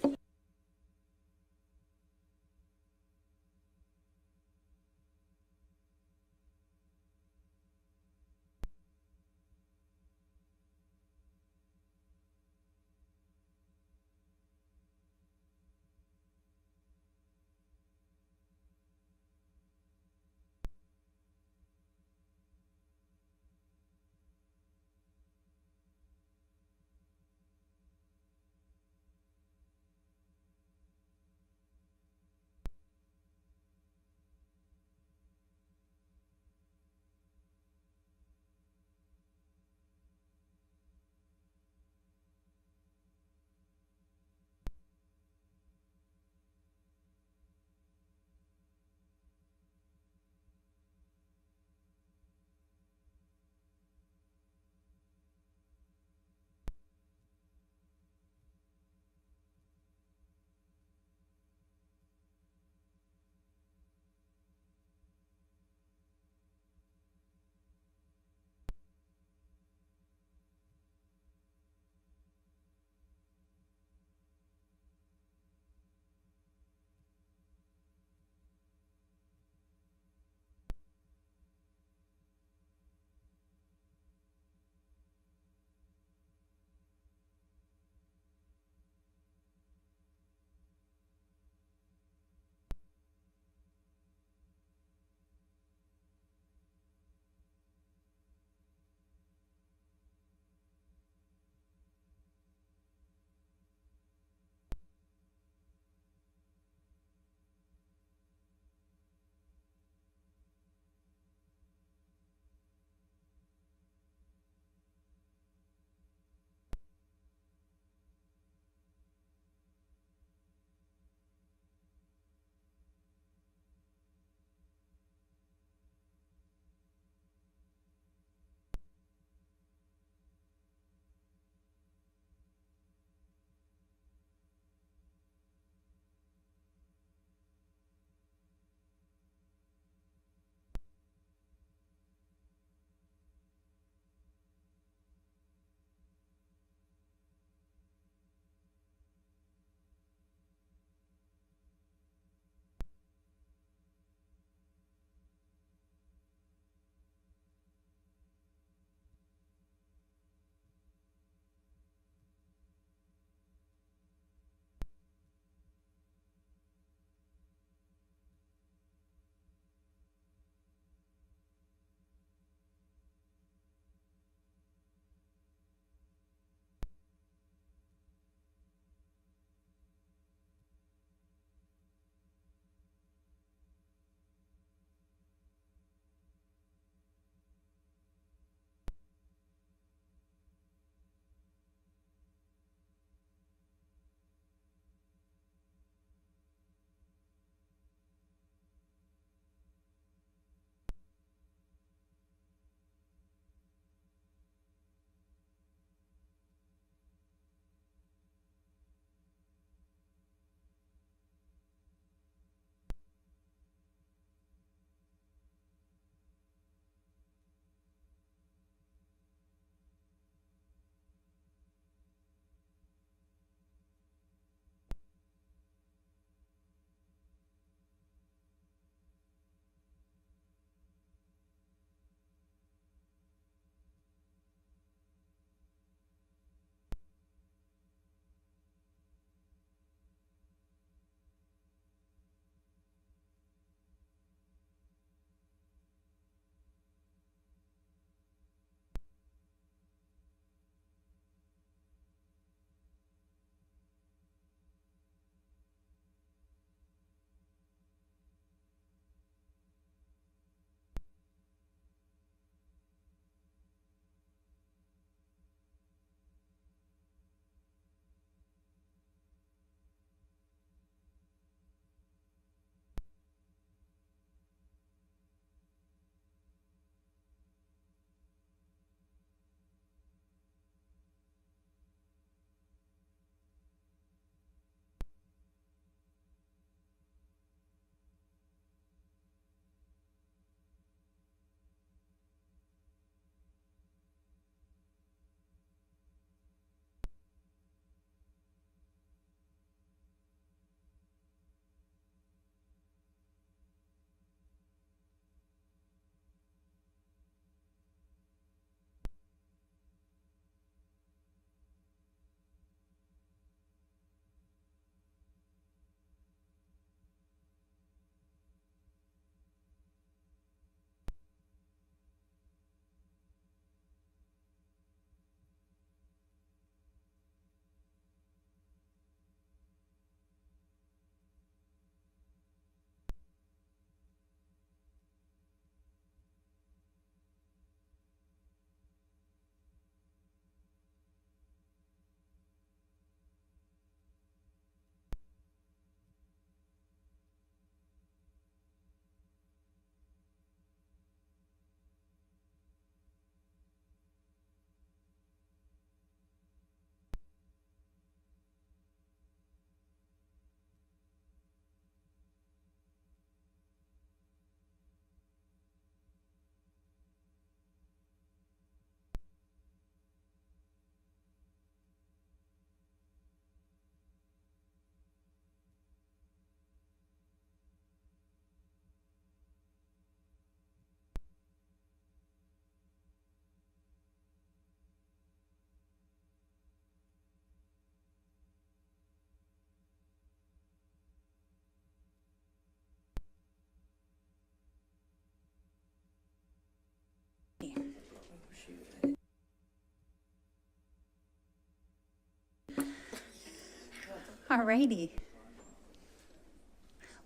All righty.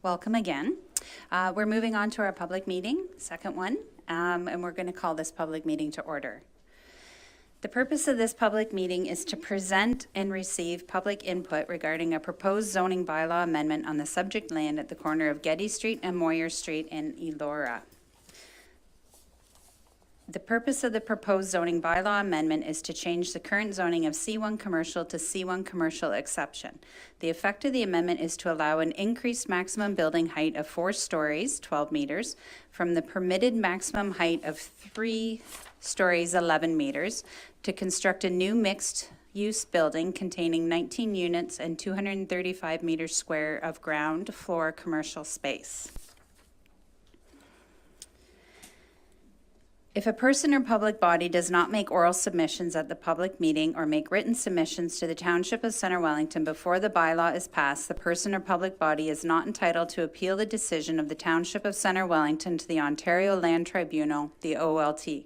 Welcome again. We're moving on to our public meeting, second one, and we're going to call this public meeting to order. The purpose of this public meeting is to present and receive public input regarding a proposed zoning bylaw amendment on the subject land at the corner of Geddes Street and Moir Street in Elora. The purpose of the proposed zoning bylaw amendment is to change the current zoning of C1 commercial to C1 commercial exception. The effect of the amendment is to allow an increased maximum building height of 4 stories, 12 meters, from the permitted maximum height of 3 stories, 11 meters, to construct a new mixed-use building containing 19 units and 235 meters square of ground floor commercial space. If a person or public body does not make oral submissions at the public meeting or make written submissions to the Township of Centre Wellington before the bylaw is passed, the person or public body is not entitled to appeal the decision of the Township of Centre Wellington to the Ontario Land Tribunal, the OLT.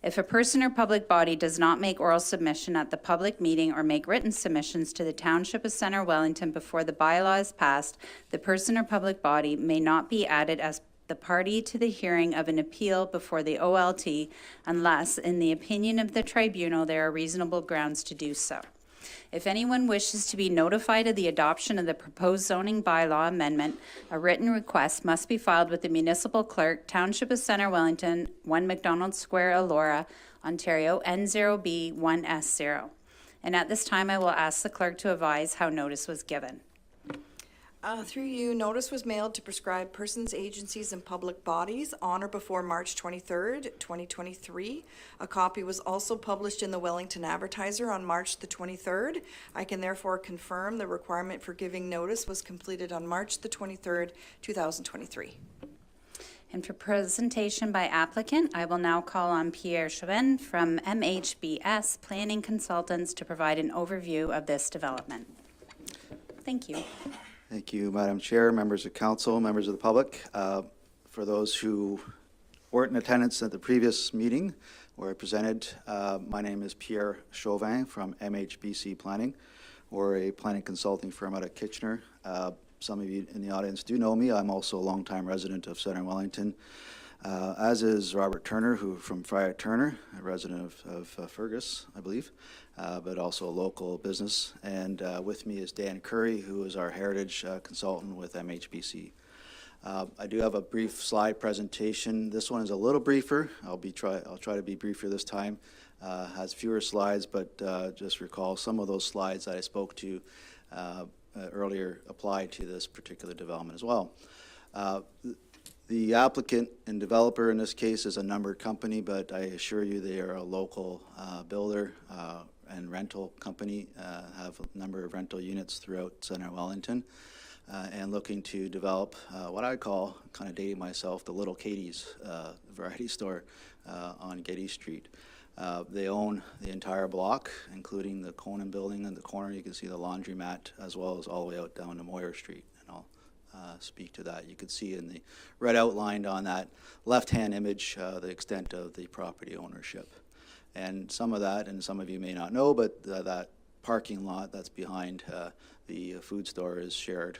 If a person or public body does not make oral submission at the public meeting or make written submissions to the Township of Centre Wellington before the bylaw is passed, the person or public body may not be added as the party to the hearing of an appeal before the OLT unless, in the opinion of the tribunal, there are reasonable grounds to do so. If anyone wishes to be notified of the adoption of the proposed zoning bylaw amendment, a written request must be filed with the municipal clerk, Township of Centre Wellington, 1 McDonald Square, Elora, Ontario, N0B1S0. And at this time, I will ask the clerk to advise how notice was given. Through you, notice was mailed to prescribed persons, agencies, and public bodies on or before March 23rd, 2023. A copy was also published in the Wellington Advertiser on March the 23rd. I can therefore confirm the requirement for giving notice was completed on March the 23rd, 2023. And for presentation by applicant, I will now call on Pierre Chauvin from MHBS Planning Consultants to provide an overview of this development. Thank you. Thank you, Madam Chair, members of council, members of the public. For those who weren't in attendance at the previous meeting where I presented, my name is Pierre Chauvin from MHBC Planning. We're a planning consulting firm out of Kitchener. Some of you in the audience do know me. I'm also a longtime resident of Centre Wellington, as is Robert Turner, who from Friar Turner, a resident of Fergus, I believe. But also a local business. And with me is Dan Curry, who is our heritage consultant with MHBC. I do have a brief slide presentation. This one is a little briefer. I'll try to be briefer this time. Has fewer slides, but just recall some of those slides that I spoke to earlier apply to this particular development as well. The applicant and developer in this case is a numbered company, but I assure you they are a local builder and rental company, have a number of rental units throughout Centre Wellington, and looking to develop what I call, kind of dating myself, the Little Katie's variety store on Geddes Street. They own the entire block, including the Conan building in the corner. You can see the laundromat, as well as all the way out down to Moir Street. And I'll speak to that. You can see in the red outlined on that left-hand image the extent of the property ownership. And some of that, and some of you may not know, but that parking lot that's behind the food store is shared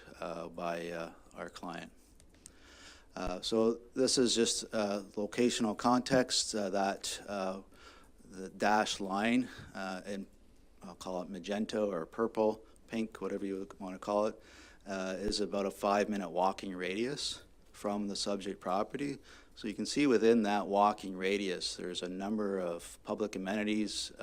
by our client. So this is just locational context that the dashed line, and I'll call it magenta or purple, pink, whatever you want to call it, is about a 5-minute walking radius from the subject property. So you can see within that walking radius, there's a number of public amenities,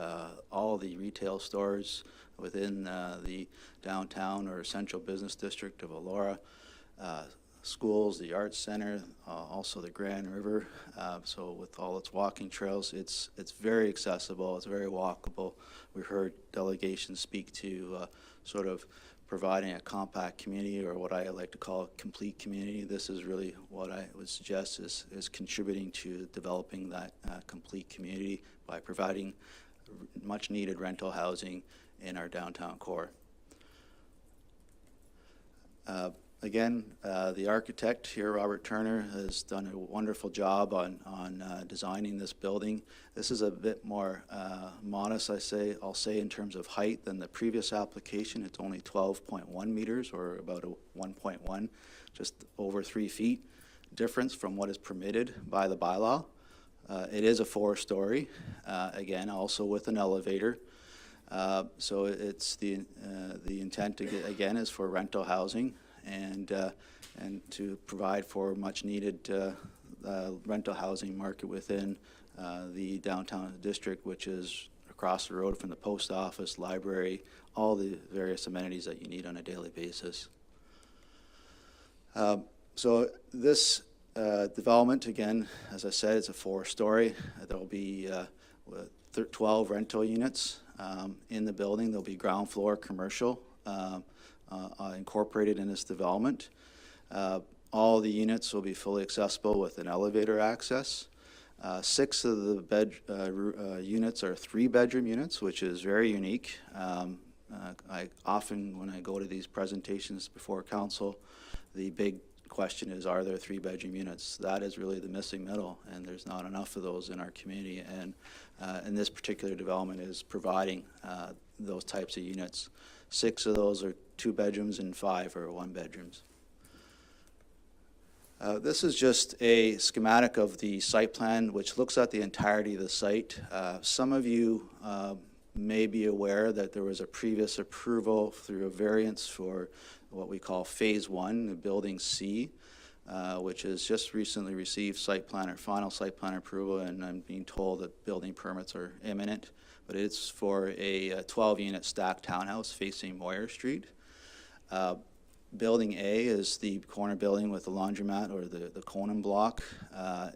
all the retail stores within the downtown or central business district of Elora, schools, the arts center, also the Grand River. So with all its walking trails, it's very accessible, it's very walkable. We've heard delegations speak to sort of providing a compact community, or what I like to call a complete community. This is really what I would suggest is contributing to developing that complete community by providing much needed rental housing in our downtown core. Again, the architect here, Robert Turner, has done a wonderful job on designing this building. This is a bit more modest, I'll say, in terms of height than the previous application. It's only 12.1 meters, or about a 1.1, just over 3 feet difference from what is permitted by the bylaw. It is a 4-story, again, also with an elevator. So it's the intent, again, is for rental housing and to provide for much needed rental housing market within the downtown district, which is across the road from the post office, library, all the various amenities that you need on a daily basis. So this development, again, as I said, it's a 4-story. There will be 12 rental units in the building. There'll be ground floor commercial incorporated in this development. All the units will be fully accessible with an elevator access. 6 of the units are 3-bedroom units, which is very unique. I often, when I go to these presentations before council, the big question is, are there 3-bedroom units? That is really the missing middle, and there's not enough of those in our community. And this particular development is providing those types of units. 6 of those are 2 bedrooms and 5 are 1 bedrooms. This is just a schematic of the site plan, which looks at the entirety of the site. Some of you may be aware that there was a previous approval through a variance for what we call Phase 1, the Building C, which has just recently received final site plan approval, and I'm being told that building permits are imminent. But it's for a 12-unit stacked townhouse facing Moir Street. Building A is the corner building with the laundromat, or the Conan block.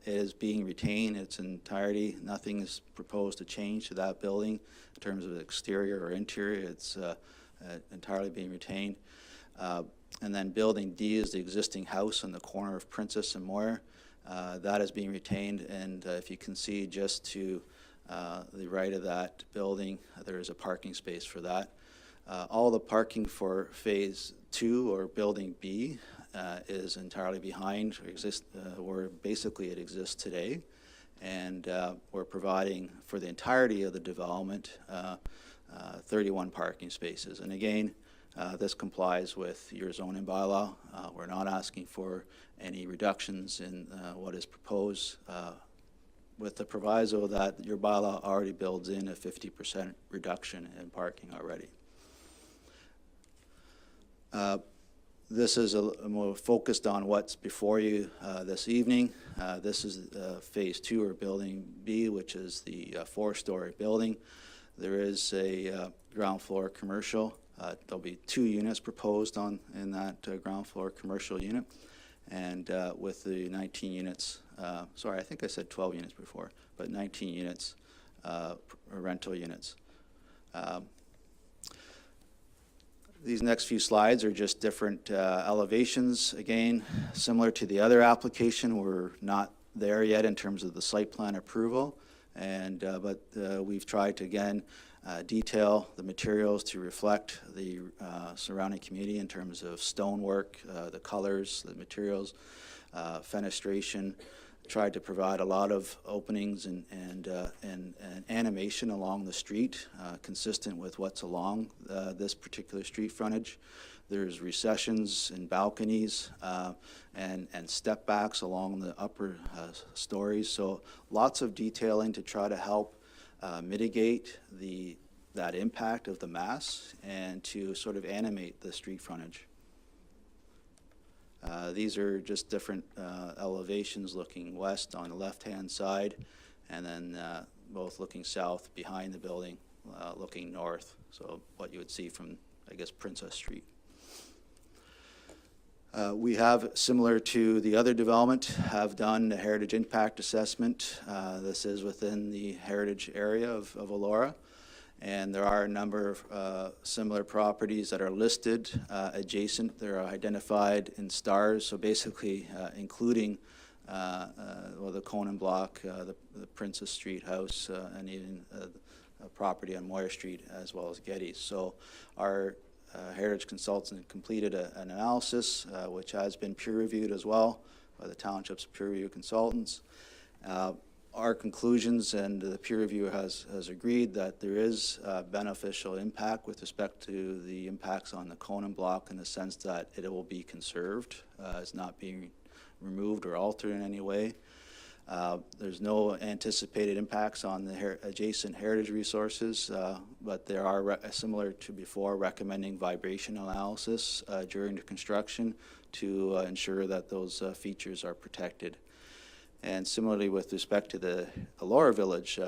It is being retained in its entirety. Nothing is proposed to change to that building in terms of exterior or interior. It's entirely being retained. And then Building D is the existing house on the corner of Princess and Moir. That is being retained, and if you can see just to the right of that building, there is a parking space for that. All the parking for Phase 2, or Building B, is entirely behind, where basically it exists today. And we're providing for the entirety of the development 31 parking spaces. And again, this complies with your zoning bylaw. We're not asking for any reductions in what is proposed, with the proviso that your bylaw already builds in a 50% reduction in parking already. This is more focused on what's before you this evening. This is Phase 2, or Building B, which is the 4-story building. There is a ground floor commercial. There'll be 2 units proposed in that ground floor commercial unit, and with the 19 units, sorry, I think I said 12 units before, but 19 units, rental units. These next few slides are just different elevations. Again, similar to the other application, we're not there yet in terms of the site plan approval, but we've tried to, again, detail the materials to reflect the surrounding community in terms of stonework, the colors, the materials, fenestration. Tried to provide a lot of openings and animation along the street, consistent with what's along this particular street frontage. There's recessions and balconies and step backs along the upper stories. So lots of detailing to try to help mitigate that impact of the mass and to sort of animate the street frontage. These are just different elevations looking west on the left-hand side, and then both looking south behind the building, looking north. So what you would see from, I guess, Princess Street. We have, similar to the other development, have done the heritage impact assessment. This is within the heritage area of Elora. And there are a number of similar properties that are listed adjacent. They're identified in stars, so basically including the Conan block, the Princess Street house, and even a property on Moir Street, as well as Geddes. So our heritage consultant completed an analysis, which has been peer-reviewed as well by the township's peer review consultants. Our conclusions, and the peer reviewer has agreed that there is beneficial impact with respect to the impacts on the Conan block, in the sense that it will be conserved. It's not being removed or altered in any way. There's no anticipated impacts on the adjacent heritage resources, but there are, similar to before, recommending vibration analysis during the construction to ensure that those features are protected. And similarly, with respect to the Elora Village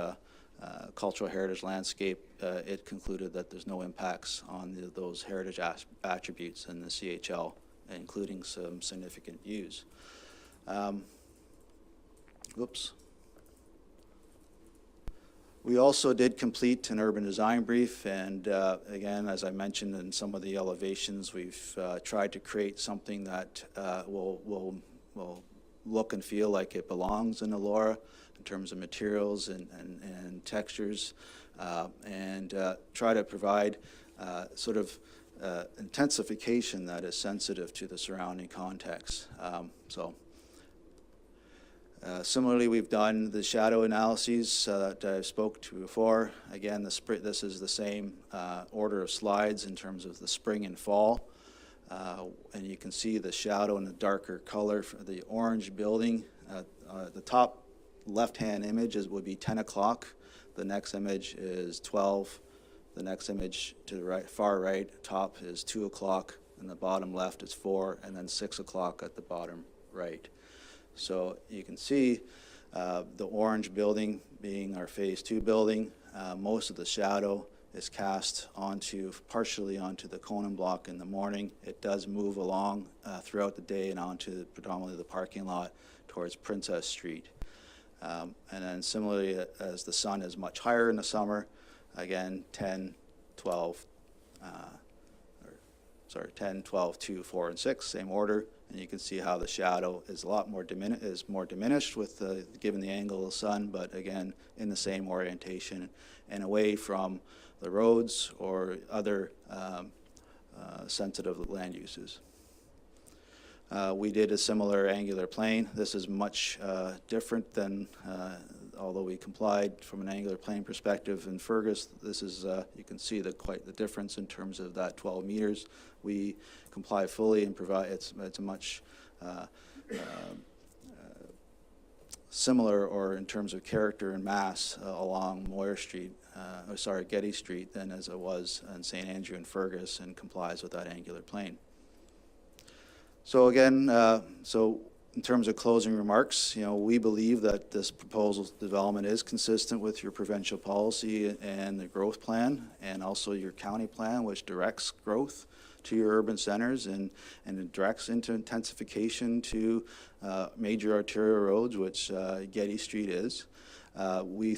cultural heritage landscape, it concluded that there's no impacts on those heritage attributes in the CHL, including some significant views. We also did complete an urban design brief, and again, as I mentioned in some of the elevations, we've tried to create something that will look and feel like it belongs in Elora in terms of materials and textures, and try to provide sort of intensification that is sensitive to the surrounding context. Similarly, we've done the shadow analyses that I spoke to before. Again, this is the same order of slides in terms of the spring and fall. And you can see the shadow in the darker color for the orange building. The top left-hand image would be 10 o'clock. The next image is 12. The next image to the right, far right, top is 2 o'clock, and the bottom left is 4, and then 6 o'clock at the bottom right. So you can see the orange building being our Phase 2 building. Most of the shadow is cast partially onto the Conan block in the morning. It does move along throughout the day and onto predominantly the parking lot towards Princess Street. And then similarly, as the sun is much higher in the summer, again, 10, 12, 2, 4, and 6, same order. And you can see how the shadow is a lot more diminished with given the angle of the sun, but again, in the same orientation and away from the roads or other sensitive land uses. We did a similar angular plane. This is much different than, although we complied from an angular plane perspective in Fergus, this is, you can see quite the difference in terms of that 12 meters. We comply fully and provide, it's a much similar, or in terms of character and mass, along Moir Street, Geddes Street, than as it was in St. Andrew and Fergus, and complies with that angular plane. So again, in terms of closing remarks, we believe that this proposal development is consistent with your provincial policy and the growth plan, and also your county plan, which directs growth to your urban centers and it directs into intensification to major arterial roads, which Geddes Street is. We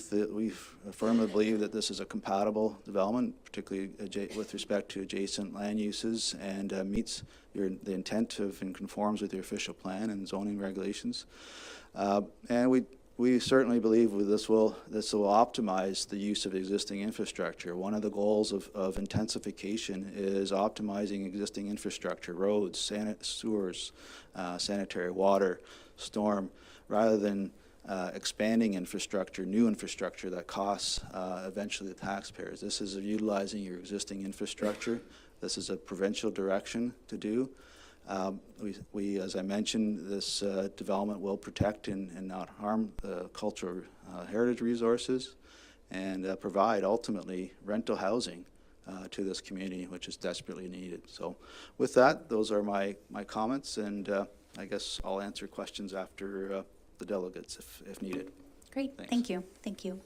firmly believe that this is a compatible development, particularly with respect to adjacent land uses, and meets the intent of and conforms with your official plan and zoning regulations. And we certainly believe this will optimize the use of existing infrastructure. One of the goals of intensification is optimizing existing infrastructure, roads, sewers, sanitary water, storm, rather than expanding infrastructure, new infrastructure that costs eventually the taxpayers. This is utilizing your existing infrastructure. This is a provincial direction to do. We, as I mentioned, this development will protect and not harm the cultural heritage resources, and provide ultimately rental housing to this community, which is desperately needed. So with that, those are my comments, and I guess I'll answer questions after the delegates if needed. Great, Thanks. thank you, thank you.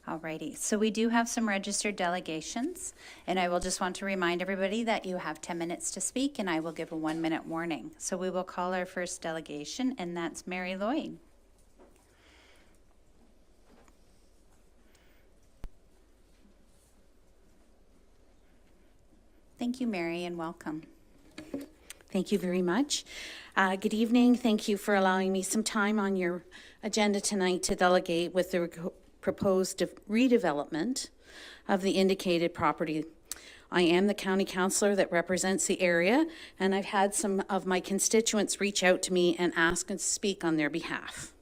Alrighty, so we do have some registered delegations, and I will just want to remind everybody that you have 10 minutes to speak, and I will give a 1-minute warning. So we will call our first delegation, and that's Mary Lloyd. Thank you, Mary, and welcome. Thank you very much. Good evening. Thank you for allowing me some time on your agenda tonight to delegate with the proposed redevelopment of the indicated property. I am the county councillor that represents the area, and I've had some of my constituents reach out to me and ask and speak on their behalf.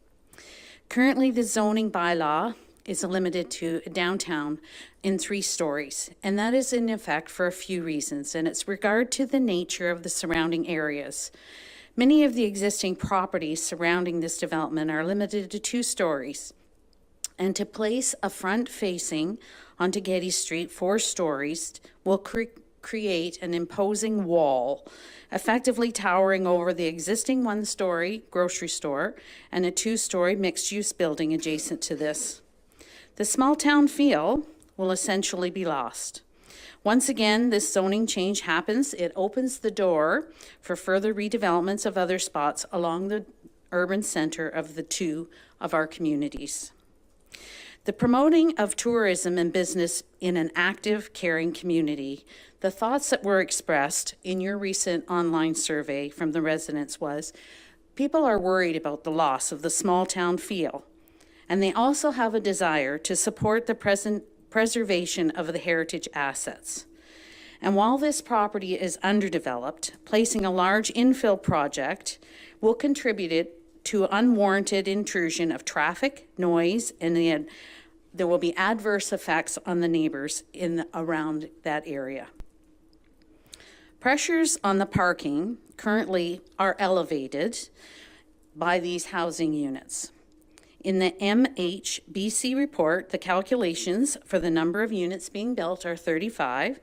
Currently, the zoning bylaw is limited to downtown in 3 stories, and that is in effect for a few reasons, and it's regard to the nature of the surrounding areas. Many of the existing properties surrounding this development are limited to 2 stories, and to place a front facing onto Geddes Street 4 stories will create an imposing wall, effectively towering over the existing 1-story grocery store and a 2-story mixed-use building adjacent to this. The small town feel will essentially be lost. Once again, this zoning change happens. It opens the door for further redevelopments of other spots along the urban center of the 2 of our communities. The promoting of tourism and business in an active, caring community. The thoughts that were expressed in your recent online survey from the residents was, people are worried about the loss of the small town feel, and they also have a desire to support the preservation of the heritage assets. And while this property is underdeveloped, placing a large infill project will contribute to unwarranted intrusion of traffic, noise, and there will be adverse effects on the neighbors around that area. Pressures on the parking currently are elevated by these housing units. In the MHBC report, the calculations for the number of units being built are 35,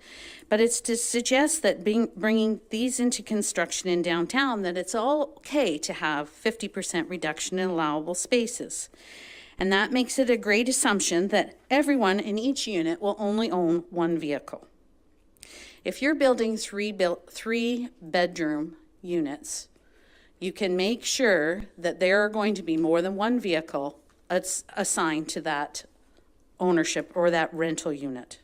but it's to suggest that bringing these into construction in downtown, that it's all okay to have 50% reduction in allowable spaces. And that makes it a great assumption that everyone in each unit will only own 1 vehicle. If you're building 3 bedroom units, you can make sure that there are going to be more than 1 vehicle assigned to that ownership or that rental unit.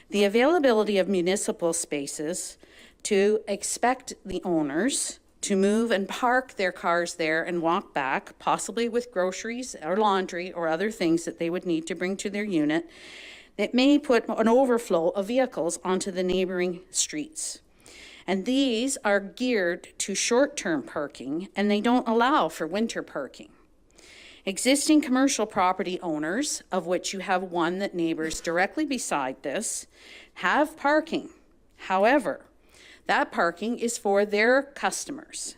The availability of municipal spaces to expect the owners to move and park their cars there and walk back, possibly with groceries or laundry or other things that they would need to bring to their unit, it may put an overflow of vehicles onto the neighboring streets. And these are geared to short-term parking, and they don't allow for winter parking. Existing commercial property owners, of which you have one that neighbors directly beside this, have parking. However, that parking is for their customers.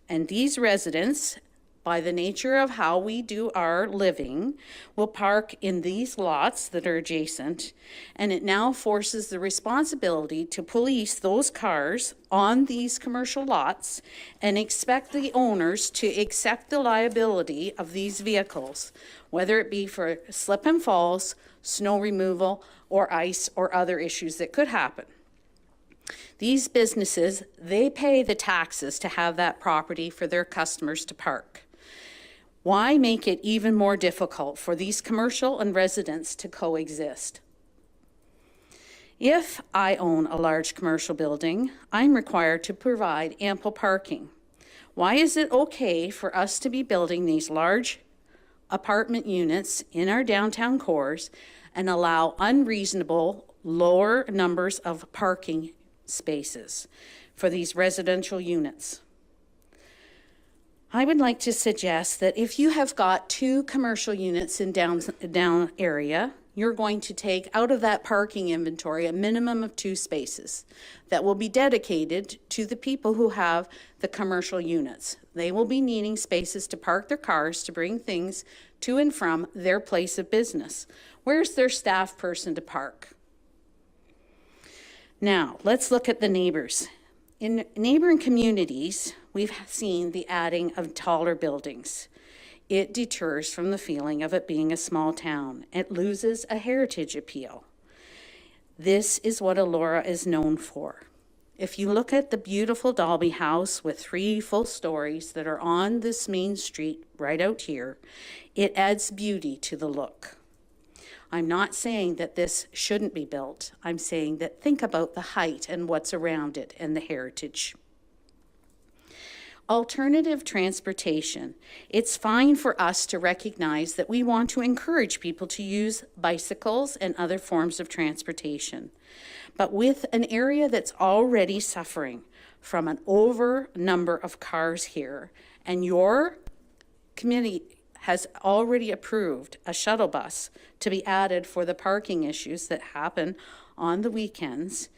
And these residents, by the nature of how we do our living, will park in these lots that are adjacent, and it now forces the responsibility to police those cars on these commercial lots and expect the owners to accept the liability of these vehicles, whether it be for slip and falls, snow removal, or ice or other issues that could happen. These businesses, they pay the taxes to have that property for their customers to park. Why make it even more difficult for these commercial and residents to coexist? If I own a large commercial building, I'm required to provide ample parking. Why is it okay for us to be building these large apartment units in our downtown cores and allow unreasonable lower numbers of parking spaces for these residential units? I would like to suggest that if you have got 2 commercial units in down area, you're going to take out of that parking inventory a minimum of 2 spaces that will be dedicated to the people who have the commercial units. They will be needing spaces to park their cars to bring things to and from their place of business. Where's their staff person to park? Now, let's look at the neighbors. In neighboring communities, we've seen the adding of taller buildings. It deters from the feeling of it being a small town. It loses a heritage appeal. This is what Elora is known for. If you look at the beautiful Dalby house with 3 full stories that are on this main street right out here, it adds beauty to the look. I'm not saying that this shouldn't be built. I'm saying that think about the height and what's around it and the heritage. Alternative transportation. It's fine for us to recognize that we want to encourage people to use bicycles and other forms of transportation. But with an area that's already suffering from an over number of cars here, and your committee has already approved a shuttle bus to be added for the parking issues that happen on the weekends,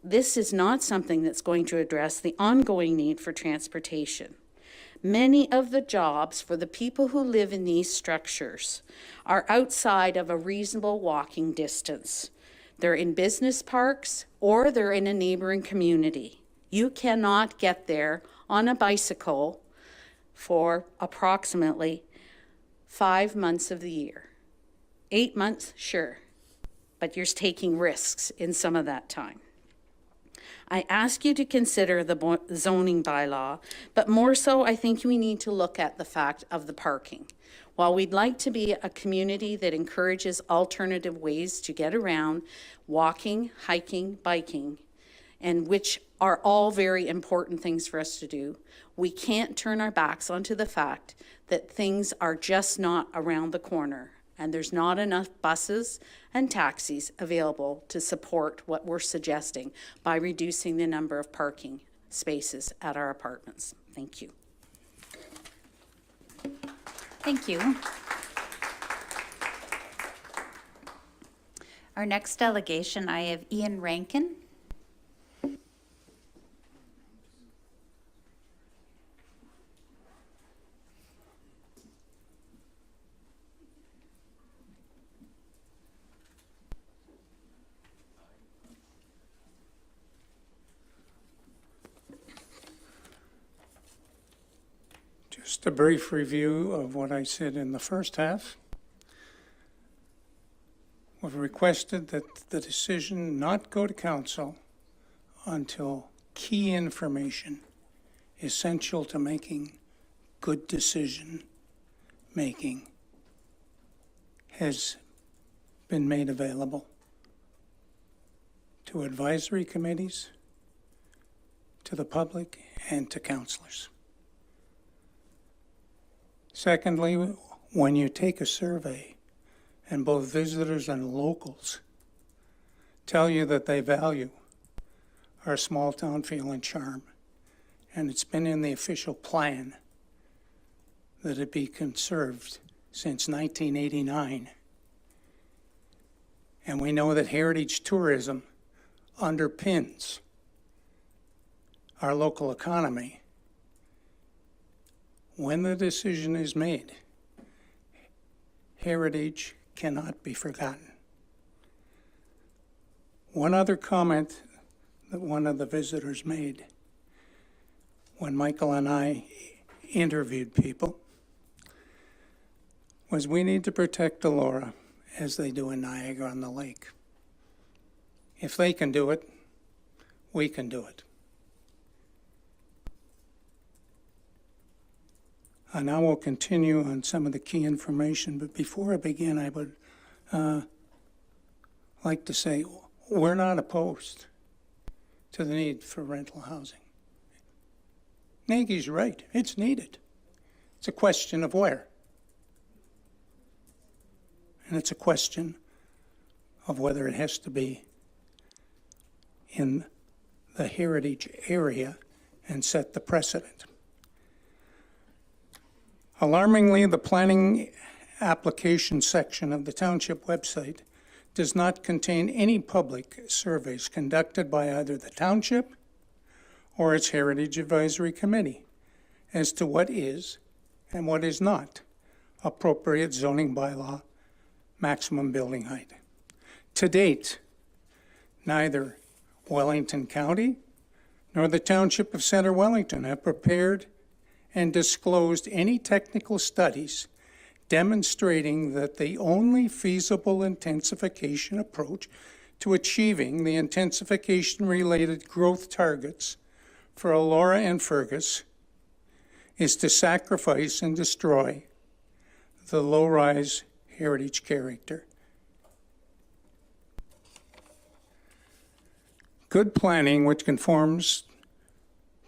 this is not something that's going to address the ongoing need for transportation. Many of the jobs for the people who live in these structures are outside of a reasonable walking distance. They're in business parks or they're in a neighboring community. You cannot get there on a bicycle for approximately 5 months of the year. 8 months, sure, but you're taking risks in some of that time. I ask you to consider the zoning bylaw, but more so, I think we need to look at the fact of the parking. While we'd like to be a community that encourages alternative ways to get around, walking, hiking, biking, and which are all very important things for us to do, we can't turn our backs onto the fact that things are just not around the corner and there's not enough buses and taxis available to support what we're suggesting by reducing the number of parking spaces at our apartments. Thank you. Thank you. Our next delegation, I have Ian Rankin. Just a brief review of what I said in the first half. We've requested that the decision not go to council until key information essential to making good decision making has been made available to advisory committees, to the public, and to councillors. Secondly, when you take a survey and both visitors and locals tell you that they value our small town feel and charm, and it's been in the official plan that it be conserved since 1989, and we know that heritage tourism underpins our local economy. When the decision is made, heritage cannot be forgotten. One other comment that one of the visitors made when Michael and I interviewed people was we need to protect Elora as they do in Niagara on the lake. If they can do it, we can do it. And I will continue on some of the key information, but before I begin, I would like to say we're not opposed to the need for rental housing. Nagy's right, it's needed. It's a question of where. And it's a question of whether it has to be in the heritage area and set the precedent. Alarmingly, the planning application section of the township website does not contain any public surveys conducted by either the township or its Heritage Advisory Committee as to what is and what is not appropriate zoning bylaw maximum building height. To date, neither Wellington County nor the Township of Center Wellington have prepared and disclosed any technical studies demonstrating that the only feasible intensification approach to achieving the intensification-related growth targets for Elora and Fergus is to sacrifice and destroy the low-rise heritage character. Good planning, which conforms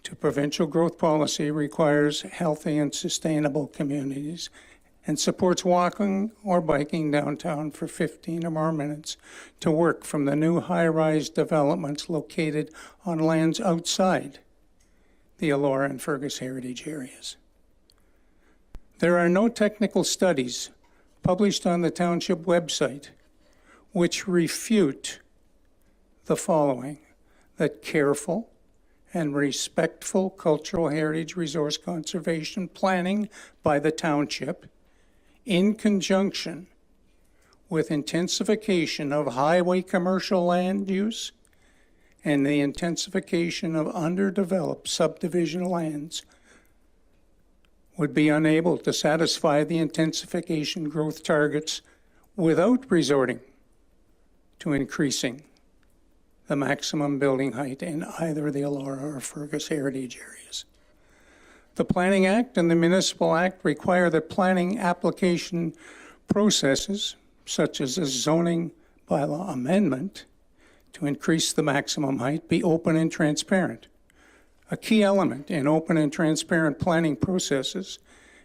to provincial growth policy requires healthy and sustainable communities and supports walking or biking downtown for 15 or more minutes to work from the new high-rise developments located on lands outside the Elora and Fergus heritage areas. There are no technical studies published on the township website which refute the following: that careful and respectful cultural heritage resource conservation planning by the township, in conjunction with intensification of highway commercial land use and the intensification of underdeveloped subdivision lands, would be unable to satisfy the intensification growth targets without resorting to increasing the maximum building height in either the Elora or Fergus heritage areas. The Planning Act and the Municipal Act require that planning application processes, such as a zoning bylaw amendment to increase the maximum height, be open and transparent. A key element in open and transparent planning processes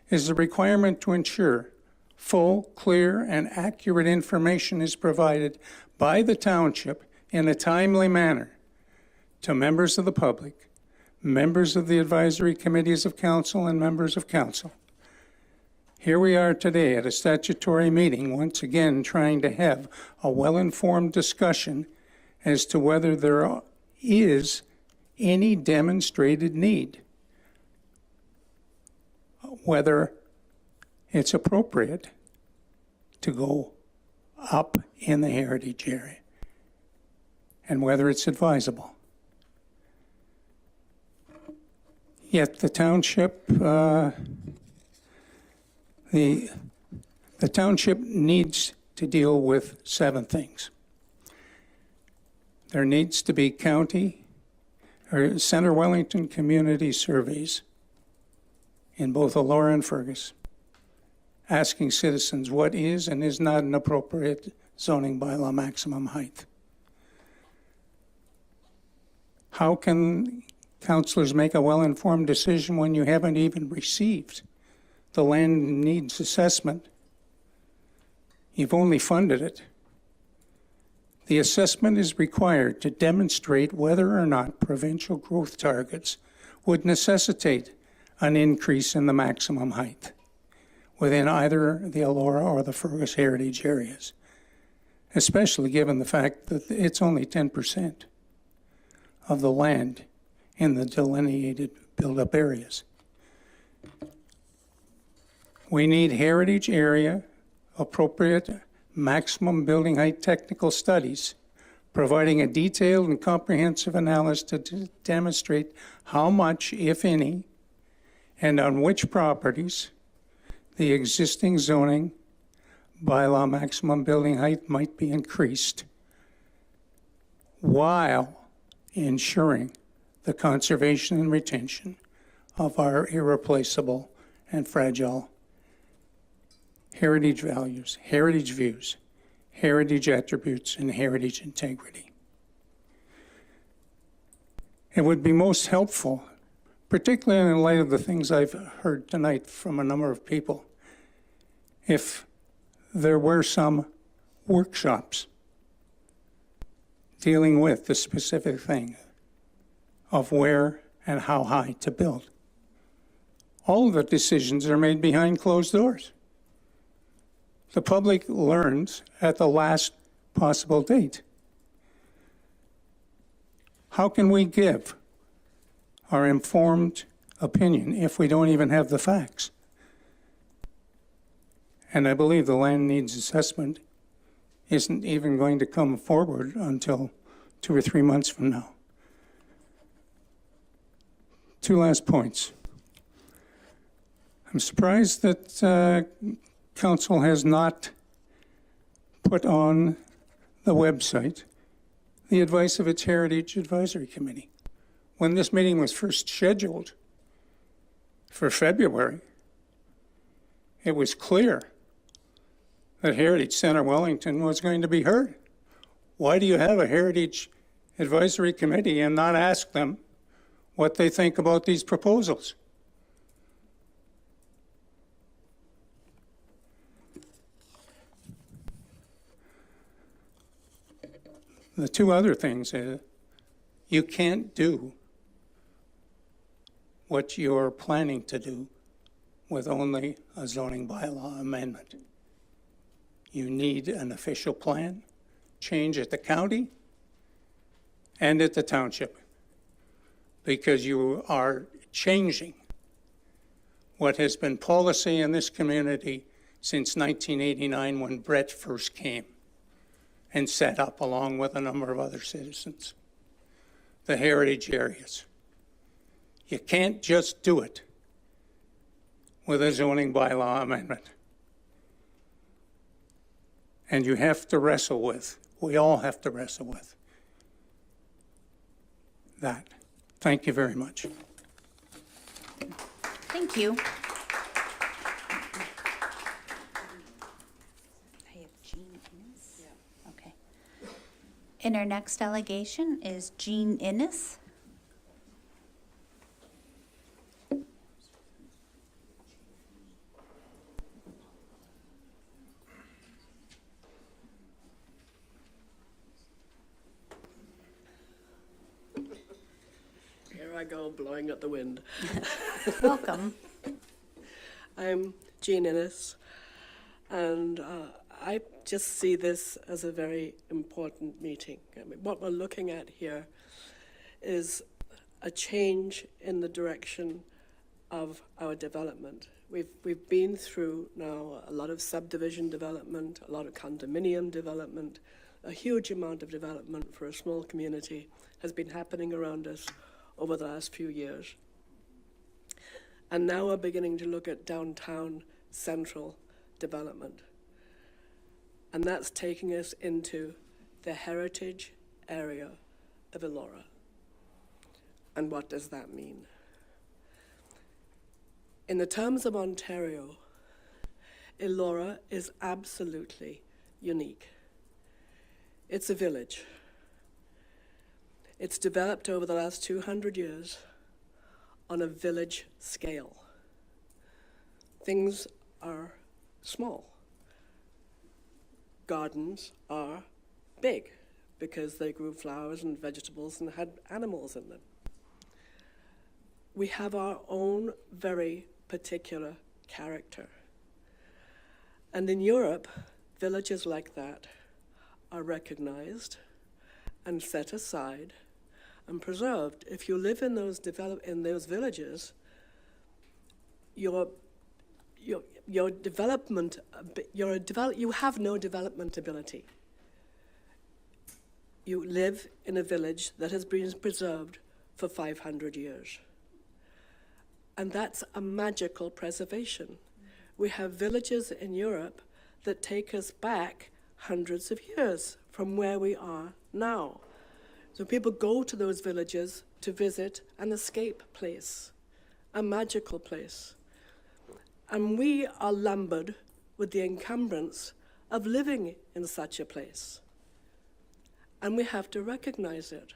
is the requirement to ensure full, clear, and accurate information is provided by the township in a timely manner to members of the public, members of the advisory committees of council, and members of council. Here we are today at a statutory meeting, once again trying to have a well-informed discussion as to whether there is any demonstrated need, whether it's appropriate to go up in the heritage area, and whether it's advisable. Yet the township, the township needs to deal with 7 things. There needs to be county or Centre Wellington community surveys in both Elora and Fergus, asking citizens what is and is not an appropriate zoning bylaw maximum height. How can councillors make a well-informed decision when you haven't even received the land needs assessment? You've only funded it. The assessment is required to demonstrate whether or not provincial growth targets would necessitate an increase in the maximum height within either the Elora or the Fergus heritage areas, especially given the fact that it's only 10% of the land in the delineated build-up areas. We need heritage area appropriate maximum building height technical studies, providing a detailed and comprehensive analysis to demonstrate how much, if any, and on which properties the existing zoning bylaw maximum building height might be increased, while ensuring the conservation and retention of our irreplaceable and fragile heritage values, heritage views, heritage attributes, and heritage integrity. It would be most helpful, particularly in light of the things I've heard tonight from a number of people, if there were some workshops dealing with the specific thing of where and how high to build. All of the decisions are made behind closed doors. The public learns at the last possible date. How can we give our informed opinion if we don't even have the facts? And I believe the land needs assessment isn't even going to come forward until 2 or 3 months from now. 2 last points. I'm surprised that Council has not put on the website the advice of its Heritage Advisory Committee. When this meeting was first scheduled for February, it was clear that Heritage Centre Wellington was going to be heard. Why do you have a Heritage Advisory Committee and not ask them what they think about these proposals. The two other things is you can't do what you're planning to do with only a zoning bylaw amendment. You need an official plan, change at the county and at the township, because you are changing what has been policy in this community since 1989 when Brett first came and set up, along with a number of other citizens, the heritage areas. You can't just do it with a zoning bylaw amendment. And you have to wrestle with, we all have to wrestle with that. Thank you very much. Thank you. Okay. And our next delegation is Jean Innes. Here I go, blowing at the wind. Welcome. I'm Jean Innes, and I just see this as a very important meeting. I mean, what we're looking at here is a change in the direction of our development. We've been through now a lot of subdivision development, a lot of condominium development, a huge amount of development for a small community has been happening around us over the last few years. And now we're beginning to look at downtown central development. And that's taking us into the heritage area of Elora. And what does that mean? In the terms of Ontario, Elora is absolutely unique. It's a village. It's developed over the last 200 years on a village scale. Things are small. Gardens are big because they grew flowers and vegetables and had animals in them. We have our own very particular character. And in Europe, villages like that are recognized and set aside and preserved. If you live in those villages, you have no development ability. You live in a village that has been preserved for 500 years. And that's a magical preservation. We have villages in Europe that take us back hundreds of years from where we are now. So people go to those villages to visit an escape place, a magical place. And we are lumbered with the encumbrance of living in such a place. And we have to recognize it.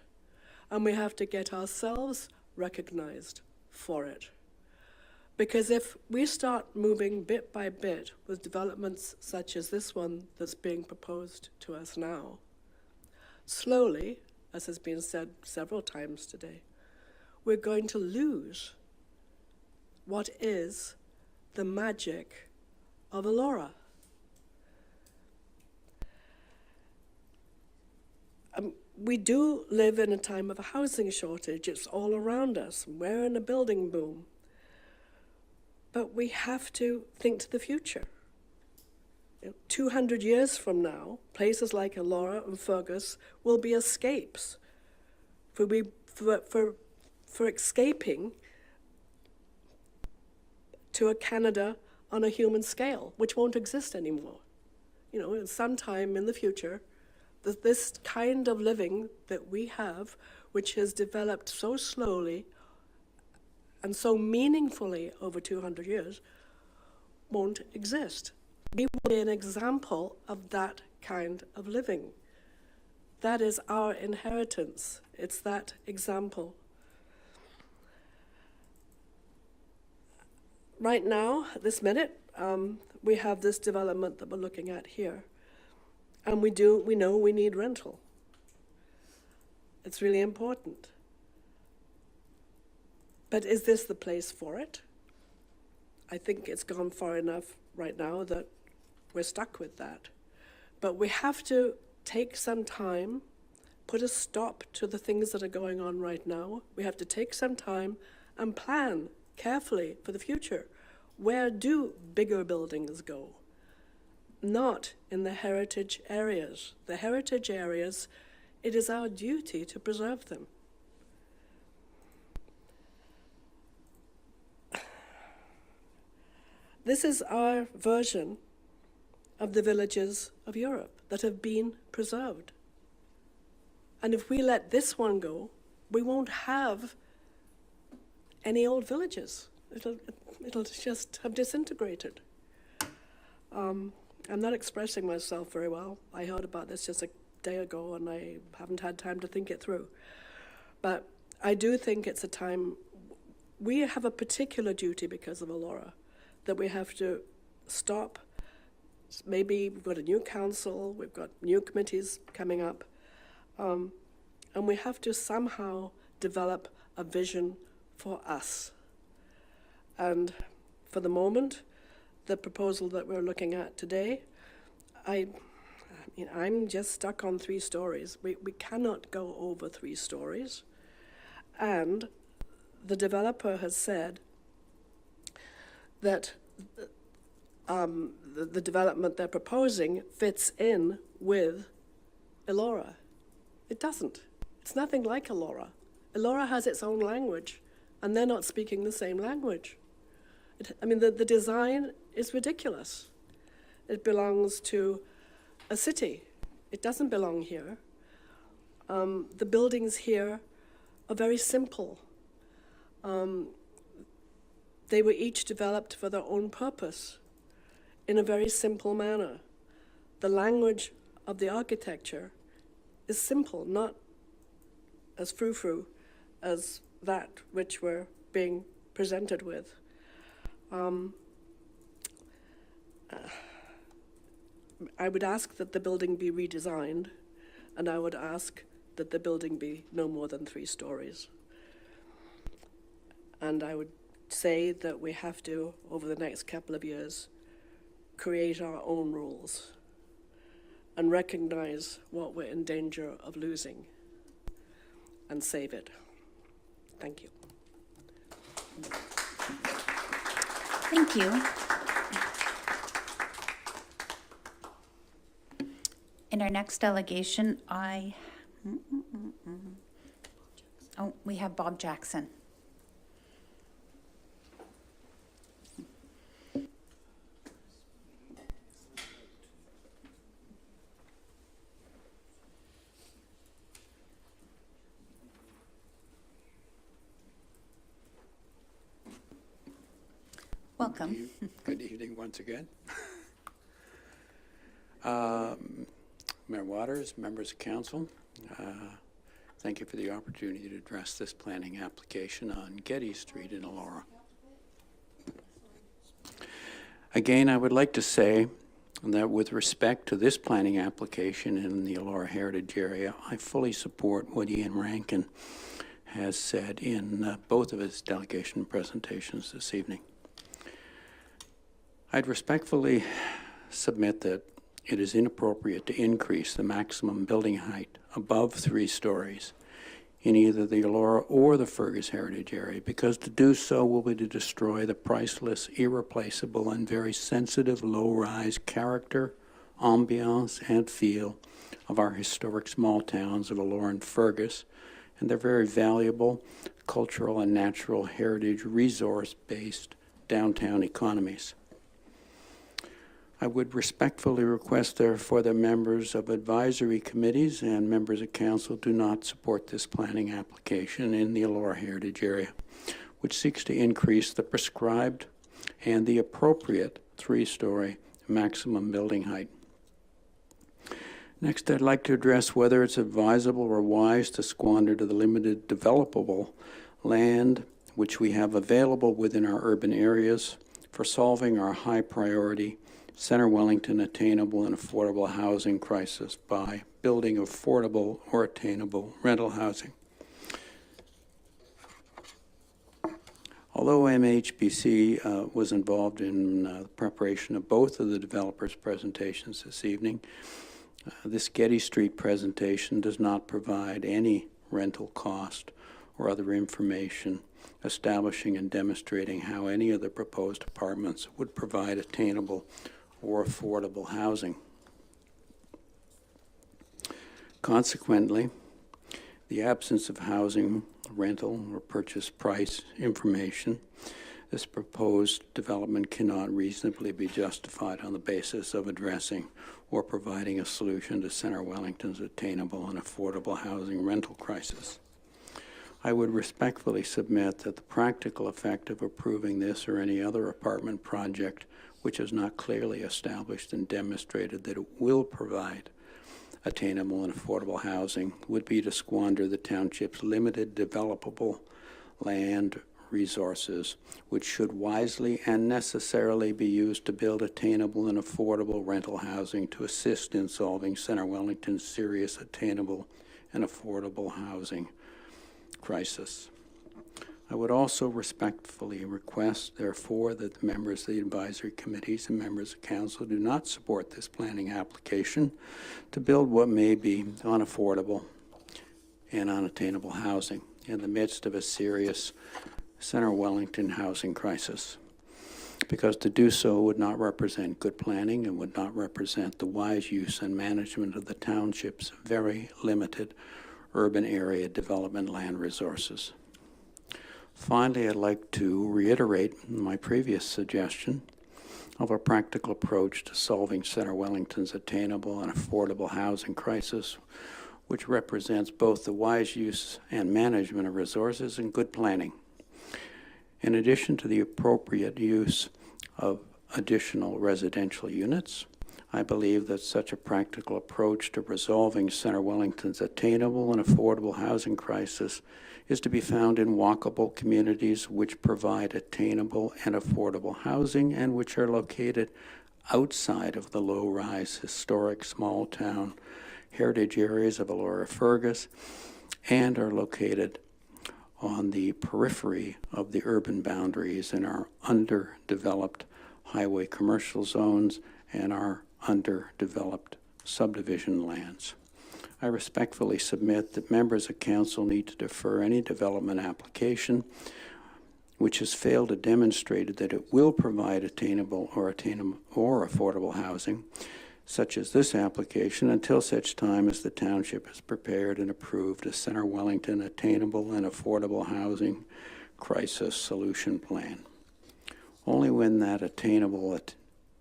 And we have to get ourselves recognized for it. Because if we start moving bit by bit with developments such as this one that's being proposed to us now, slowly, as has been said several times today, we're going to lose what is the magic of Elora. We do live in a time of a housing shortage. It's all around us. We're in a building boom. But we have to think to the future. 200 years from now, places like Elora and Fergus will be escapes for escaping to a Canada on a human scale, which won't exist anymore. Sometime in the future, this kind of living that we have, which has developed so slowly and so meaningfully over 200 years, won't exist. We will be an example of that kind of living. That is our inheritance. It's that example. right now, this minute, we have this development that we're looking at here. And we know we need rental. It's really important. But is this the place for it? I think it's gone far enough right now that we're stuck with that. But we have to take some time, put a stop to the things that are going on right now. We have to take some time and plan carefully for the future. Where do bigger buildings go? Not in the heritage areas. The heritage areas, it is our duty to preserve them. This is our version of the villages of Europe that have been preserved. And if we let this one go, we won't have any old villages. It'll just have disintegrated. I'm not expressing myself very well. I heard about this just a day ago and I haven't had time to think it through. But I do think it's a time, we have a particular duty because of Elora, that we have to stop. Maybe we've got a new council, we've got new committees coming up, and we have to somehow develop a vision for us. And for the moment, the proposal that we're looking at today, I'm just stuck on 3 stories. We cannot go over 3 stories. And the developer has said that the development they're proposing fits in with Elora. It doesn't. It's nothing like Elora. Elora has its own language, and they're not speaking the same language. The design is ridiculous. It belongs to a city. It doesn't belong here. The buildings here are very simple. They were each developed for their own purpose in a very simple manner. The language of the architecture is simple, not as frou-frou as that which we're being presented with. I would ask that the building be redesigned, and I would ask that the building be no more than 3 stories. And I would say that we have to, over the next couple of years, create our own rules and recognize what we're in danger of losing and save it. Thank you. Thank you. In our next delegation, we have Bob Jackson. Welcome. Good evening once again. Mayor Waters, members of council, thank you for the opportunity to address this planning application on Geddes Street in Elora. Again, I would like to say that with respect to this planning application in the Elora Heritage Area, I fully support what Ian Rankin has said in both of his delegation presentations this evening. I'd respectfully submit that it is inappropriate to increase the maximum building height above 3 stories in either the Elora or the Fergus Heritage Area, because to do so will be to destroy the priceless, irreplaceable, and very sensitive low-rise character, ambiance, and feel of our historic small towns of Elora and Fergus, and their very valuable cultural and natural heritage resource-based downtown economies. I would respectfully request, therefore, that members of advisory committees and members of council do not support this planning application in the Elora Heritage Area, which seeks to increase the prescribed and the appropriate 3-story maximum building height. Next, I'd like to address whether it's advisable or wise to squander the limited developable land which we have available within our urban areas for solving our high-priority Center Wellington attainable and affordable housing crisis by building affordable or attainable rental housing. Although MHBC was involved in the preparation of both of the developers' presentations this evening, this Getty Street presentation does not provide any rental cost or other information establishing and demonstrating how any of the proposed apartments would provide attainable or affordable housing. Consequently, the absence of housing, rental, or purchase price information, this proposed development cannot reasonably be justified on the basis of addressing or providing a solution to Center Wellington's attainable and affordable housing rental crisis. I would respectfully submit that the practical effect of approving this or any other apartment project which is not clearly established and demonstrated that it will provide attainable and affordable housing would be to squander the township's limited developable land resources, which should wisely and necessarily be used to build attainable and affordable rental housing to assist in solving Center Wellington's serious attainable and affordable housing crisis. I would also respectfully request, therefore, that the members of the advisory committees and members of council do not support this planning application to build what may be unaffordable and unattainable housing in the midst of a serious Center Wellington housing crisis, because to do so would not represent good planning and would not represent the wise use and management of the township's very limited urban area development land resources. Finally, I'd like to reiterate my previous suggestion of a practical approach to solving Center Wellington's attainable and affordable housing crisis, which represents both the wise use and management of resources and good planning. In addition to the appropriate use of additional residential units, I believe that such a practical approach to resolving Center Wellington's attainable and affordable housing crisis is to be found in walkable communities which provide attainable and affordable housing and which are located outside of the low-rise historic small-town heritage areas of Elora, Fergus, and are located on the periphery of the urban boundaries in our underdeveloped highway commercial zones and our underdeveloped subdivision lands. I respectfully submit that members of council need to defer any development application which has failed to demonstrate that it will provide attainable or affordable housing, such as this application, until such time as the township has prepared and approved a Center Wellington attainable and affordable housing crisis solution plan. Only when that attainable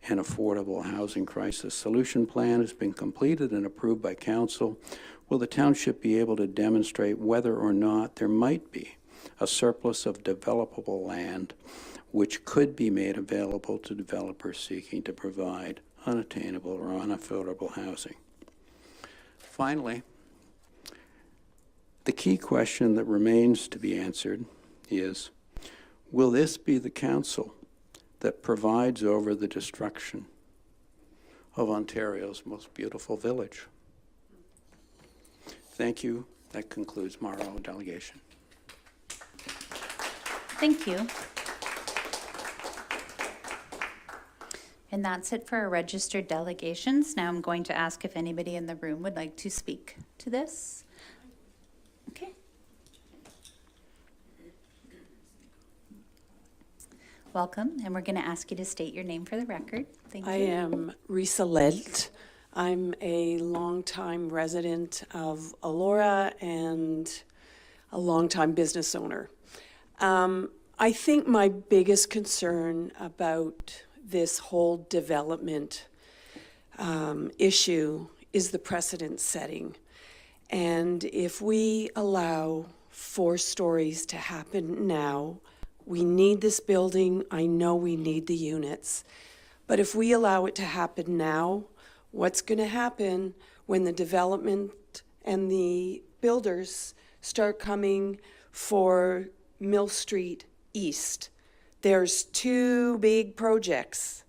and affordable housing crisis solution plan has been completed and approved by council will the township be able to demonstrate whether or not there might be a surplus of developable land which could be made available to developers seeking to provide unattainable or unaffordable housing. Finally, the key question that remains to be answered is, will this be the council that provides over the destruction of Ontario's most beautiful village? Thank you. That concludes my oral delegation. Thank you. And that's it for our registered delegations. Now I'm going to ask if anybody in the room would like to speak to this. Okay. Welcome, and we're going to ask you to state your name for the record. Thank you. I am Risa Lelt. I'm a longtime resident of Elora and a longtime business owner. I think my biggest concern about this whole development issue is the precedent setting. And if we allow 4 stories to happen now, we need this building. I know we need the units. But if we allow it to happen now, what's going to happen when the development and the builders start coming for Mill Street East? There's 2 big projects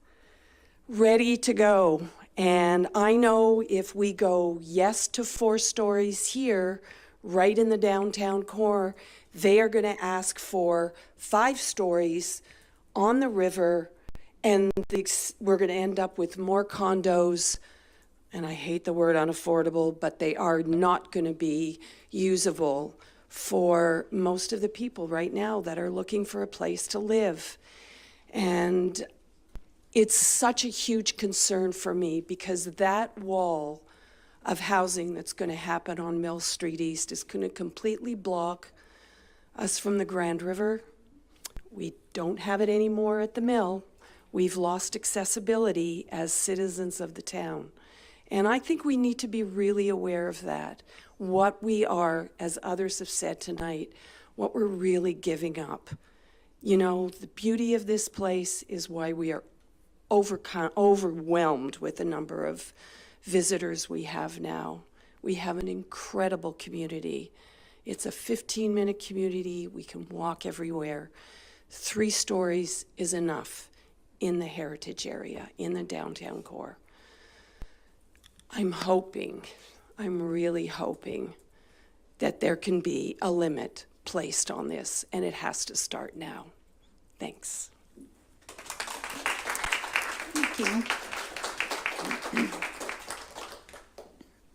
ready to go. And I know if we go yes to 4 stories here, right in the downtown core, they are going to ask for 5 stories on the river, and we're going to end up with more condos. And I hate the word unaffordable, but they are not going to be usable for most of the people right now that are looking for a place to live. And it's such a huge concern for me, because that wall of housing that's going to happen on Mill Street East is going to completely block us from the Grand River. We don't have it anymore at the mill. We've lost accessibility as citizens of the town. And I think we need to be really aware of that. What we are, as others have said tonight, what we're really giving up. You know, the beauty of this place is why we are overwhelmed with the number of visitors we have now. We have an incredible community. It's a 15-minute community. We can walk everywhere. 3 stories is enough in the heritage area, in the downtown core. I'm really hoping that there can be a limit placed on this, and it has to start now. Thanks. Thank you.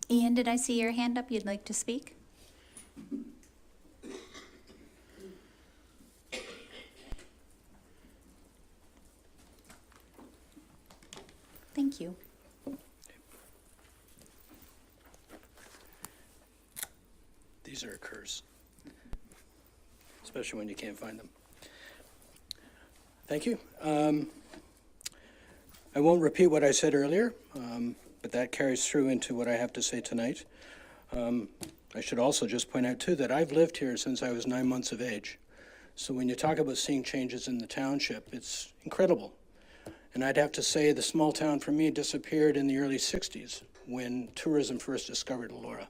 Ian, did I see your hand up? You'd like to speak? Thank you. These are a curse, especially when you can't find them. Thank you. I won't repeat what I said earlier, but that carries through into what I have to say tonight. I should also just point out, too, that I've lived here since I was 9 months of age. So when you talk about seeing changes in the township, it's incredible. And I'd have to say the small town for me disappeared in the early 60s when tourism first discovered Elora.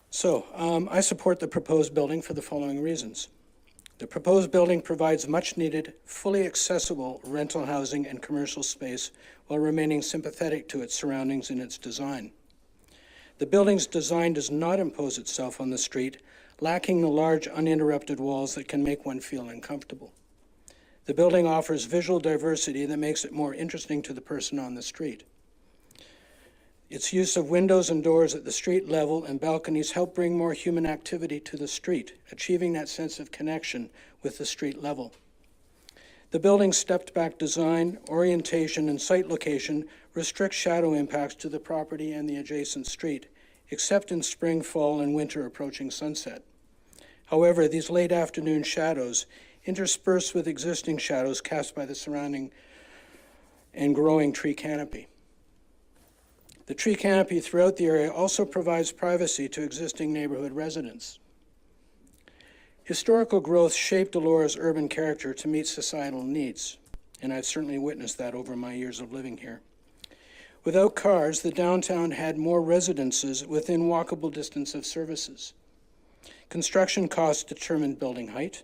So I support the proposed building for the following reasons. The proposed building provides much-needed, fully accessible rental housing and commercial space while remaining sympathetic to its surroundings and its design. The building's design does not impose itself on the street, lacking the large, uninterrupted walls that can make one feel uncomfortable. The building offers visual diversity that makes it more interesting to the person on the street. Its use of windows and doors at the street level and balconies help bring more human activity to the street, achieving that sense of connection with the street level. The building's stepped-back design, orientation, and site location restrict shadow impacts to the property and the adjacent street, except in spring, fall, and winter approaching sunset. However, these late afternoon shadows, interspersed with existing shadows cast by the surrounding and growing tree canopy. The tree canopy throughout the area also provides privacy to existing neighborhood residents. Historical growth shaped Elora's urban character to meet societal needs, and I've certainly witnessed that over my years of living here. Without cars, the downtown had more residences within walkable distance of services. Construction costs determined building height,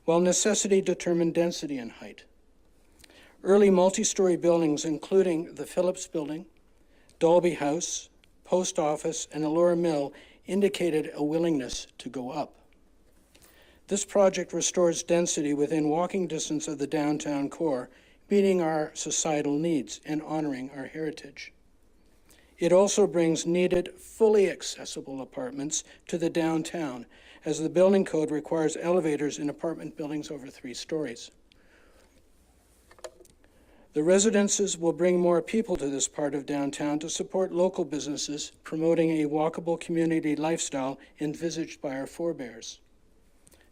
while necessity determined density and height. Early multi-story buildings, including the Phillips Building, Dolby House, Post Office, and Elora Mill, indicated a willingness to go up. This project restores density within walking distance of the downtown core, meeting our societal needs and honoring our heritage. It also brings needed, fully accessible apartments to the downtown, as the building code requires elevators in apartment buildings over 3 stories. The residences will bring more people to this part of downtown to support local businesses, promoting a walkable community lifestyle envisaged by our forebears.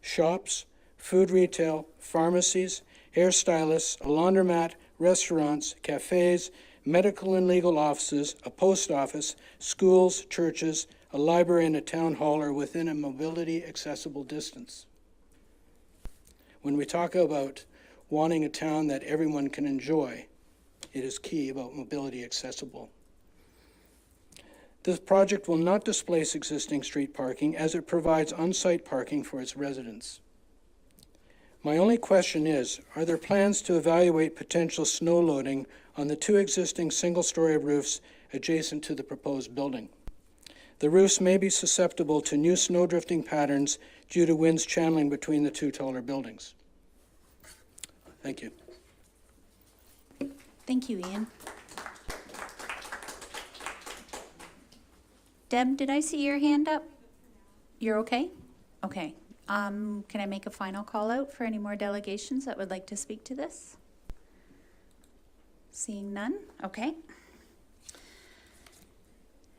Shops, food retail, pharmacies, hairstylists, a laundromat, restaurants, cafes, medical and legal offices, a post office, schools, churches, a library, and a town hall are within a mobility accessible distance. When we talk about wanting a town that everyone can enjoy, it is key about mobility accessible. This project will not displace existing street parking as it provides on-site parking for its residents. My only question is, are there plans to evaluate potential snow loading on the 2 existing single-story roofs adjacent to the proposed building? The roofs may be susceptible to new snow drifting patterns due to winds channeling between the 2 taller buildings. Thank you. Thank you, Ian. Deb, did I see your hand up? You're okay? Okay. Can I make a final call out for any more delegations that would like to speak to this? Seeing none? Okay.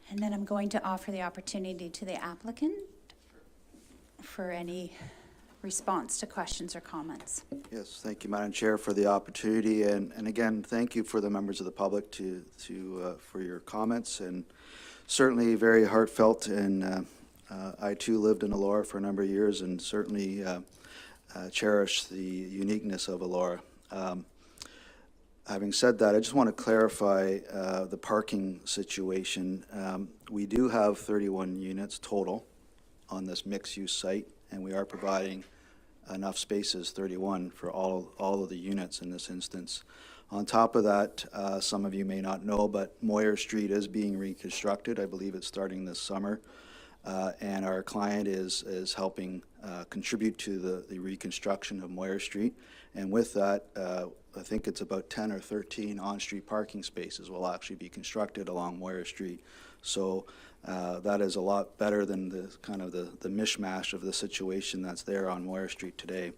And then I'm going to offer the opportunity to the applicant for any response to questions or comments. Yes, thank you, Madam Chair, for the opportunity, and again, thank you for the members of the public for your comments, and certainly very heartfelt. And I too lived in Elora for a number of years, and certainly cherish the uniqueness of Elora. Having said that, I just want to clarify the parking situation. We do have 31 units total on this mixed-use site, and we are providing enough spaces, 31, for all of the units in this instance. On top of that, some of you may not know, but Moir Street is being reconstructed. I believe it's starting this summer, and our client is helping contribute to the reconstruction of Moir Street. And with that, I think it's about 10 or 13 on-street parking spaces will actually be constructed along Moir Street. So that is a lot better than the kind of the mishmash of the situation that's there on Moir Street today.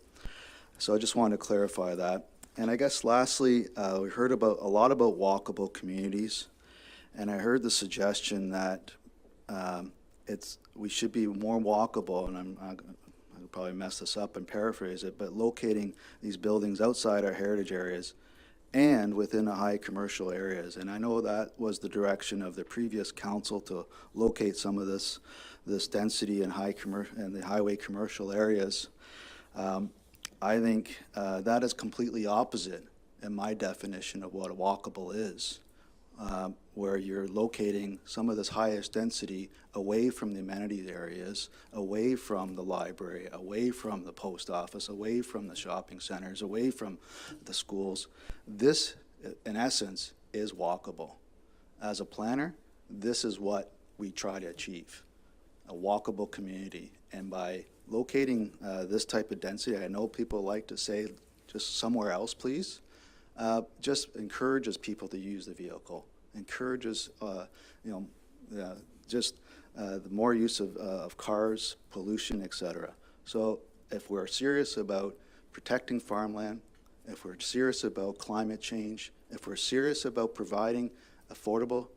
So I just wanted to clarify that. And I guess lastly, we heard a lot about walkable communities, and I heard the suggestion that we should be more walkable, and I'll probably mess this up and paraphrase it, but locating these buildings outside our heritage areas and within the high commercial areas. And I know that was the direction of the previous council, to locate some of this density in the highway commercial areas. I think that is completely opposite in my definition of what a walkable is, where you're locating some of this highest density away from the amenities areas, away from the library, away from the post office, away from the shopping centers, away from the schools. This, in essence, is walkable. As a planner, this is what we try to achieve, a walkable community. And by locating this type of density, I know people like to say just somewhere else, please, just encourages people to use the vehicle, encourages the more use of cars, pollution, etc. So if we're serious about protecting farmland, if we're serious about climate change, if we're serious about providing affordable,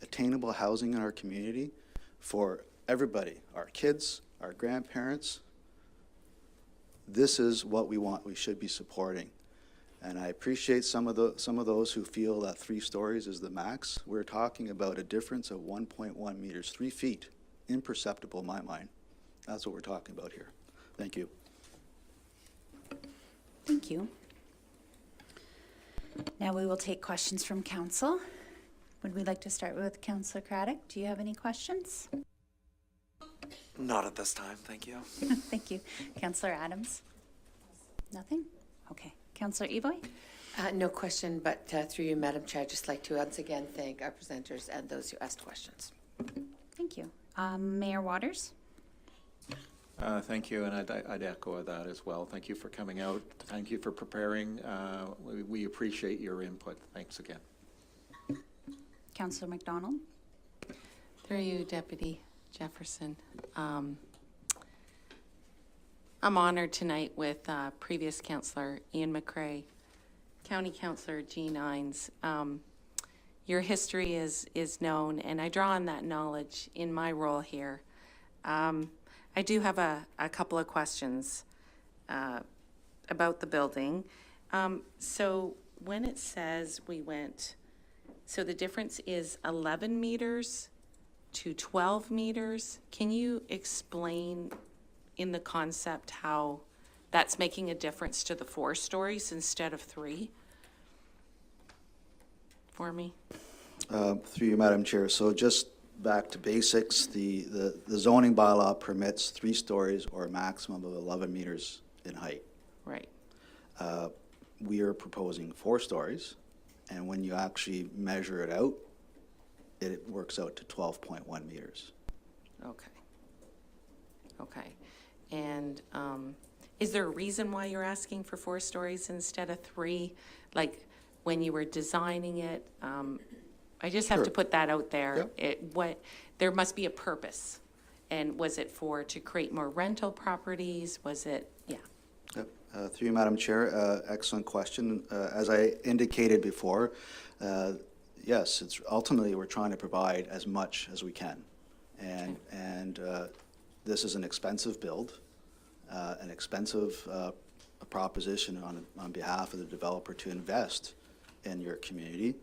attainable housing in our community for everybody, our kids, our grandparents, this is what we should be supporting. And I appreciate some of those who feel that 3 stories is the max. We're talking about a difference of 1.1 meters, 3 feet, imperceptible in my mind. That's what we're talking about here. Thank you. Thank you. Now we will take questions from council. Would we like to start with Councillor Craddock? Do you have any questions? Not at this time, thank you. Thank you. Councillor Adams? Nothing? Okay. Councillor Evoy? No question, but through you, Madam Chair, I'd just like to once again thank our presenters and those who asked questions. Thank you. Mayor Waters? Thank you, and I'd echo that as well. Thank you for coming out. Thank you for preparing. We appreciate your input. Thanks again. Councillor McDonald? Through you, Deputy Jefferson. I'm honored tonight with previous Councillor Ian McCrae, County Councillor Jean Ines. Your history is known, and I draw on that knowledge in my role here. I do have a couple of questions about the building. So when it says so the difference is 11 meters to 12 meters, can you explain in the concept how that's making a difference to the 4 stories instead of 3 for me? Through you, Madam Chair. So just back to basics, the zoning bylaw permits 3 stories or a maximum of 11 meters in height. Right. we are proposing 4 stories, and when you actually measure it out, it works out to 12.1 meters. Okay. Okay. And is there a reason why you're asking for 4 stories instead of 3? Like, when you were designing it, I just have to Sure. put that out there. Yep. There must be a purpose. And was it to create more rental properties? Was it, yeah. Yep. Through you, Madam Chair, excellent question. As I indicated before, yes, it's ultimately we're trying to provide as much as we can. And this is an expensive build, an expensive proposition on behalf of the developer to invest in your community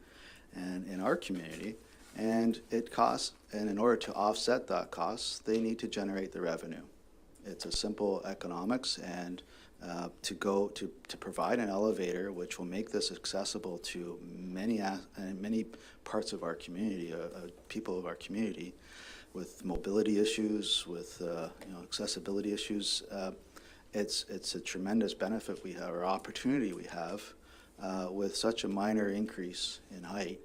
and in our community. And it costs, and in order to offset that cost, they need to generate the revenue. It's a simple economics, and to provide an elevator which will make this accessible to many parts of our community, people of our community, with mobility issues, with accessibility issues. It's a tremendous benefit we have, or opportunity we have, with such a minor increase in height.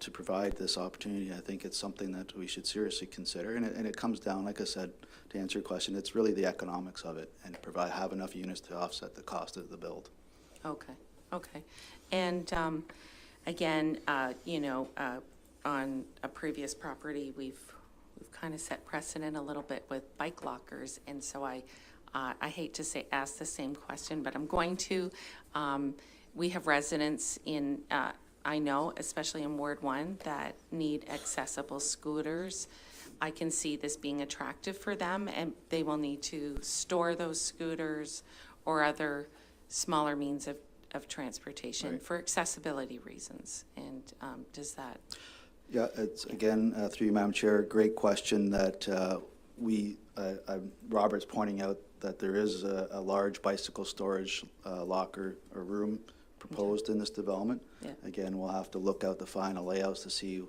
To provide this opportunity, I think it's something that we should seriously consider. And it comes down, like I said, to answer your question, it's really the economics of it, and have enough units to offset the cost of the build. Okay, okay. And again, on a previous property, we've kind of set precedent a little bit with bike lockers, and so I hate to ask the same question, but I'm going to. We have residents in, I know, especially in Ward 1, that need accessible scooters. I can see this being attractive for them, and they will need to store those scooters or other smaller means of transportation for accessibility reasons. And does that? Yeah, it's again, through you, Madam Chair, great question that Robert's pointing out that there is a large bicycle storage locker or room proposed in this development. Yeah. Again, we'll have to look out the final layouts to see,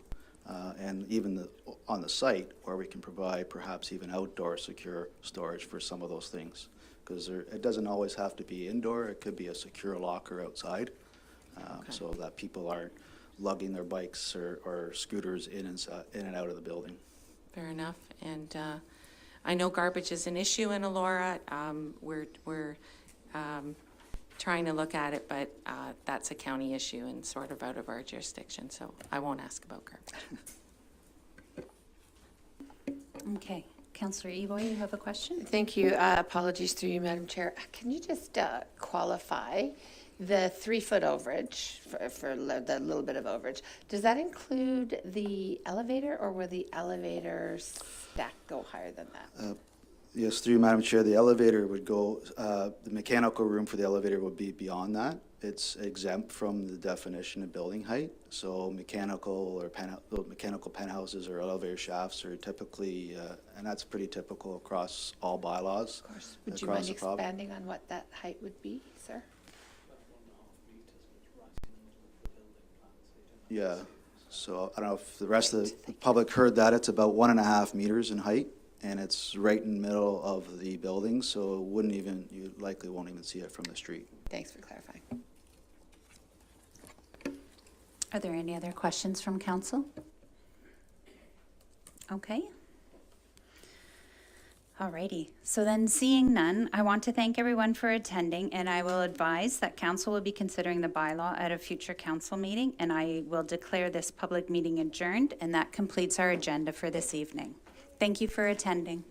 and even on the site where we can provide perhaps even outdoor secure storage for some of those things. Because it doesn't always have to be indoor, it could be a secure locker outside, so that people aren't lugging their bikes or scooters in and out of the building. Fair enough. And I know garbage is an issue in Elora. We're trying to look at it, but that's a county issue and sort of out of our jurisdiction, so I won't ask about garbage. Okay. Councillor Evoy, you have a question? Thank you. Apologies through you, Madam Chair. Can you just qualify the 3-foot overage for the little bit of overage? Does that include the elevator, or will the elevator stack go higher than that? Yes, through you, Madam Chair, the elevator would go, the mechanical room for the elevator would be beyond that. It's exempt from the definition of building height. So mechanical penthouses or elevator shafts are typically, and that's pretty typical across all bylaws. Of course. Would you mind expanding on what that height would be, sir? Yeah, so I don't know if the rest of the public heard that. It's about 1.5 meters in height, and it's right in the middle of the building, so you likely won't even see it from the street. Thanks for clarifying. Are there any other questions from council? Okay. Alrighty, so then seeing none, I want to thank everyone for attending, and I will advise that council will be considering the bylaw at a future council meeting, and I will declare this public meeting adjourned, and that completes our agenda for this evening. Thank you for attending.